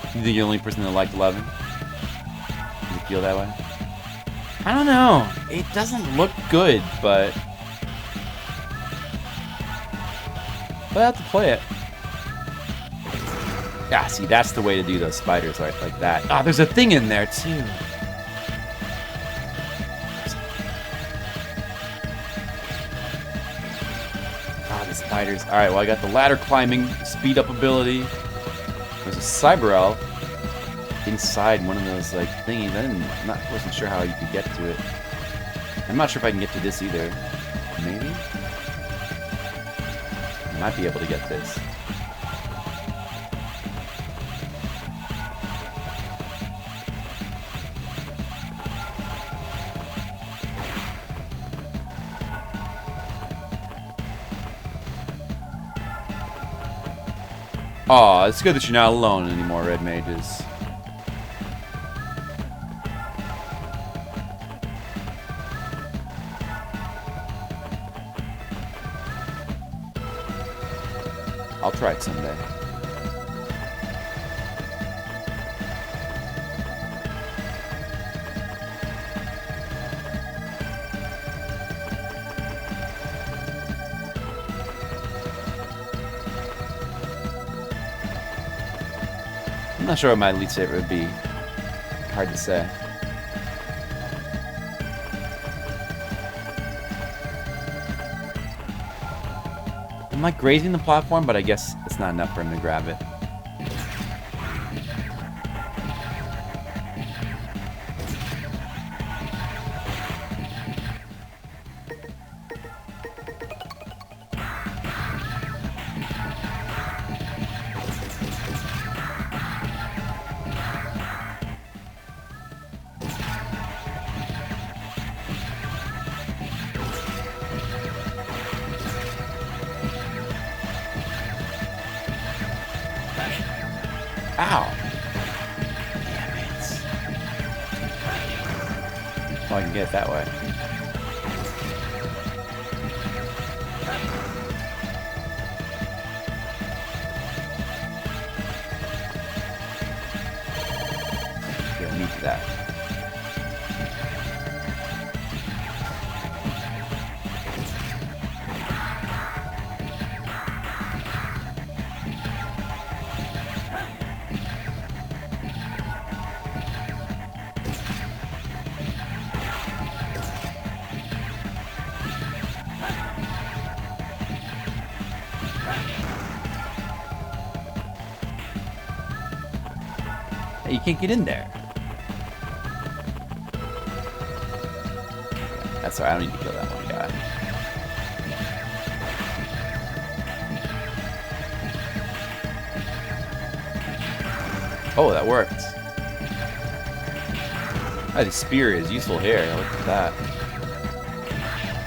You think you're the only person that liked 11? Does it feel that way? I don't know. It doesn't look good, but I have to play it. Yeah, see, that's the way to do those spiders, right? Like that. Ah, there's a thing in there, too. Spiders. Alright, well I got the ladder climbing speed up ability. There's a cyber elf inside one of those like thingies. I wasn't sure how you could get to it. I'm not sure if I can get to this either. Maybe? I might be able to get this. Aw, it's good that you're not alone anymore, Red Mages. I'll try it someday. I'm not sure what my least favorite would be. Hard to say. I'm like grazing the platform, but I guess it's not enough for him to grab it. Ow. Damn it. Oh, I can get it that way. Yeah, need that. Hey, you can't get in there. That's alright, I don't need to kill that one guy. Oh, that worked. Oh, the spear is useful here. Look at that.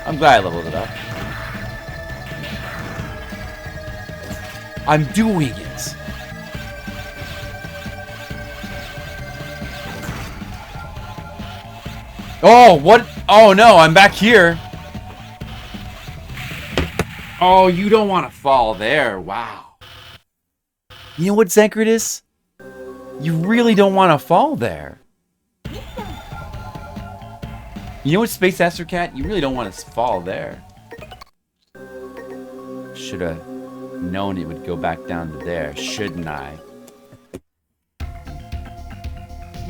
I'm glad I leveled it up. I'm doing it. Oh, what? Oh no, I'm back here. Oh, you don't want to fall there. Wow. You know what, Zankridus? You really don't want to fall there. You know what, Space Astro Cat? You really don't want to fall there. Should have known it would go back down to there, shouldn't I?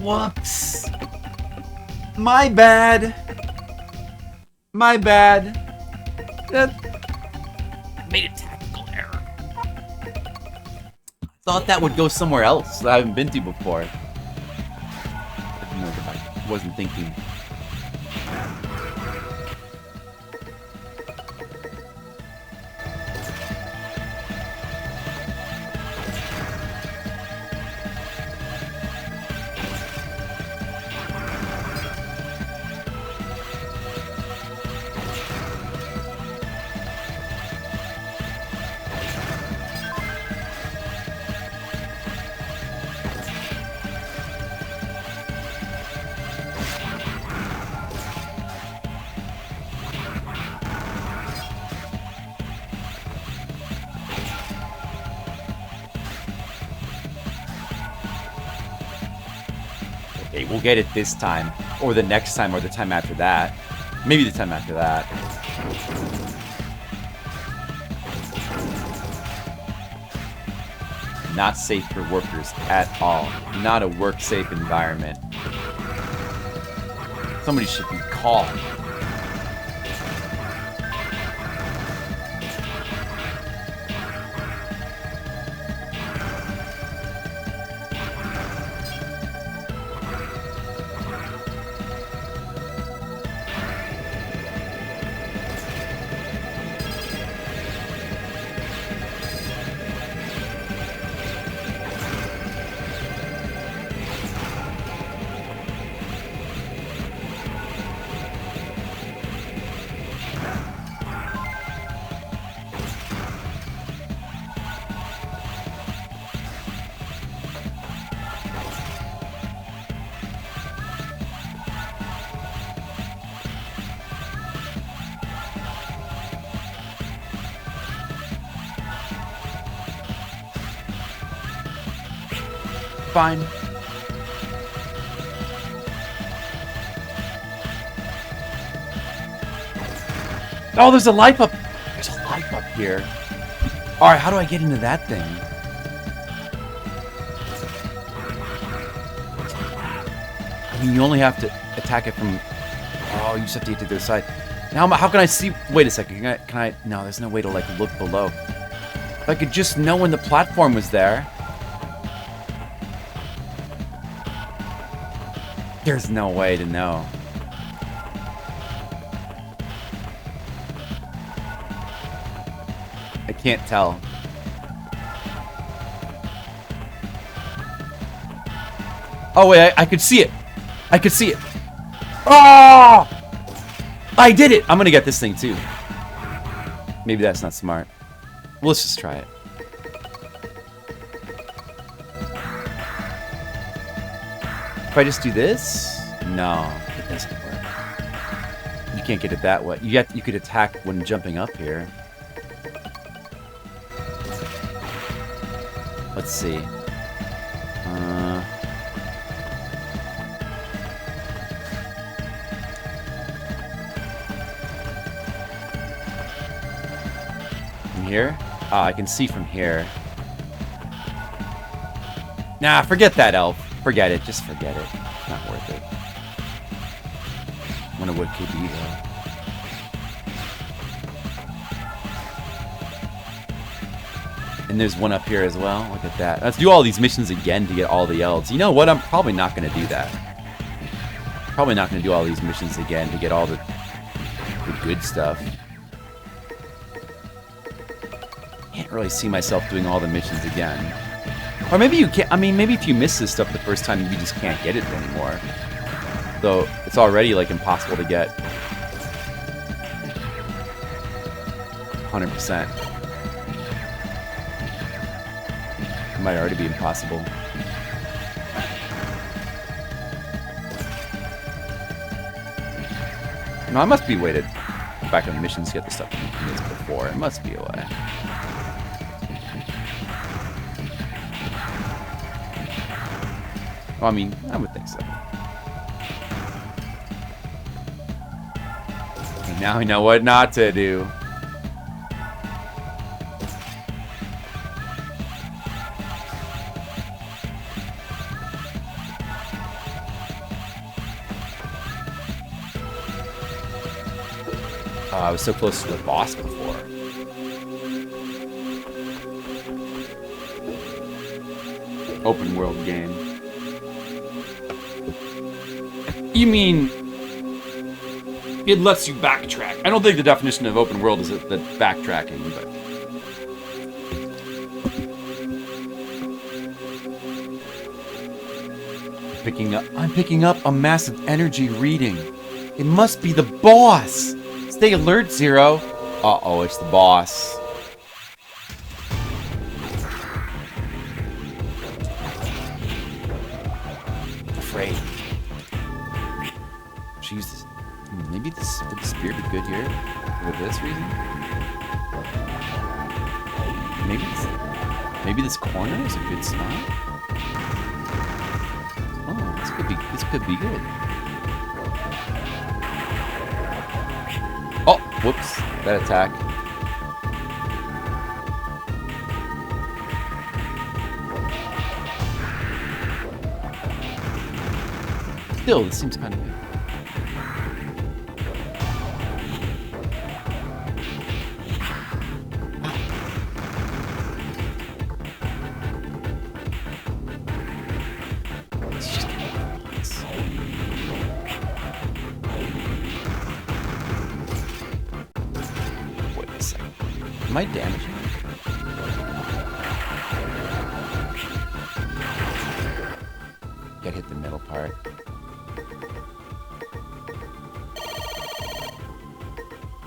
Whoops. My bad. My bad. That made a tactical error. Thought that would go somewhere else that I haven't been to before. I wasn't thinking. Okay, we'll get it this time, or the next time, or the time after that. Maybe the time after that. Not safe for workers at all. Not a work-safe environment. Somebody should be called. Fine. Oh, there's a life up. There's a life up here. All right, how do I get into that thing? I mean, you only have to attack it from. Oh, you just have to get to the other side. Now, how can I see? Wait a second. Can I? No, there's no way to like look below. If I could just know when the platform was there. There's no way to know. I can't tell. Oh wait, I could see it. I could see it. Oh! I did it! I'm gonna get this thing too. Maybe that's not smart. Well, let's just try it. If I just do this? No, it doesn't work. You can't get it that way. You could attack when jumping up here. Let's see. From here? Ah, I can see from here. Nah, forget that, elf. Forget it. Just forget it. Not worth it. I wonder what could be though. And there's one up here as well. Look at that. Let's do all these missions again to get all the elves. You know what? I'm probably not going to do that. Probably not going to do all these missions again to get all the good stuff. Can't really see myself doing all the missions again. Or maybe you can't. I mean, maybe if you miss this stuff the first time, you just can't get it anymore. So it's already like impossible to get. 100%. It might already be impossible. No, I must be way to go back on missions to get the stuff from this before. It must be a way. Well, I mean, I would think so. And now I know what not to do. I was so close to the boss before. Open world game. You mean it lets you backtrack? I don't think the definition of open world is the backtracking, but I'm picking up a massive energy reading. It must be the boss. Stay alert, Zero. Uh-oh, it's the boss. Afraid. Jesus. Maybe this would the spear be good here? For this reason? Maybe this corner is a good spot? Oh, this could be good. Oh, whoops. That attack. Still, this seems kind of good. Let's just get it once. Wait a second. Am I damaging it? Gotta hit the middle part.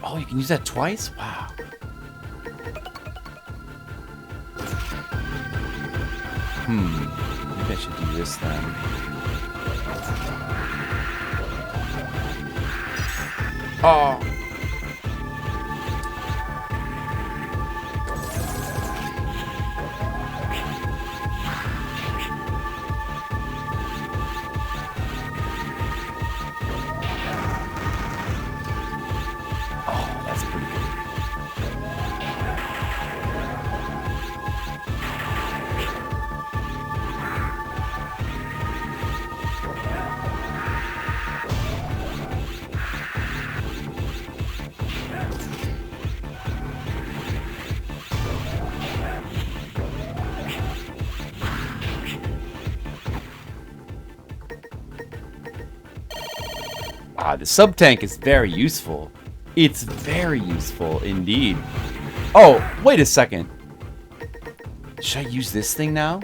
Oh, you can use that twice? Wow. Maybe I should do this then. Oh. The sub-tank is very useful. It's very useful indeed. Oh, wait a second. Should I use this thing now?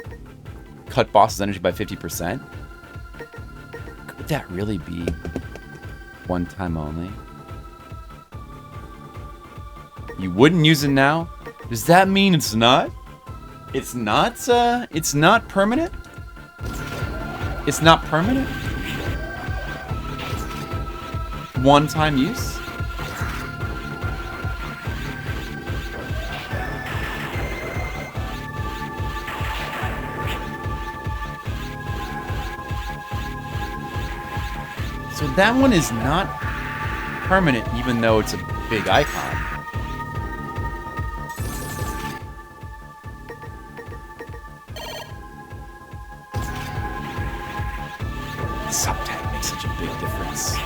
Cut boss's energy by 50%? Could that really be one time only? You wouldn't use it now? Does that mean it's not? It's not permanent? It's not permanent? One-time use? So that one is not permanent, even though it's a big icon. Subtag makes such a big difference.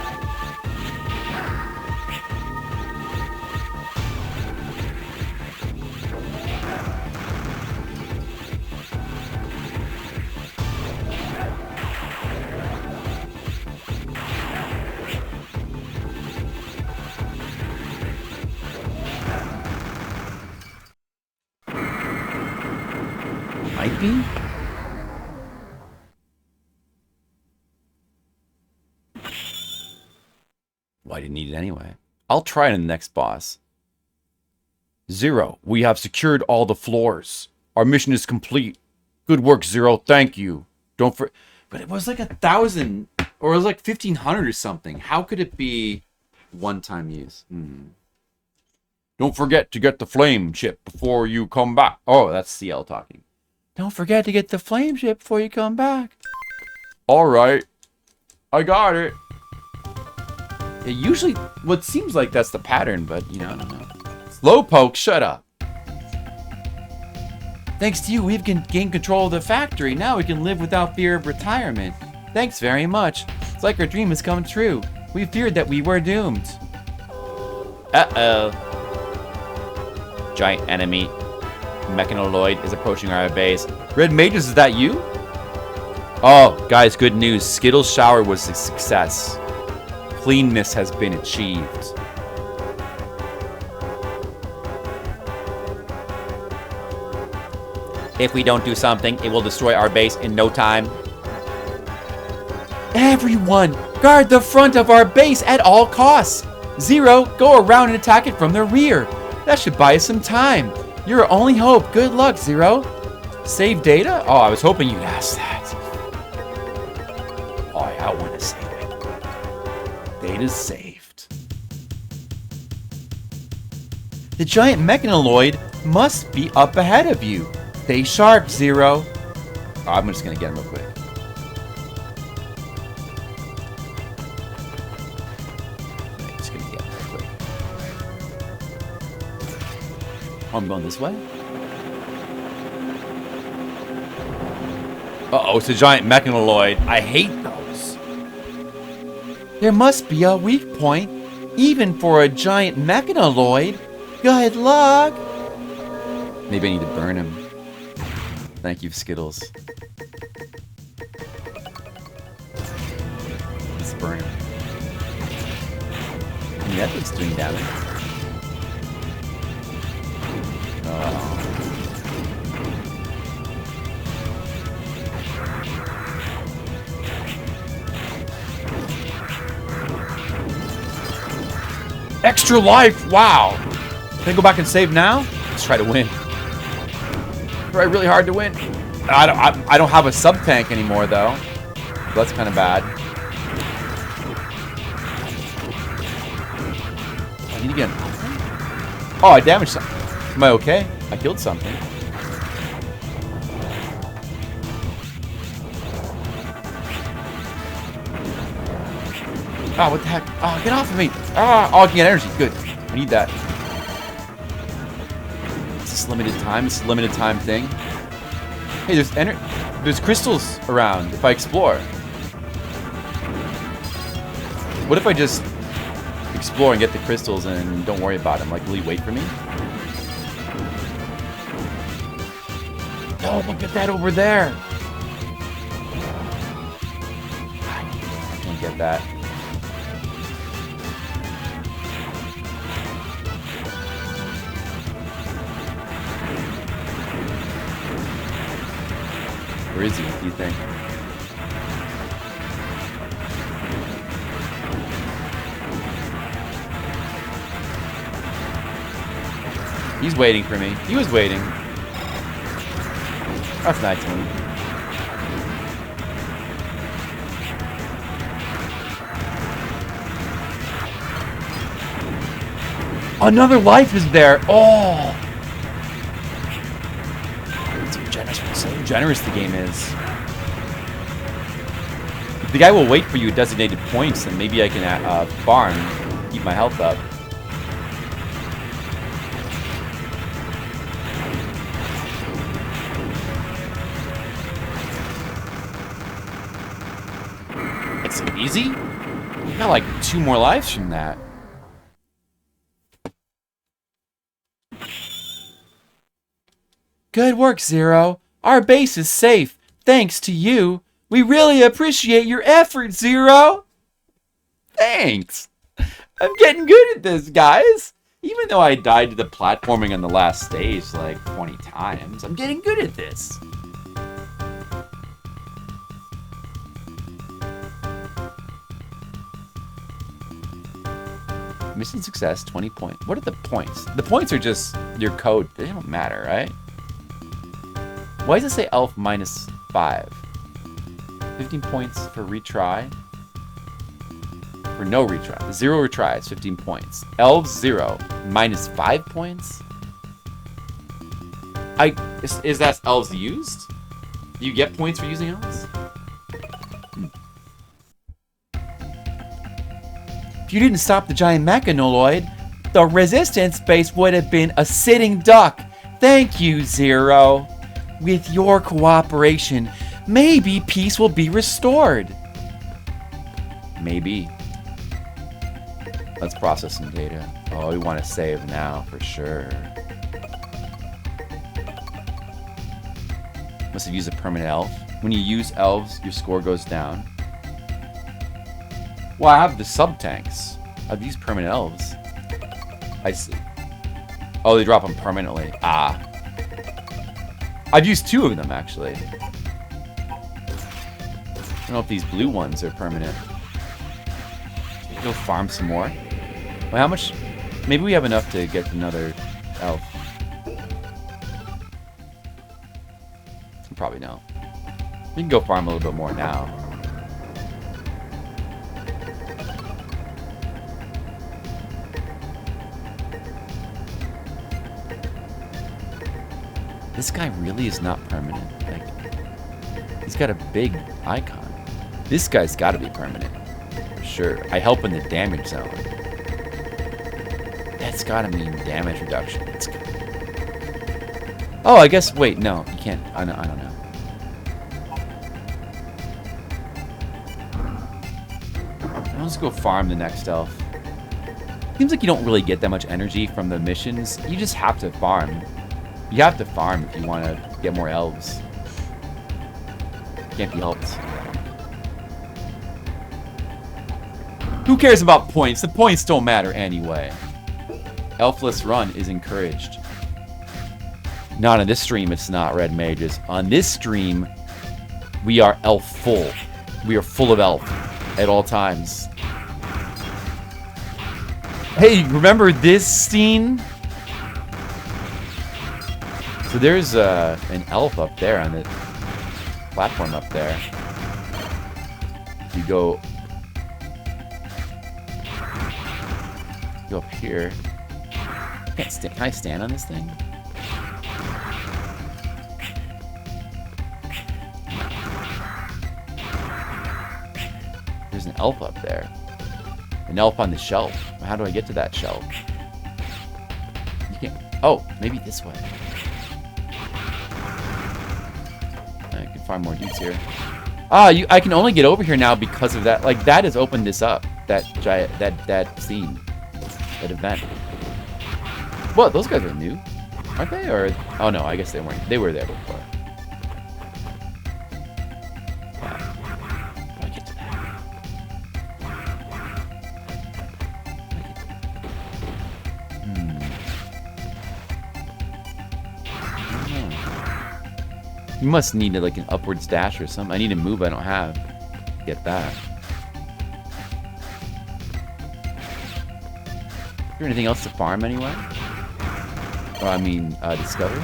Might be? Well, I didn't need it anyway. I'll try it in the next boss. 0. We have secured all the floors. Our mission is complete. Good work, 0. Thank you. Don't for... But it was like 1,000, or it was like 1,500 or something. How could it be one-time use? Don't forget to get the flame chip before you come back. Oh, that's CL talking. Don't forget to get the flame chip before you come back. All right. I got it. It usually, what seems like that's the pattern, but, you know, I don't know. Slowpoke, shut up. Thanks to you, we've gained control of the factory. Now we can live without fear of retirement. Thanks very much. It's like our dream has come true. We feared that we were doomed. Uh-oh. Giant enemy. Mechanoloid is approaching our base. Red Mages, is that you? Oh, guys, good news. Skittles shower was a success. Cleanness has been achieved. If we don't do something, it will destroy our base in no time. Everyone, guard the front of our base at all costs. 0, go around and attack it from the rear. That should buy us some time. Your only hope. Good luck, 0. Save data? Oh, I was hoping you'd ask that. Oh, yeah, I want to save it. Data's saved. The giant mechanoloid must be up ahead of you. Stay sharp, 0. Oh, I'm just going to get him real quick. I'm just going to get him real quick. Oh, I'm going this way? Uh-oh, it's a giant mechanoloid. I hate those. There must be a weak point, even for a giant mechanoloid. Good luck. Maybe I need to burn him. Thank you, Skittles. Let's burn him. Yeah, that thing's doing damage. Oh. Extra life! Wow! Can I go back and save now? Let's try to win. Try really hard to win. I don't have a sub tank anymore though. So that's kind of bad. I need to get. Oh, I damaged something. Am I okay? I killed something. Oh, what the heck? Oh, get off of me! Ah, oh, I can get energy. Good. I need that. Is this limited time? It's a limited time thing. Hey, there's crystals around if I explore. What if I just explore and get the crystals and don't worry about them? Like, will he wait for me? Oh, look at that over there. I can't get that. Where is he, do you think? He's waiting for me. He was waiting. That's nice of him. Another life is there. Oh. So generous the game is. If the guy will wait for you at designated points, then maybe I can farm, keep my health up. It's easy? You got like 2 more lives from that. Good work, Zero. Our base is safe. Thanks to you. We really appreciate your effort, Zero. Thanks. I'm getting good at this, guys. Even though I died to the platforming on the last stage like 20 times, I'm getting good at this. Mission success, 20 points. What are the points? The points are just your code. They don't matter, right? Why does it say elf minus 5? 15 points for retry. For no retry. 0 retries, 15 points. Elves, 0. Minus 5 points? Is that elves used? Do you get points for using elves? If you didn't stop the giant mechanoloid, the resistance base would have been a sitting duck. Thank you, Zero. With your cooperation, maybe peace will be restored. Maybe. Let's process some data. Oh, we want to save now for sure. Must have used a permanent elf. When you use elves, your score goes down. Well, I have the sub-tanks. I've used permanent elves. I see. Oh, they drop them permanently. Ah. I've used 2 of them, actually. I don't know if these blue ones are permanent. Go farm some more. Well, how much? Maybe we have enough to get another elf. Probably no. We can go farm a little bit more now. This guy really is not permanent. Like, he's got a big icon. This guy's got to be permanent. For sure. I help in the damage zone. That's got to mean damage reduction. Oh, I guess, wait, no. You can't. I don't know. Let's go farm the next elf. Seems like you don't really get that much energy from the missions. You just have to farm. You have to farm if you want to get more elves. Can't be helped. Who cares about points? The points don't matter anyway. Elfless run is encouraged. Not on this stream, it's not Red Mages. On this stream, we are elf full. We are full of elf at all times. Hey, remember this scene? So there's an elf up there on the platform up there. You go up here. Can I stand on this thing? There's an elf up there. An elf on the shelf. How do I get to that shelf? You can't. Oh, maybe this way. I can find more dudes here. Ah, I can only get over here now because of that. Like, that has opened this up. That giant, that scene, that event. What? Those guys are new, aren't they? Or oh no, I guess they weren't. They were there before. How do I get to that? You must need like an upwards dash or something. I need a move I don't have. Get that. Is there anything else to farm anywhere? Oh, I mean, discover?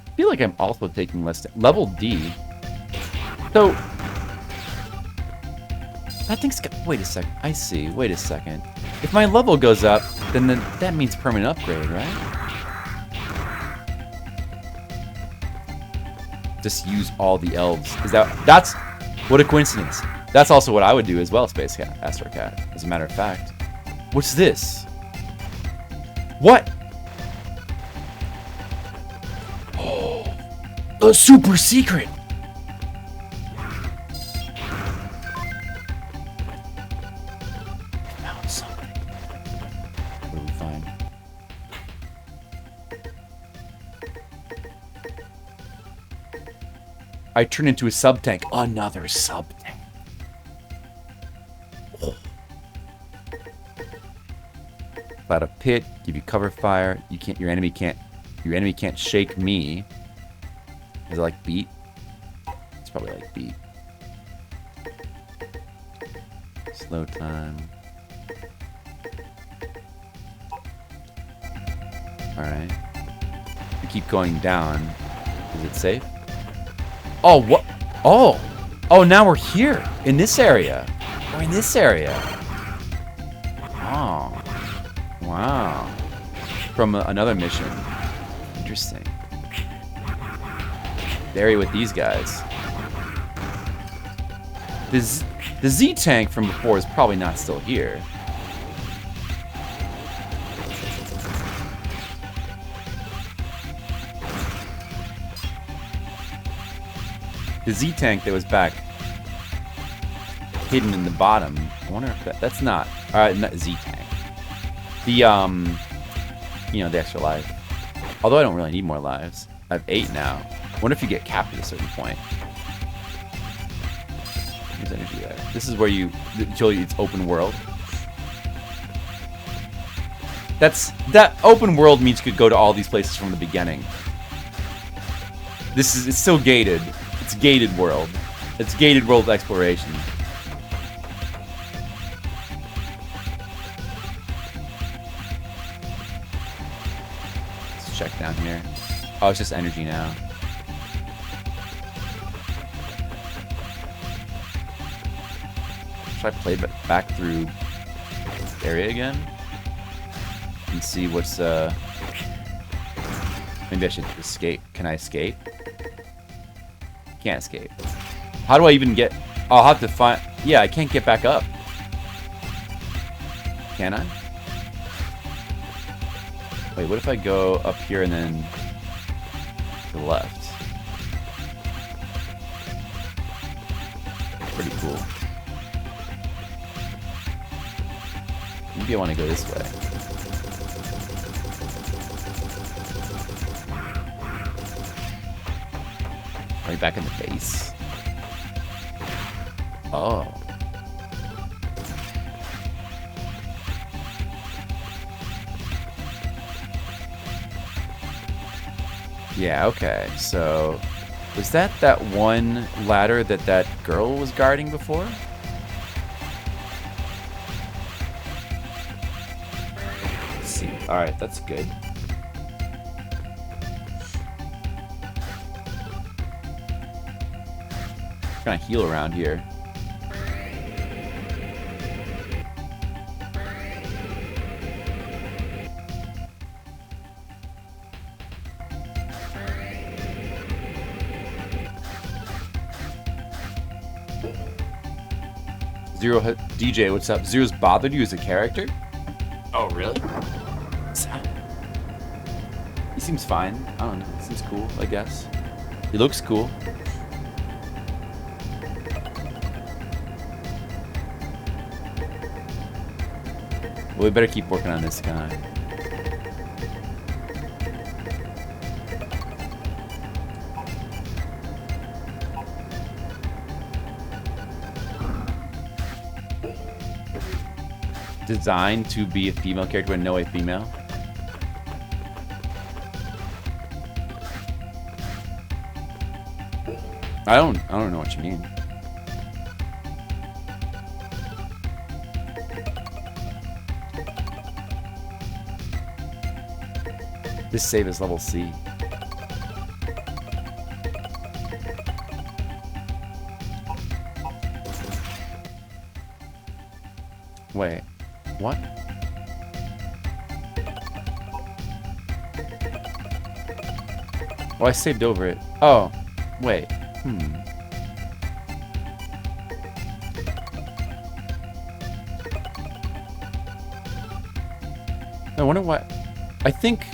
I feel like I'm also taking less... Level D. So that thing's got. Wait a second. I see. Wait a second. If my level goes up, then that means permanent upgrade, right? Just use all the elves. That's what a coincidence. That's also what I would do as well, Space Cat, Astro Cat, as a matter of fact. What's this? What? Oh, a super secret. Found something. What do we find? I turn into a sub-tank. Another sub-tank. Oh. Cloud a pit, give you cover fire. Your enemy can't shake me. Is it like beat? It's probably like beat. Slow time. Alright. We keep going down. Is it safe? Oh, what? Oh! Oh, now we're here! In this area! We're in this area! Oh. Wow. From another mission. Interesting. The area with these guys. The Z tank from before is probably not still here. The Z tank that was back hidden in the bottom. I wonder if that's not Z tank. The the extra life. Although I don't really need more lives. I have 8 now. I wonder if you get capped at a certain point. There's energy there. This is where it's open world. That open world means you could go to all these places from the beginning. It's still gated. It's gated world. It's gated world exploration. Let's check down here. Oh, it's just energy now. Should I play back through this area again? And see what's maybe I should escape. Can I escape? Can't escape. How do I even get... I'll have to find... Yeah, I can't get back up. Can I? Wait, what if I go up here and then to the left? Pretty cool. Maybe I want to go this way. Are we back in the base? Oh. Yeah, okay. So, was that one ladder that girl was guarding before? Let's see. Alright, that's good. Trying to heal around here. Zero DJ, what's up? Zero's bothered you as a character? Oh, really? He seems fine. I don't know. He seems cool, I guess. He looks cool. Well, we better keep working on this guy. Designed to be a female character, but no way female. I don't know what you mean. This save is level C. Wait. What? Oh, I saved over it. Oh. Wait. I wonder what... I think...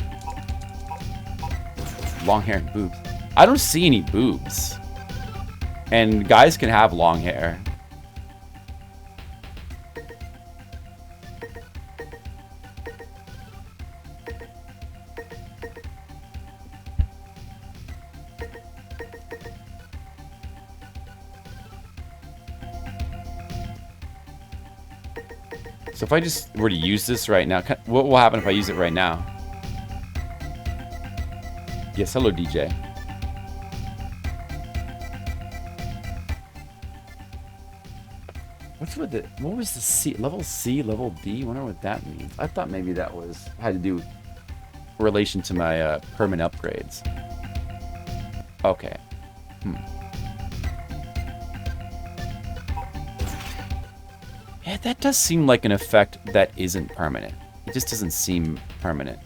Long hair and boobs. I don't see any boobs. And guys can have long hair. So if I just were to use this right now, what will happen if I use it right now? Yes, hello, DJ. What was the C? Level C, level D? I wonder what that means. I thought maybe that had to do with relation to my permanent upgrades. Okay. Yeah, that does seem like an effect that isn't permanent. It just doesn't seem permanent.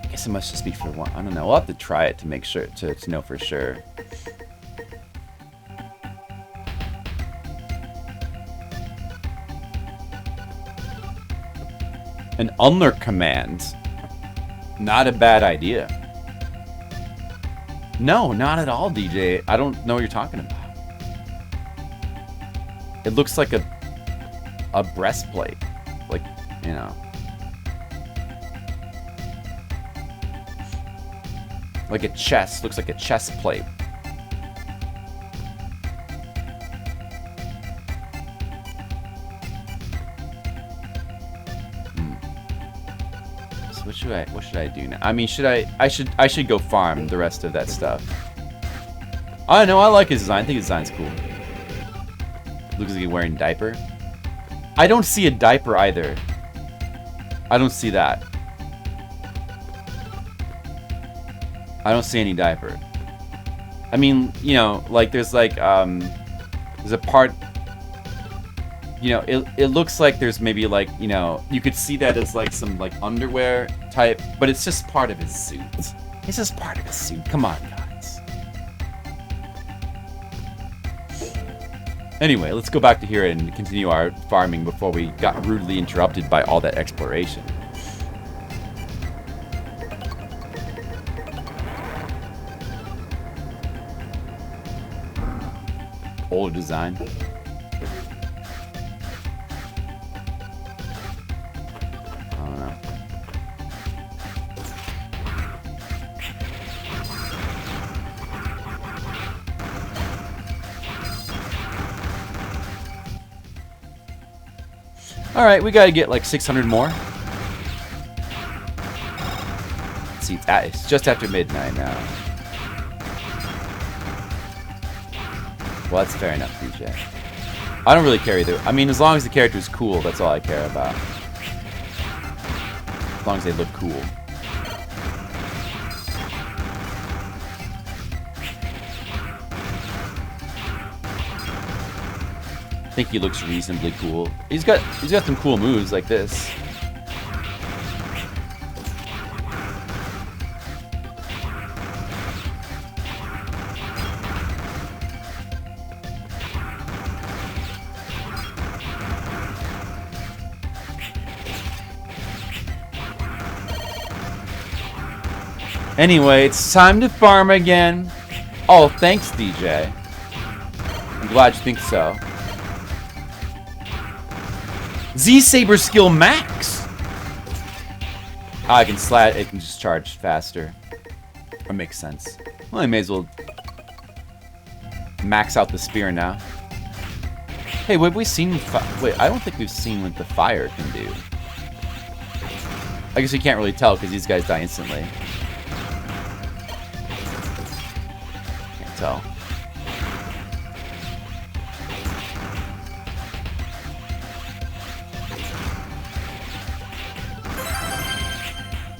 I guess it must just be for one. I don't know. We'll have to try it to make sure, to know for sure. An unlurk command. Not a bad idea. No, not at all, DJ. I don't know what you're talking about. It looks like a breastplate. Like, you know. Like a chest. Looks like a chest plate. What should I do now? I mean, I should go farm the rest of that stuff. I don't know, I like his design. I think his design's cool. Looks like he's wearing a diaper. I don't see a diaper either. I don't see that. I don't see any diaper. I mean, you know, like there's like there's a part, you know, it looks like there's maybe like, you know, you could see that as like some like underwear type, but it's just part of his suit. It's just part of his suit. Come on, guys. Anyway, let's go back to here and continue our farming before we got rudely interrupted by all that exploration. Old design. Alright, we gotta get like 600 more. Let's see, it's just after midnight now. Well, that's fair enough, DJ. I don't really care either. I mean, as long as the character is cool, that's all I care about. As long as they look cool. I think he looks reasonably cool. He's got some cool moves like this. Anyway, it's time to farm again. Oh, thanks, DJ. I'm glad you think so. Z-Saber skill max! I can slat, it can just charge faster. That makes sense. Well, I may as well max out the spear now. Hey, what have we seen? Wait, I don't think we've seen what the fire can do. I guess we can't really tell because these guys die instantly. Can't tell.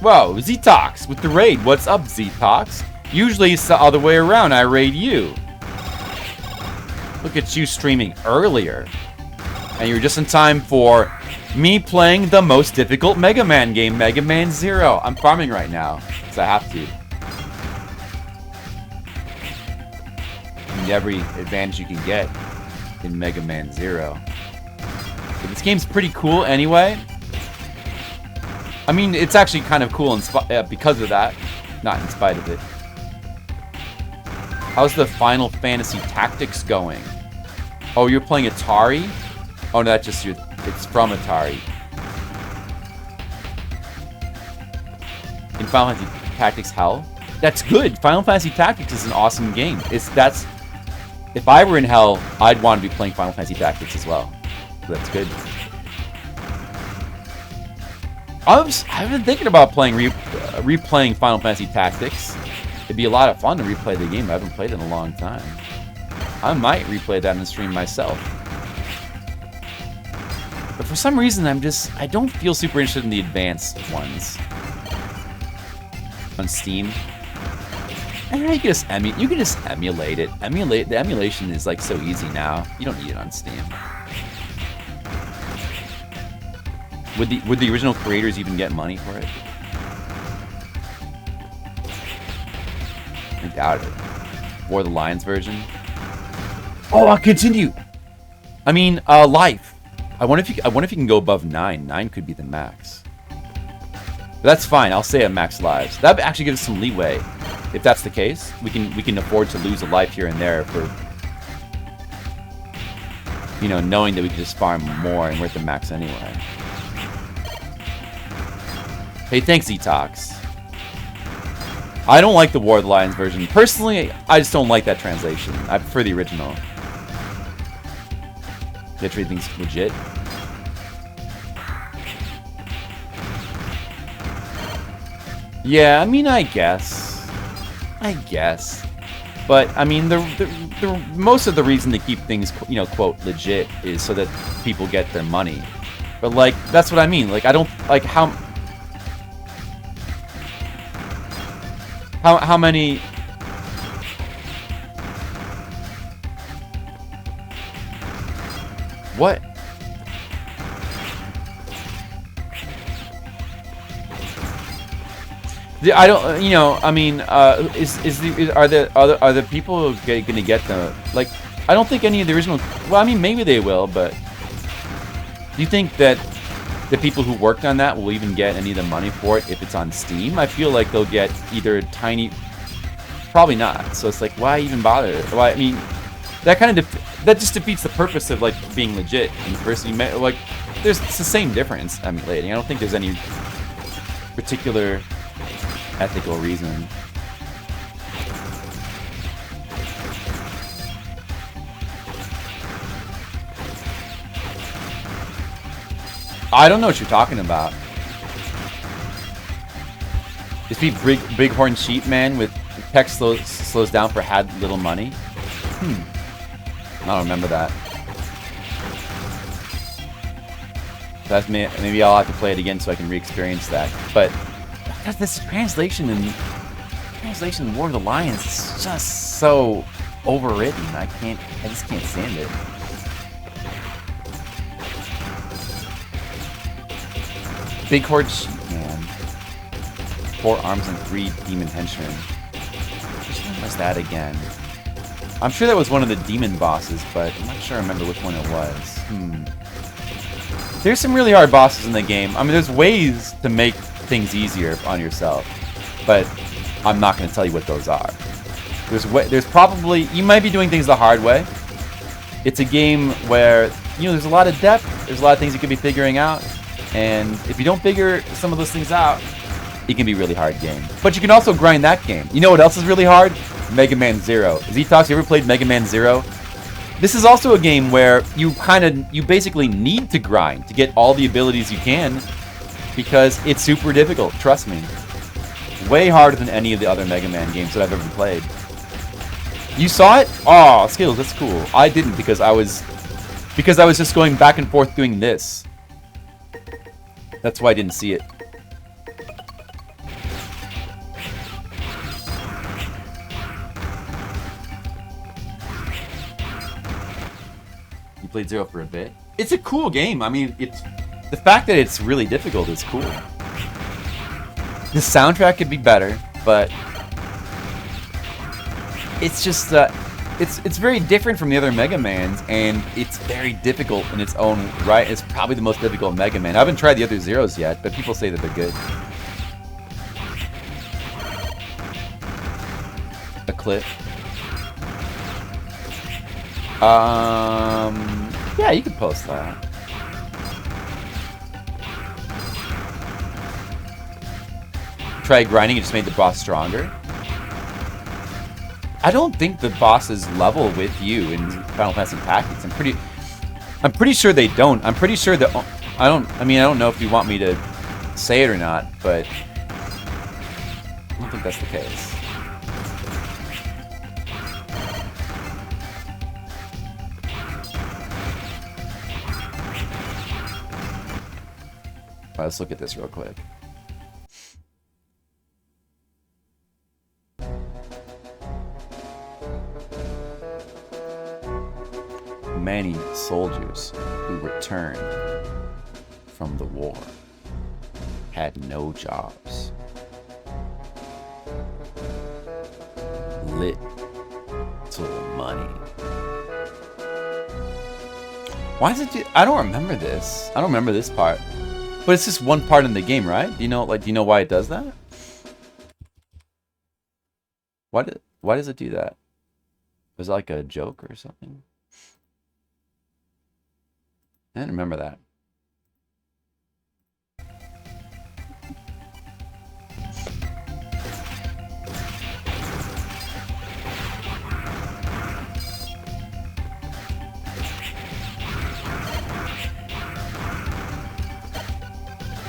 Whoa, Z-Tox with the raid. What's up, Z-Tox? Usually it's the other way around. I raid you. Look at you streaming earlier. And you're just in time for me playing the most difficult Mega Man game, Mega Man Zero. I'm farming right now, because I have to. And every advantage you can get in Mega Man Zero. But this game's pretty cool anyway. I mean, it's actually kind of cool because of that, not in spite of it. How's the Final Fantasy Tactics going? Oh, you're playing Atari? Oh, no, that's just it's from Atari. In Final Fantasy Tactics Hell? That's good. Final Fantasy Tactics is an awesome game. If I were in Hell, I'd want to be playing Final Fantasy Tactics as well. So that's good. I've been thinking about replaying Final Fantasy Tactics. It'd be a lot of fun to replay the game. I haven't played it in a long time. I might replay that in the stream myself. But for some reason, I don't feel super interested in the advanced ones. On Steam. And you can just emulate it. The emulation is like so easy now. You don't need it on Steam. Would the original creators even get money for it? I doubt it. War of the Lions version. Oh, I'll continue. I mean, life. I wonder if you can go above 9. 9 could be the max. But that's fine. I'll say a max lives. That actually gives us some leeway. If that's the case, we can afford to lose a life here and there for, you know, knowing that we can just farm more and we're at the max anyway. Hey, thanks, Z-Tox. I don't like the War of the Lions version. Personally, I just don't like that translation. I prefer the original. That treat things legit. Yeah, I mean, I guess. But I mean, the most of the reason to keep things, you know, quote legit is so that people get their money. But like, that's what I mean. Like, I don't like how many. What? I don't, you know, I mean, are the people gonna get the, like, I don't think any of the original, well, I mean, maybe they will, but do you think that the people who worked on that will even get any of the money for it if it's on Steam? I feel like they'll get either tiny, probably not, so it's like, why even bother? Why, I mean, that kind of, that just defeats the purpose of, like, being legit in the first, like, it's the same difference emulating. I don't think there's any particular ethical reason. I don't know what you're talking about. Is he Bighorn Sheep Man with text slows down for had little money? I don't remember that. That's maybe I'll have to play it again so I can re-experience that. But this translation in War of the Lions is just so overwritten. I just can't stand it. Bighorn Sheep Man. 4 arms and 3 demon henchmen. Which one was that again? I'm sure that was one of the demon bosses, but I'm not sure I remember which one it was. There's some really hard bosses in the game. I mean, there's ways to make things easier on yourself, but I'm not going to tell you what those are. There's probably, you might be doing things the hard way. It's a game where, you know, there's a lot of depth, there's a lot of things you could be figuring out, and if you don't figure some of those things out, it can be a really hard game. But you can also grind that game. You know what else is really hard? Mega Man Zero. Z-Tox, you ever played Mega Man Zero? This is also a game where you basically need to grind to get all the abilities you can, because it's super difficult, trust me. Way harder than any of the other Mega Man games that I've ever played. You saw it? Oh, Skills, that's cool. I didn't because I was just going back and forth doing this. That's why I didn't see it. played Zero for a bit. It's a cool game. I mean, it's the fact that it's really difficult is cool. The soundtrack could be better, but it's just it's very different from the other Mega Mans, and it's very difficult in its own right. It's probably the most difficult Mega Man. I haven't tried the other Zeros yet, but people say that they're good. A clip. Yeah, you could post that. Try grinding and just made the boss stronger. I don't think the bosses level with you in Final Fantasy Tactics. I'm pretty sure they don't. I'm pretty sure that I don't know if you want me to say it or not, but I don't think that's the case. All right, let's look at this real quick. Many soldiers who returned from the war had no jobs. Lit to the money. Why does it do? I don't remember this. I don't remember this part. But it's just one part in the game, right? Do you know why it does that? Why does it do that? Was it like a joke or something? I didn't remember that.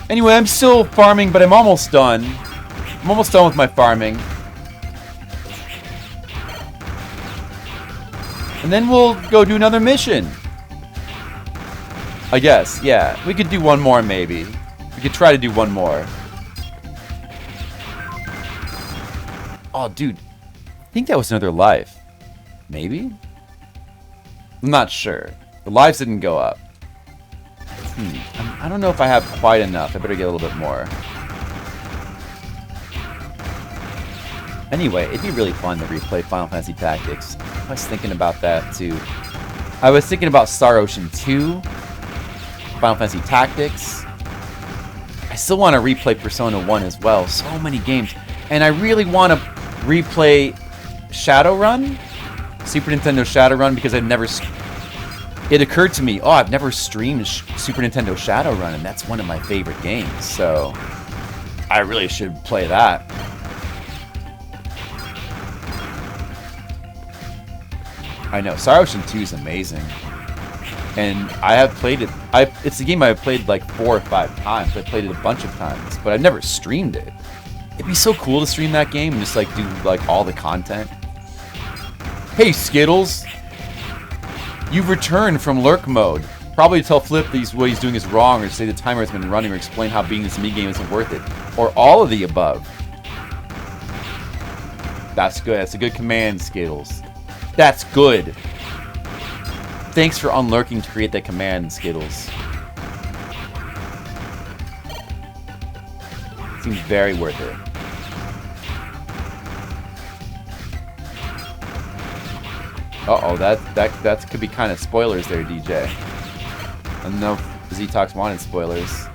Anyway, I'm still farming, but I'm almost done. I'm almost done with my farming. And then we'll go do another mission. I guess, yeah. We could do one more, maybe. We could try to do one more. Oh, dude. I think that was another life. Maybe? I'm not sure. The lives didn't go up. I don't know if I have quite enough. I better get a little bit more. Anyway, it'd be really fun to replay Final Fantasy Tactics. I was thinking about that, too. I was thinking about Star Ocean 2. Final Fantasy Tactics. I still want to replay Persona 1 as well. So many games. And I really want to replay Shadowrun. Super Nintendo Shadowrun, because I've never... It occurred to me, I've never streamed Super Nintendo Shadowrun, and that's one of my favorite games. So I really should play that. I know. Star Ocean 2 is amazing. And I have played it. It's a game I've played like 4 or 5 times. I played it a bunch of times, but I've never streamed it. It'd be so cool to stream that game and just like do like all the content. Hey Skittles, you've returned from lurk mode. Probably tell Flip that what he's doing is wrong, or say the timer has been running, or explain how being this mini game isn't worth it, or all of the above. That's good. That's a good command, Skittles. That's good. Thanks for unlurking to create that command, Skittles. Seems very worth it. Uh-oh, that could be kind of spoilers there, DJ. I don't know if Z-Talks wanted spoilers.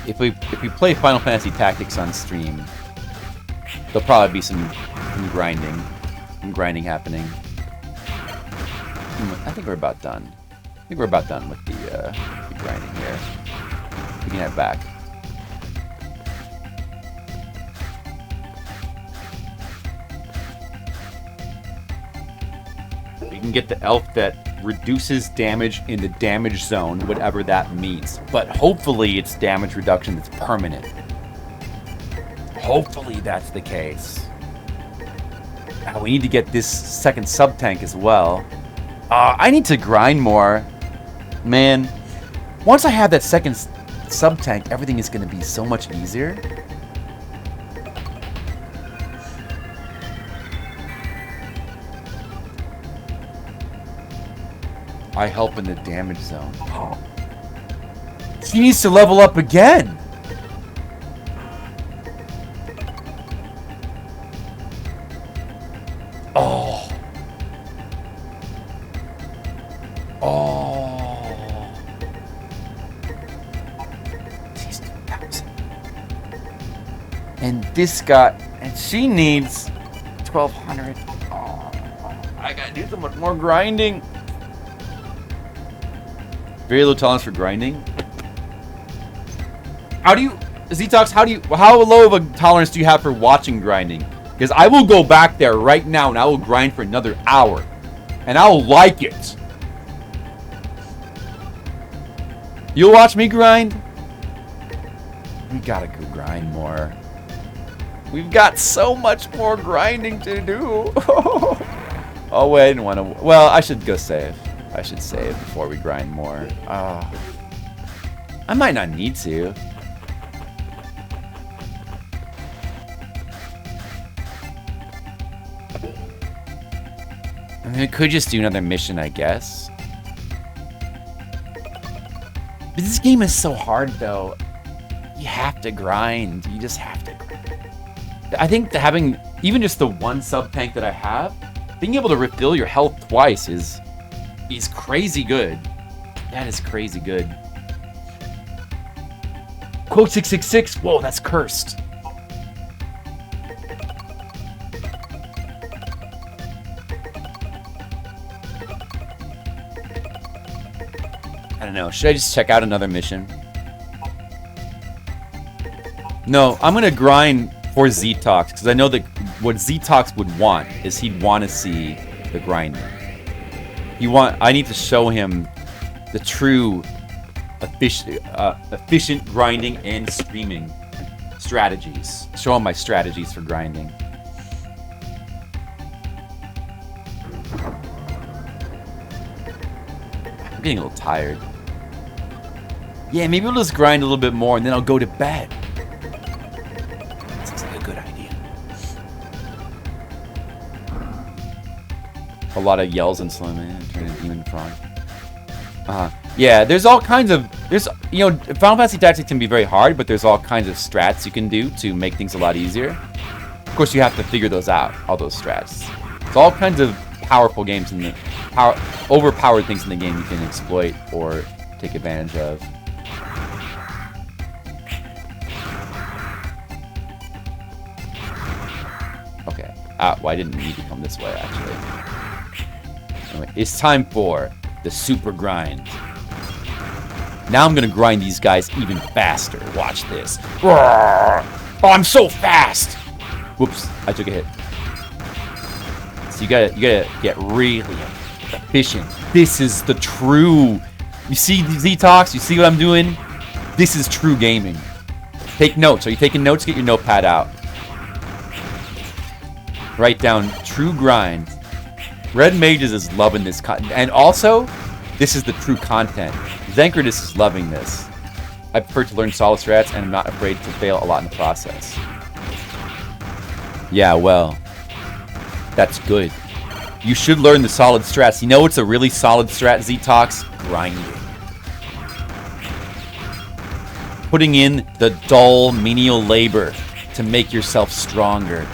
If we play Final Fantasy Tactics on stream, there'll probably be some grinding happening. I think we're about done. I think we're about done with the grinding here. We can head back. you can get the elf that reduces damage in the damage zone, whatever that means. But hopefully it's damage reduction that's permanent. Hopefully that's the case. Now we need to get this second sub-tank as well. I need to grind more. Man, once I have that second sub-tank, everything is going to be so much easier. I help in the damage zone. Oh. She needs to level up again. Oh. Oh. She's 2,000. And this guy, and she needs 1,200. Oh, I gotta do so much more grinding. Very low tolerance for grinding. How do you, Zetox, how low of a tolerance do you have for watching grinding? Because I will go back there right now and I will grind for another hour. And I'll like it. You'll watch me grind? We gotta go grind more. We've got so much more grinding to do. Oh, wait, I didn't want to. Well, I should go save. I should save before we grind more. I might not need to. I mean, I could just do another mission, I guess. But this game is so hard, though. You have to grind. You just have to grind. I think that having even just the one sub-tank that I have, being able to refill your health twice is crazy good. That is crazy good. Quote 666. Whoa, that's cursed. I don't know. Should I just check out another mission? No, I'm gonna grind for Zetox because I know that what Zetox would want is he'd want to see the grinding. I need to show him the true efficient grinding and streaming strategies. Show him my strategies for grinding. I'm getting a little tired. Yeah, maybe we'll just grind a little bit more and then I'll go to bed. Sounds like a good idea. A lot of yells and slow man. Turn a demon frog. Yeah, there's all kinds of... Final Fantasy Tactics can be very hard, but there's all kinds of strats you can do to make things a lot easier. Of course, you have to figure those out, all those strats. There's all kinds of powerful games in the... overpowered things in the game you can exploit or take advantage of. Okay. Well, I didn't need to come this way, actually. Anyway, it's time for the super grind. Now I'm gonna grind these guys even faster. Watch this. Oh, I'm so fast! Whoops, I took a hit. So you gotta get really efficient. This is the true... You see Zetox? You see what I'm doing? This is true gaming. Take notes. Are you taking notes? Get your notepad out. Write down true grind. Red Mages is loving this content. And also, this is the true content. Zankradis is loving this. I prefer to learn solid strats and I'm not afraid to fail a lot in the process. Yeah, well, that's good. You should learn the solid strats. You know what's a really solid strat, Zetox? Grinding. Putting in the dull, menial labor to make yourself stronger.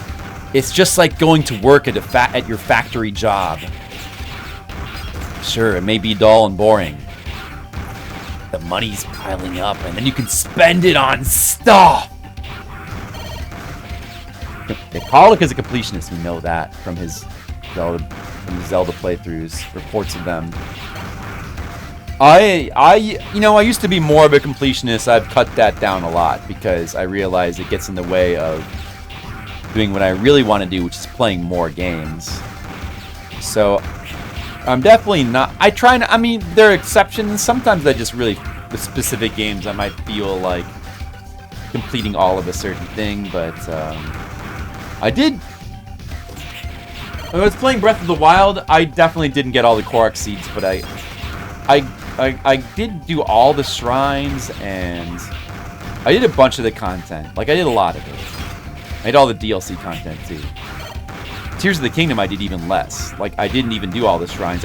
It's just like going to work at your factory job. Sure, it may be dull and boring. The money's piling up, and then you can spend it on stuff! Pollock is a completionist, we know that from his Zelda playthroughs, reports of them. I used to be more of a completionist. I've cut that down a lot because I realize it gets in the way of doing what I really want to do, which is playing more games. So I'm definitely not. I try. I mean, there are exceptions. Sometimes I just really, with specific games, I might feel like completing all of a certain thing. But I did. When I was playing Breath of the Wild, I definitely didn't get all the Korok seeds, but I did do all the shrines, and I did a bunch of the content. Like, I did a lot of it. I did all the DLC content, too. Tears of the Kingdom, I did even less. Like, I didn't even do all the shrines.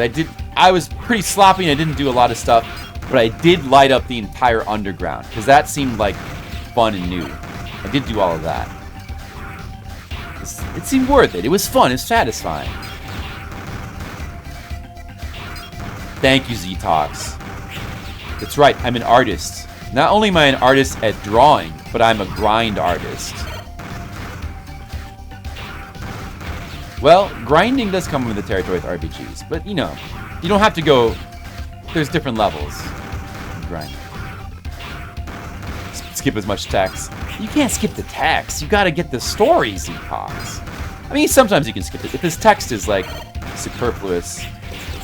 I was pretty sloppy, and I didn't do a lot of stuff, but I did light up the entire underground, because that seemed, like, fun and new. I did do all of that. It seemed worth it. It was fun. It was satisfying. Thank you, Z-Talks. That's right. I'm an artist. Not only am I an artist at drawing, but I'm a grind artist. Well, grinding does come with the territory with RPGs, but, you know, you don't have to go... There's different levels of grinding. Skip as much text. You can't skip the text. You gotta get the stories he talks. I mean, sometimes you can skip it. If this text is, like, superfluous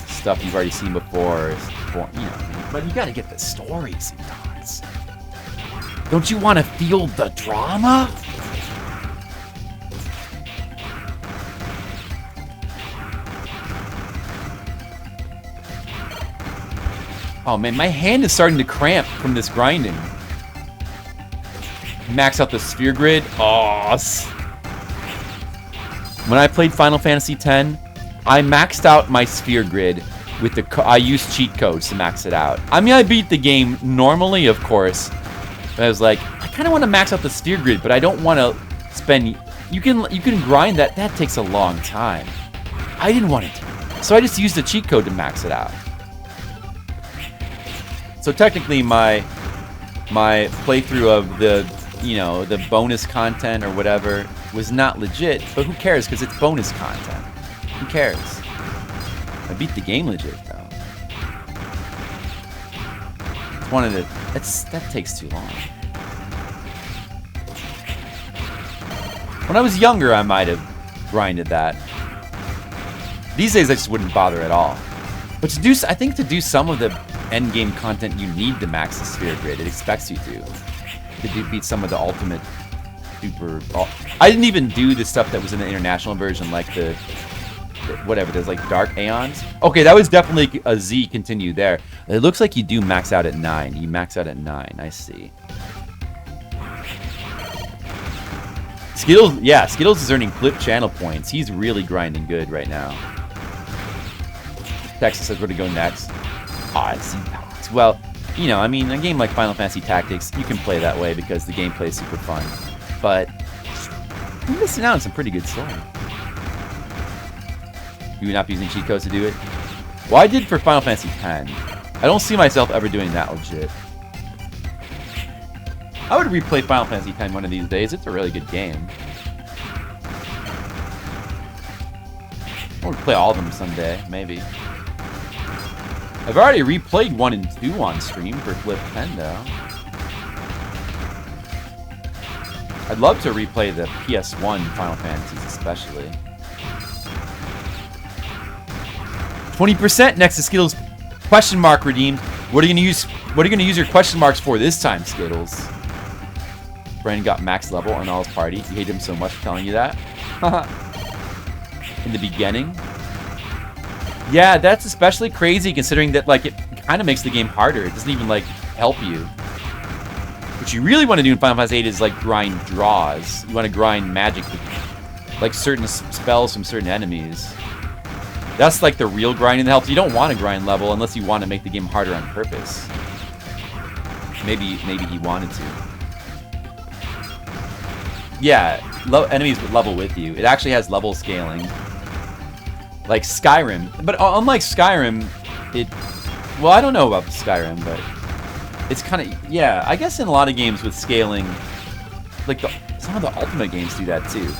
stuff you've already seen before, you know, but you gotta get the stories he talks. Don't you want to feel the drama? Oh man, my hand is starting to cramp from this grinding. Max out the sphere grid. Oh. When I played Final Fantasy X, I maxed out my sphere grid with the... I used cheat codes to max it out. I mean, I beat the game normally, of course. But I was like, I kind of want to max out the sphere grid, but I don't want to spend... You can grind that. That takes a long time. I didn't want it. So I just used the cheat code to max it out. So technically, my playthrough of the, you know, the bonus content or whatever was not legit, but who cares, because it's bonus content. Who cares? I beat the game legit, though. It's one of the... That takes too long. When I was younger, I might have grinded that. These days, I just wouldn't bother at all. But I think to do some of the endgame content, you need to max the sphere grid. It expects you to beat some of the ultimate super... I didn't even do the stuff that was in the international version, like the whatever, there's like Dark Aeons. Okay, that was definitely a Z continue there. It looks like you do max out at 9. You max out at 9, I see. Skittles, yeah, Skittles is earning clip channel points. He's really grinding good right now. Texas says where to go next. I see. Well, you know, I mean, a game like Final Fantasy Tactics, you can play that way because the gameplay is super fun. But you're missing out on some pretty good story. You would not be using cheat codes to do it? Well, I did for Final Fantasy X. I don't see myself ever doing that legit. I would replay Final Fantasy X one of these days. It's a really good game. I would play all of them someday, maybe. I've already replayed 1 and 2 on stream for Flip 10, though. I'd love to replay the PS1 Final Fantasies, especially. 20% next to Skittles question mark redeemed. What are you gonna use your question marks for this time, Skittles? Brandon got max level on all his party. You hate him so much for telling you that. In the beginning. Yeah, that's especially crazy considering that, like, it kind of makes the game harder. It doesn't even, like, help you. What you really want to do in Final Fantasy VIII is, like, grind draws. You want to grind magic, like, certain spells from certain enemies. That's, like, the real grinding that helps. You don't want to grind level unless you want to make the game harder on purpose. Maybe he wanted to. Yeah, enemies would level with you. It actually has level scaling. Like Skyrim. But unlike Skyrim, well, I don't know about Skyrim, but it's kind of... Yeah, I guess in a lot of games with scaling, like some of the Ultimate games do that too.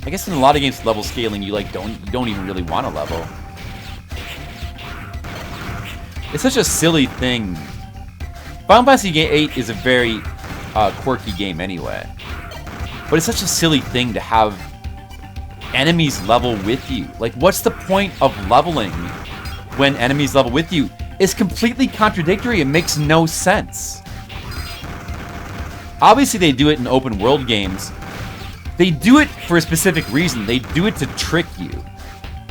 I guess in a lot of games with level scaling, you like don't even really want to level. It's such a silly thing. Final Fantasy VIII is a very quirky game anyway. But it's such a silly thing to have enemies level with you. Like, what's the point of leveling when enemies level with you? It's completely contradictory. It makes no sense. Obviously, they do it in open world games. They do it for a specific reason. They do it to trick you.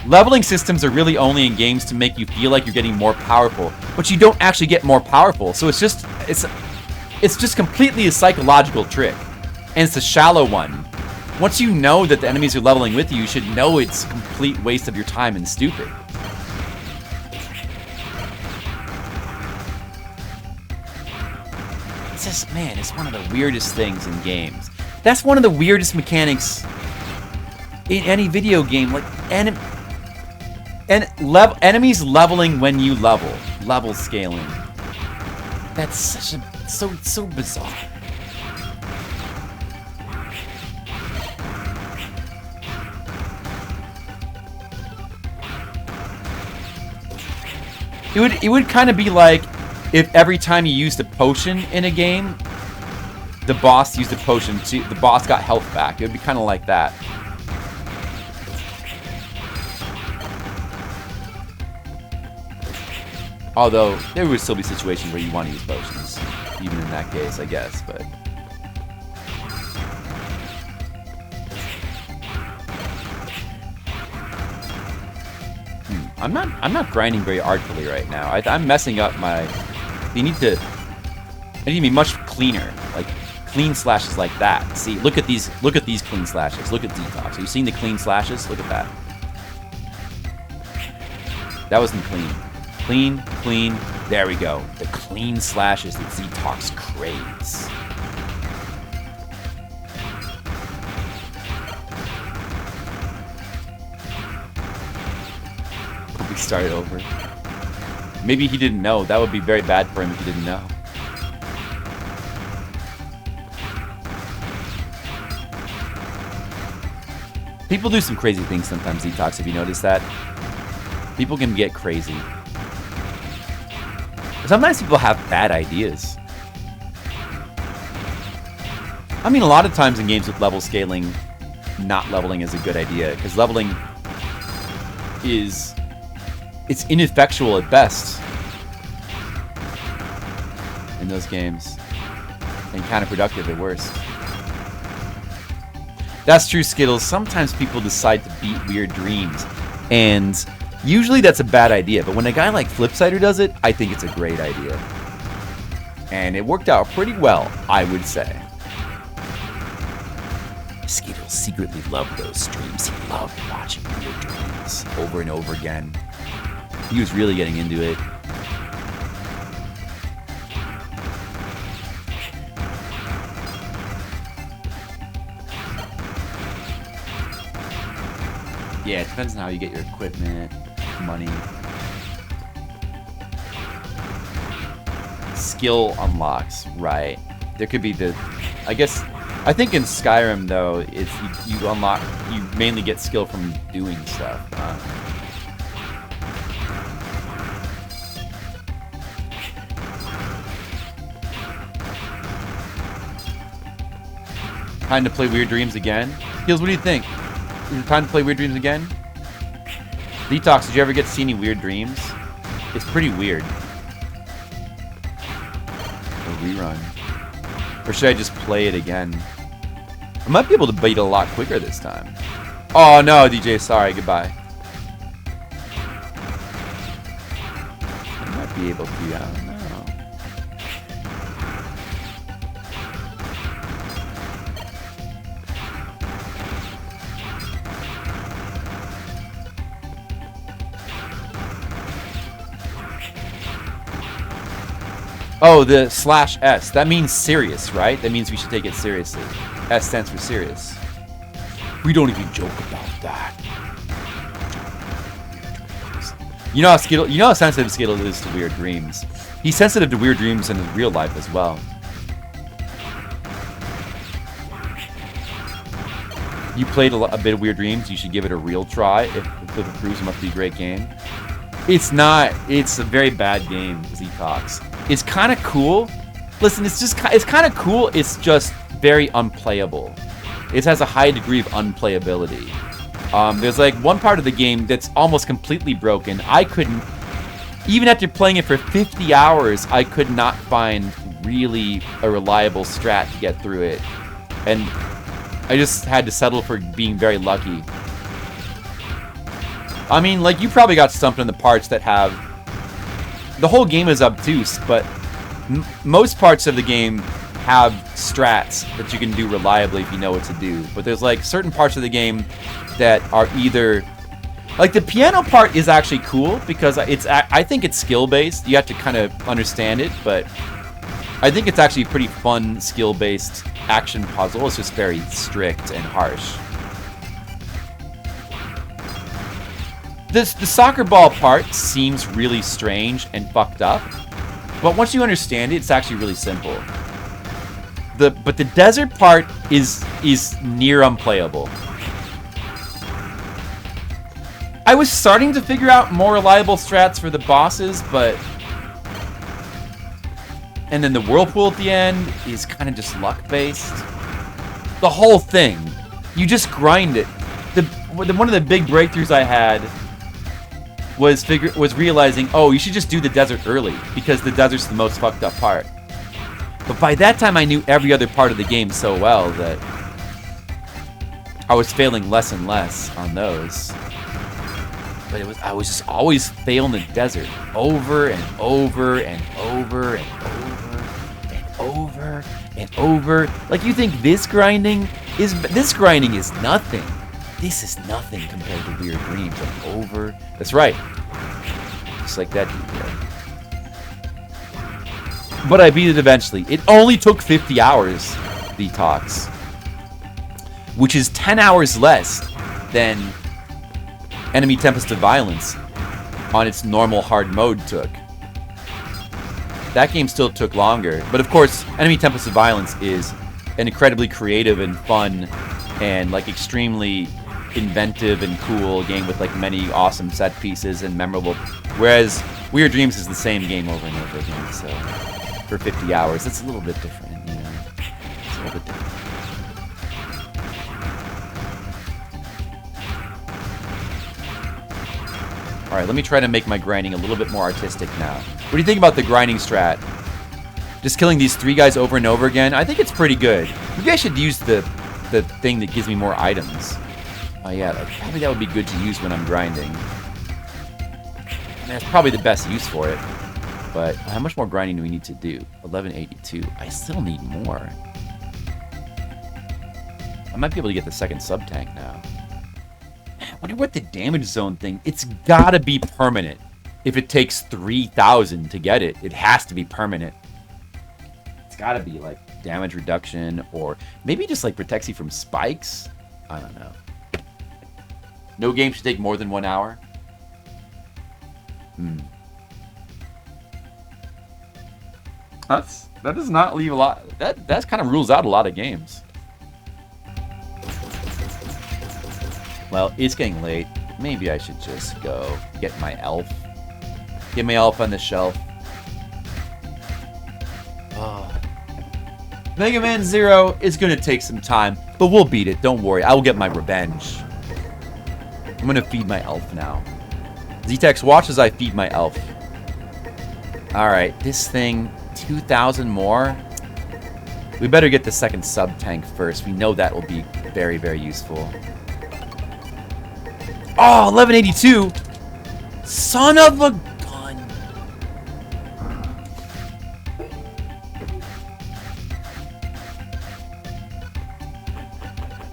Leveling systems are really only in games to make you feel like you're getting more powerful, but you don't actually get more powerful. So it's just completely a psychological trick, and it's a shallow one. Once you know that the enemies are leveling with you, you should know it's a complete waste of your time and stupid. It's just, man, it's one of the weirdest things in games. That's one of the weirdest mechanics in any video game. Like, enemies leveling when you level scaling. That's such a so bizarre. It would kind of be like if every time you used a potion in a game, the boss used a potion too. The boss got health back. It would be kind of like that. Although, there would still be situations where you want to use potions. Even in that case, I guess, but... I'm not grinding very artfully right now. I'm messing up my... I need to be much cleaner. Like, clean slashes like that. See, look at these clean slashes. Look at Detox. Are you seeing the clean slashes? Look at that. That wasn't clean. Clean, clean. There we go. The clean slashes that Detox craves. We start over. Maybe he didn't know. That would be very bad for him if he didn't know. People do some crazy things sometimes, Detox. Have you noticed that? People can get crazy. Sometimes people have bad ideas. I mean, a lot of times in games with level scaling, not leveling is a good idea, because leveling is... it's ineffectual at best in those games, and counterproductive at worst. That's true, Skittles. Sometimes people decide to beat weird dreams, and usually that's a bad idea, but when a guy like Flipsider does it, I think it's a great idea. And it worked out pretty well, I would say. Skittles secretly loved those streams. He loved watching weird dreams over and over again. He was really getting into it. Yeah, it depends on how you get your equipment, money. Skill unlocks, right. There could be the... I think in Skyrim, though, it's you mainly get skill from doing stuff. Time to play Weird Dreams again? Heels, what do you think? Is it time to play Weird Dreams again? Detox, did you ever get to see any Weird Dreams? It's pretty weird. A rerun. Or should I just play it again? I might be able to beat it a lot quicker this time. Oh no, DJ, sorry, goodbye. I might be able to, I don't know. Oh, the /S. That means serious, right? That means we should take it seriously. S stands for serious. We don't even joke about that. You know how sensitive Skittles is to weird dreams. He's sensitive to weird dreams in his real life as well. You played a bit of Weird Dreams. You should give it a real try. If it proves, it must be a great game. It's not. It's a very bad game, Detox. It's kind of cool. Listen, it's kind of cool. It's just very unplayable. It has a high degree of unplayability. There's like one part of the game that's almost completely broken. I couldn't, even after playing it for 50 hours, I could not find really a reliable strat to get through it. And I just had to settle for being very lucky. I mean, like, you probably got stumped on the parts that have... The whole game is obtuse, but most parts of the game have strats that you can do reliably if you know what to do. But there's, like, certain parts of the game that are either... Like, the piano part is actually cool because I think it's skill-based. You have to kind of understand it, but I think it's actually a pretty fun, skill-based action puzzle. It's just very strict and harsh. The soccer ball part seems really strange and fucked up, but once you understand it, it's actually really simple. But the desert part is near unplayable. I was starting to figure out more reliable strats for the bosses, but... And then the whirlpool at the end is kind of just luck-based. The whole thing. You just grind it. One of the big breakthroughs I had was realizing, oh, you should just do the desert early, because the desert's the most fucked up part. But by that time, I knew every other part of the game so well that I was failing less and less on those. But I was just always failing the desert over and over and over and over and over and over. Like, you think this grinding is nothing. This is nothing compared to Weird Dreams. Like, over. That's right. Just like that detail. But I beat it eventually. It only took 50 hours, Detox, which is 10 hours less than Enemy Tempest of Violence on its normal hard mode took. That game still took longer, but of course, Enemy Tempest of Violence is an incredibly creative and fun and like extremely inventive and cool game with like many awesome set pieces and memorable. Whereas Weird Dreams is the same game over and over again. So for 50 hours, it's a little bit different, you know. It's a little bit different. Alright, let me try to make my grinding a little bit more artistic now. What do you think about the grinding strat? Just killing these 3 guys over and over again? I think it's pretty good. Maybe I should use the thing that gives me more items. Oh yeah, probably that would be good to use when I'm grinding. That's probably the best use for it. But how much more grinding do we need to do? 1182. I still need more. I might be able to get the second sub-tank now. I wonder what the damage zone thing... It's gotta be permanent. If it takes 3,000 to get it, it has to be permanent. It's gotta be, like, damage reduction, or maybe just, like, protects you from spikes? I don't know. No game should take more than 1 hour? That does not leave a lot... That kind of rules out a lot of games. Well, it's getting late. Maybe I should just go get my elf. Get my elf on the shelf. Oh. Mega Man Zero is going to take some time, but we'll beat it. Don't worry. I will get my revenge. I'm going to feed my elf now. Z-Tex, watch as I feed my elf. Alright, this thing, 2,000 more. We better get the second sub-tank first. We know that will be very, very useful. Oh, 1182! Son of a gun!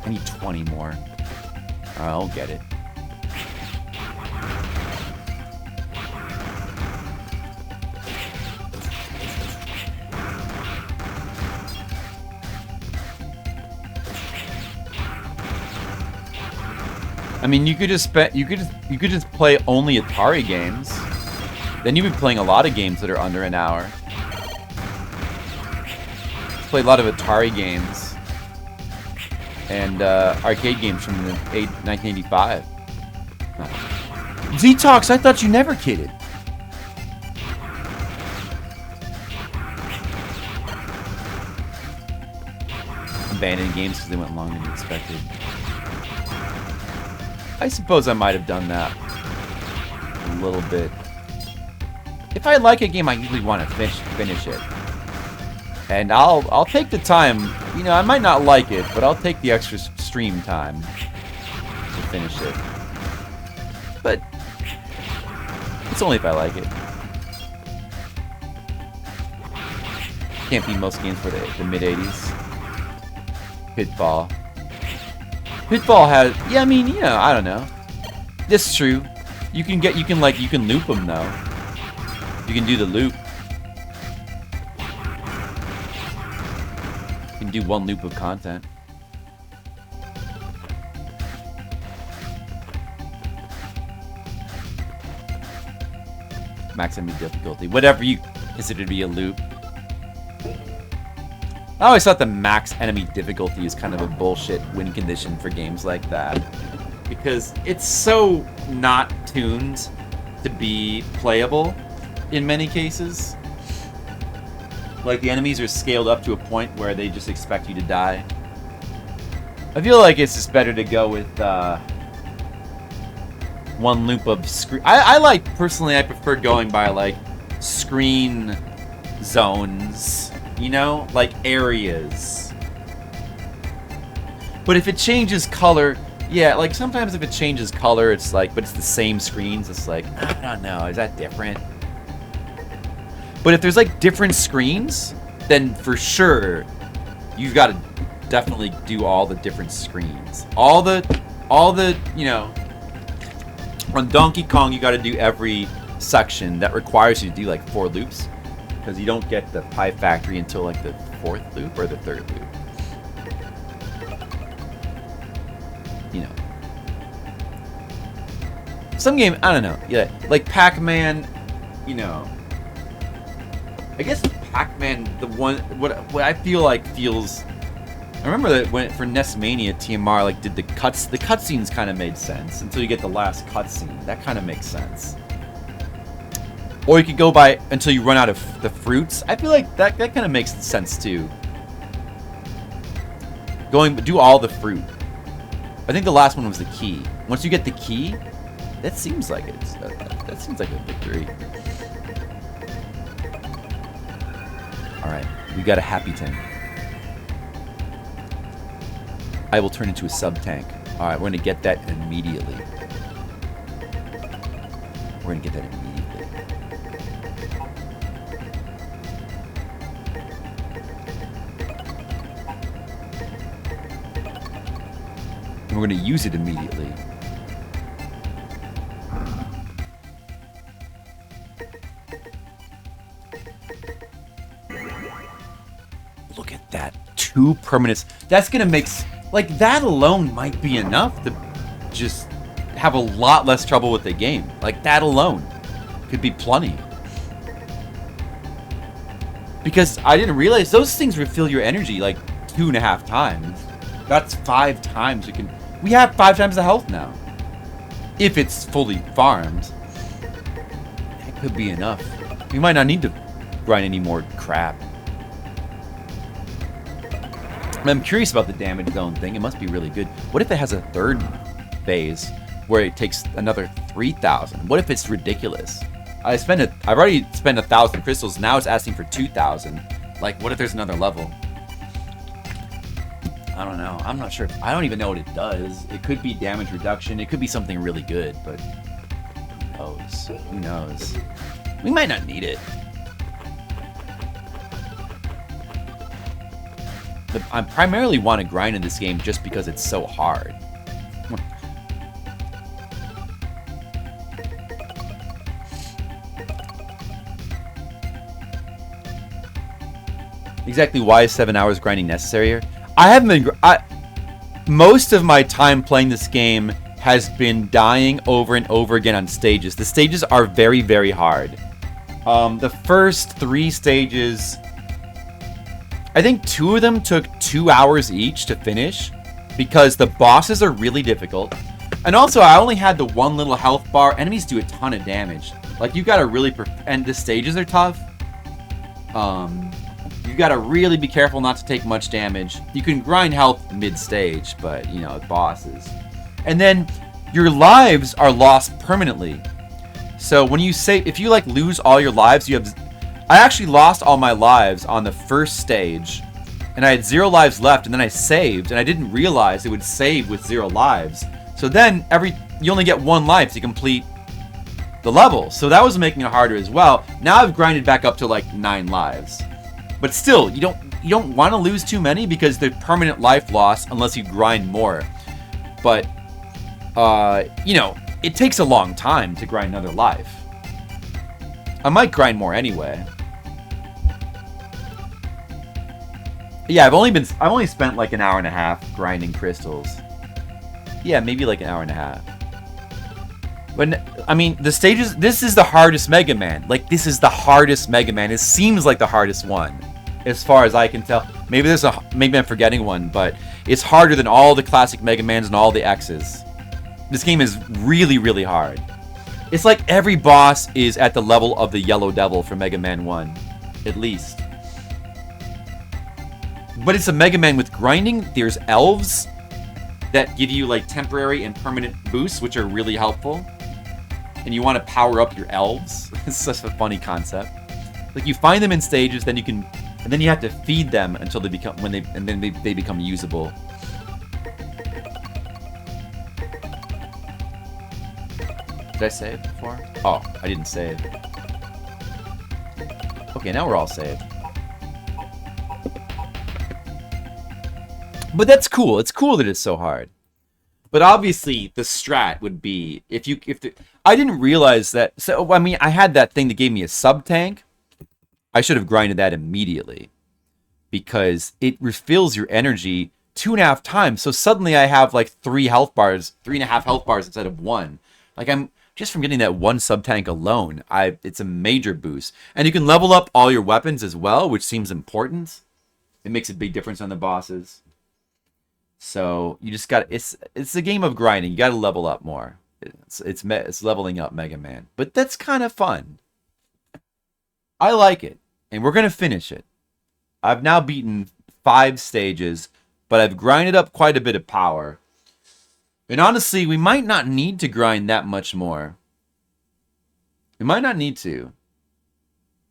I need 20 more. I'll get it. I mean, you could just play only Atari games. Then you'd be playing a lot of games that are under an hour. Play a lot of Atari games and arcade games from the 1985. Z-Tox, I thought you never kidded. Abandoning games because they went longer than expected. I suppose I might have done that a little bit. If I like a game, I usually want to finish it. And I'll take the time. You know, I might not like it, but I'll take the extra stream time to finish it. But it's only if I like it. Can't beat most games for the mid-80s. Pitfall. Pitfall has, yeah, I mean, you know, I don't know. This is true. You can loop them though. You can do the loop. You can do one loop of content. Max enemy difficulty. Whatever you consider to be a loop. I always thought the max enemy difficulty is kind of a bullshit win condition for games like that. Because it's so not tuned to be playable in many cases. Like, the enemies are scaled up to a point where they just expect you to die. I feel like it's just better to go with one loop of screen. Personally, I prefer going by, like, screen zones. You know? Like, areas. But if it changes color, yeah, like, sometimes if it changes color, it's like, but it's the same screens, it's like, I don't know, is that different? But if there's, like, different screens, then for sure, you've got to definitely do all the different screens. All the, you know, on Donkey Kong, you got to do every section that requires you to do, like, 4 loops. Because you don't get the Pie Factory until, like, the 4th loop or the 3rd loop. You know. Some game, I don't know. Yeah, like Pac-Man, you know. I guess Pac-Man, the one, what I feel like feels... I remember that when for NES Mania, TMR, like, did the cutscenes kind of made sense until you get the last cutscene. That kind of makes sense. Or you could go by until you run out of the fruits. I feel like that kind of makes sense too. Do all the fruit. I think the last one was the key. Once you get the key, that seems like that seems like a victory. All right, we got a happy tank. I will turn into a sub tank. All right, we're gonna get that immediately. We're gonna get that immediately. We're going to use it immediately. Look at that. 2 permanents. That's going to make... Like, that alone might be enough to just have a lot less trouble with the game. Like, that alone could be plenty. Because I didn't realize those things refill your energy, like, 2.5 times. That's 5 times you can... We have 5 times the health now. If it's fully farmed. That could be enough. We might not need to grind any more crap. I'm curious about the damage zone thing. It must be really good. What if it has a 3rd phase where it takes another 3,000? What if it's ridiculous? I've already spent 1,000 crystals. Now it's asking for 2,000. Like, what if there's another level? I don't know. I'm not sure. I don't even know what it does. It could be damage reduction. It could be something really good, but who knows? Who knows? We might not need it. But I primarily want to grind in this game just because it's so hard. Exactly why is 7 hours grinding necessary here? I haven't been... most of my time playing this game has been dying over and over again on stages. The stages are very, very hard. The first 3 stages... I think 2 of them took 2 hours each to finish. Because the bosses are really difficult. And also, I only had the 1 little health bar. Enemies do a ton of damage. Like, you gotta really... and the stages are tough. You gotta really be careful not to take much damage. You can grind health mid-stage, but, you know, bosses. And then, your lives are lost permanently. So when you save, if you like lose all your lives, you have. I actually lost all my lives on the first stage, and I had 0 lives left, and then I saved, and I didn't realize it would save with 0 lives. So then you only get 1 life to complete the level. So that was making it harder as well. Now I've grinded back up to like 9 lives. But still, you don't want to lose too many because they're permanent life loss unless you grind more. But you know, it takes a long time to grind another life. I might grind more anyway. Yeah, I've only spent like an hour and a half grinding crystals. Yeah, maybe like an hour and a half. But I mean, the stages. This is the hardest Mega Man. Like, this is the hardest Mega Man. It seems like the hardest one, as far as I can tell. Maybe I'm forgetting one, but it's harder than all the classic Mega Mans and all the X's. This game is really, really hard. It's like every boss is at the level of the Yellow Devil from Mega Man 1, at least. But it's a Mega Man with grinding. There's elves that give you like temporary and permanent boosts, which are really helpful. And you want to power up your elves. It's such a funny concept. Like, you find them in stages, then you have to feed them until they become they become usable. Did I save before? Oh, I didn't save. Okay, now we're all saved. But that's cool. It's cool that it's so hard. But obviously, the strat would be I didn't realize that. So I mean, I had that thing that gave me a sub tank. I should have grinded that immediately because it refills your energy 2.5 times. So suddenly I have like 3.5 health bars instead of 1. Like, I'm just from getting that 1 sub tank alone. It's a major boost, and you can level up all your weapons as well, which seems important. It makes a big difference on the bosses. So you just got it's a game of grinding. You got to level up more. It's leveling up Mega Man, but that's kind of fun. I like it, and we're gonna finish it. I've now beaten 5 stages, but I've grinded up quite a bit of power. And honestly, we might not need to grind that much more. We might not need to,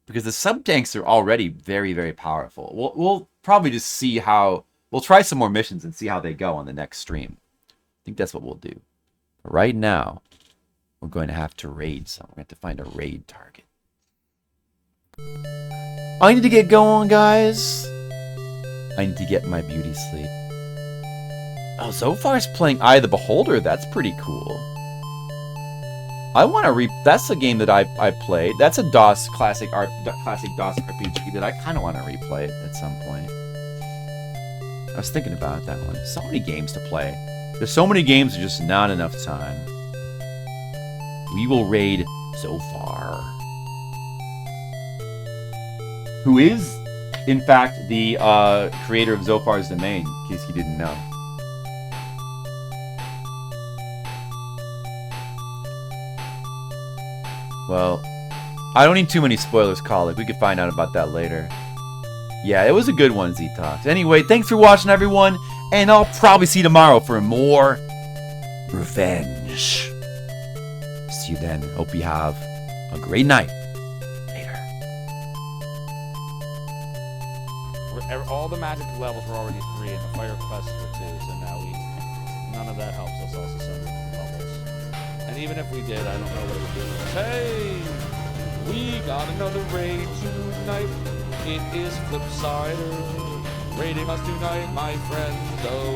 because the sub tanks are already very, very powerful. We'll probably just see how. We'll try some more missions and see how they go on the next stream. I think that's what we'll do. But right now, we're going to have to raid some. We're going to have to find a raid target. I need to get going, guys. I need to get my beauty sleep. Oh, Zophar's playing Eye of the Beholder. That's pretty cool. I want to That's a game that I played. That's a classic DOS RPG that I kind of want to replay it at some point. I was thinking about that one. So many games to play. There's so many games, there's just not enough time. We will raid Zophar, who is, in fact, the creator of Zophar's Domain, in case you didn't know. Well, I don't need too many spoilers, Colic. We could find out about that later. Yeah, it was a good one, Z-Talks. Anyway, thanks for watching, everyone, and I'll probably see you tomorrow for more revenge. See you then. Hope you have a great night. Later.
All the magic levels were already 3, and the fire quest were 2, so now none of that helps us also send levels. And even if we did, I don't know what it would do. Hey! We got another raid tonight. It is Flipsider raiding us tonight, my friends. Oh,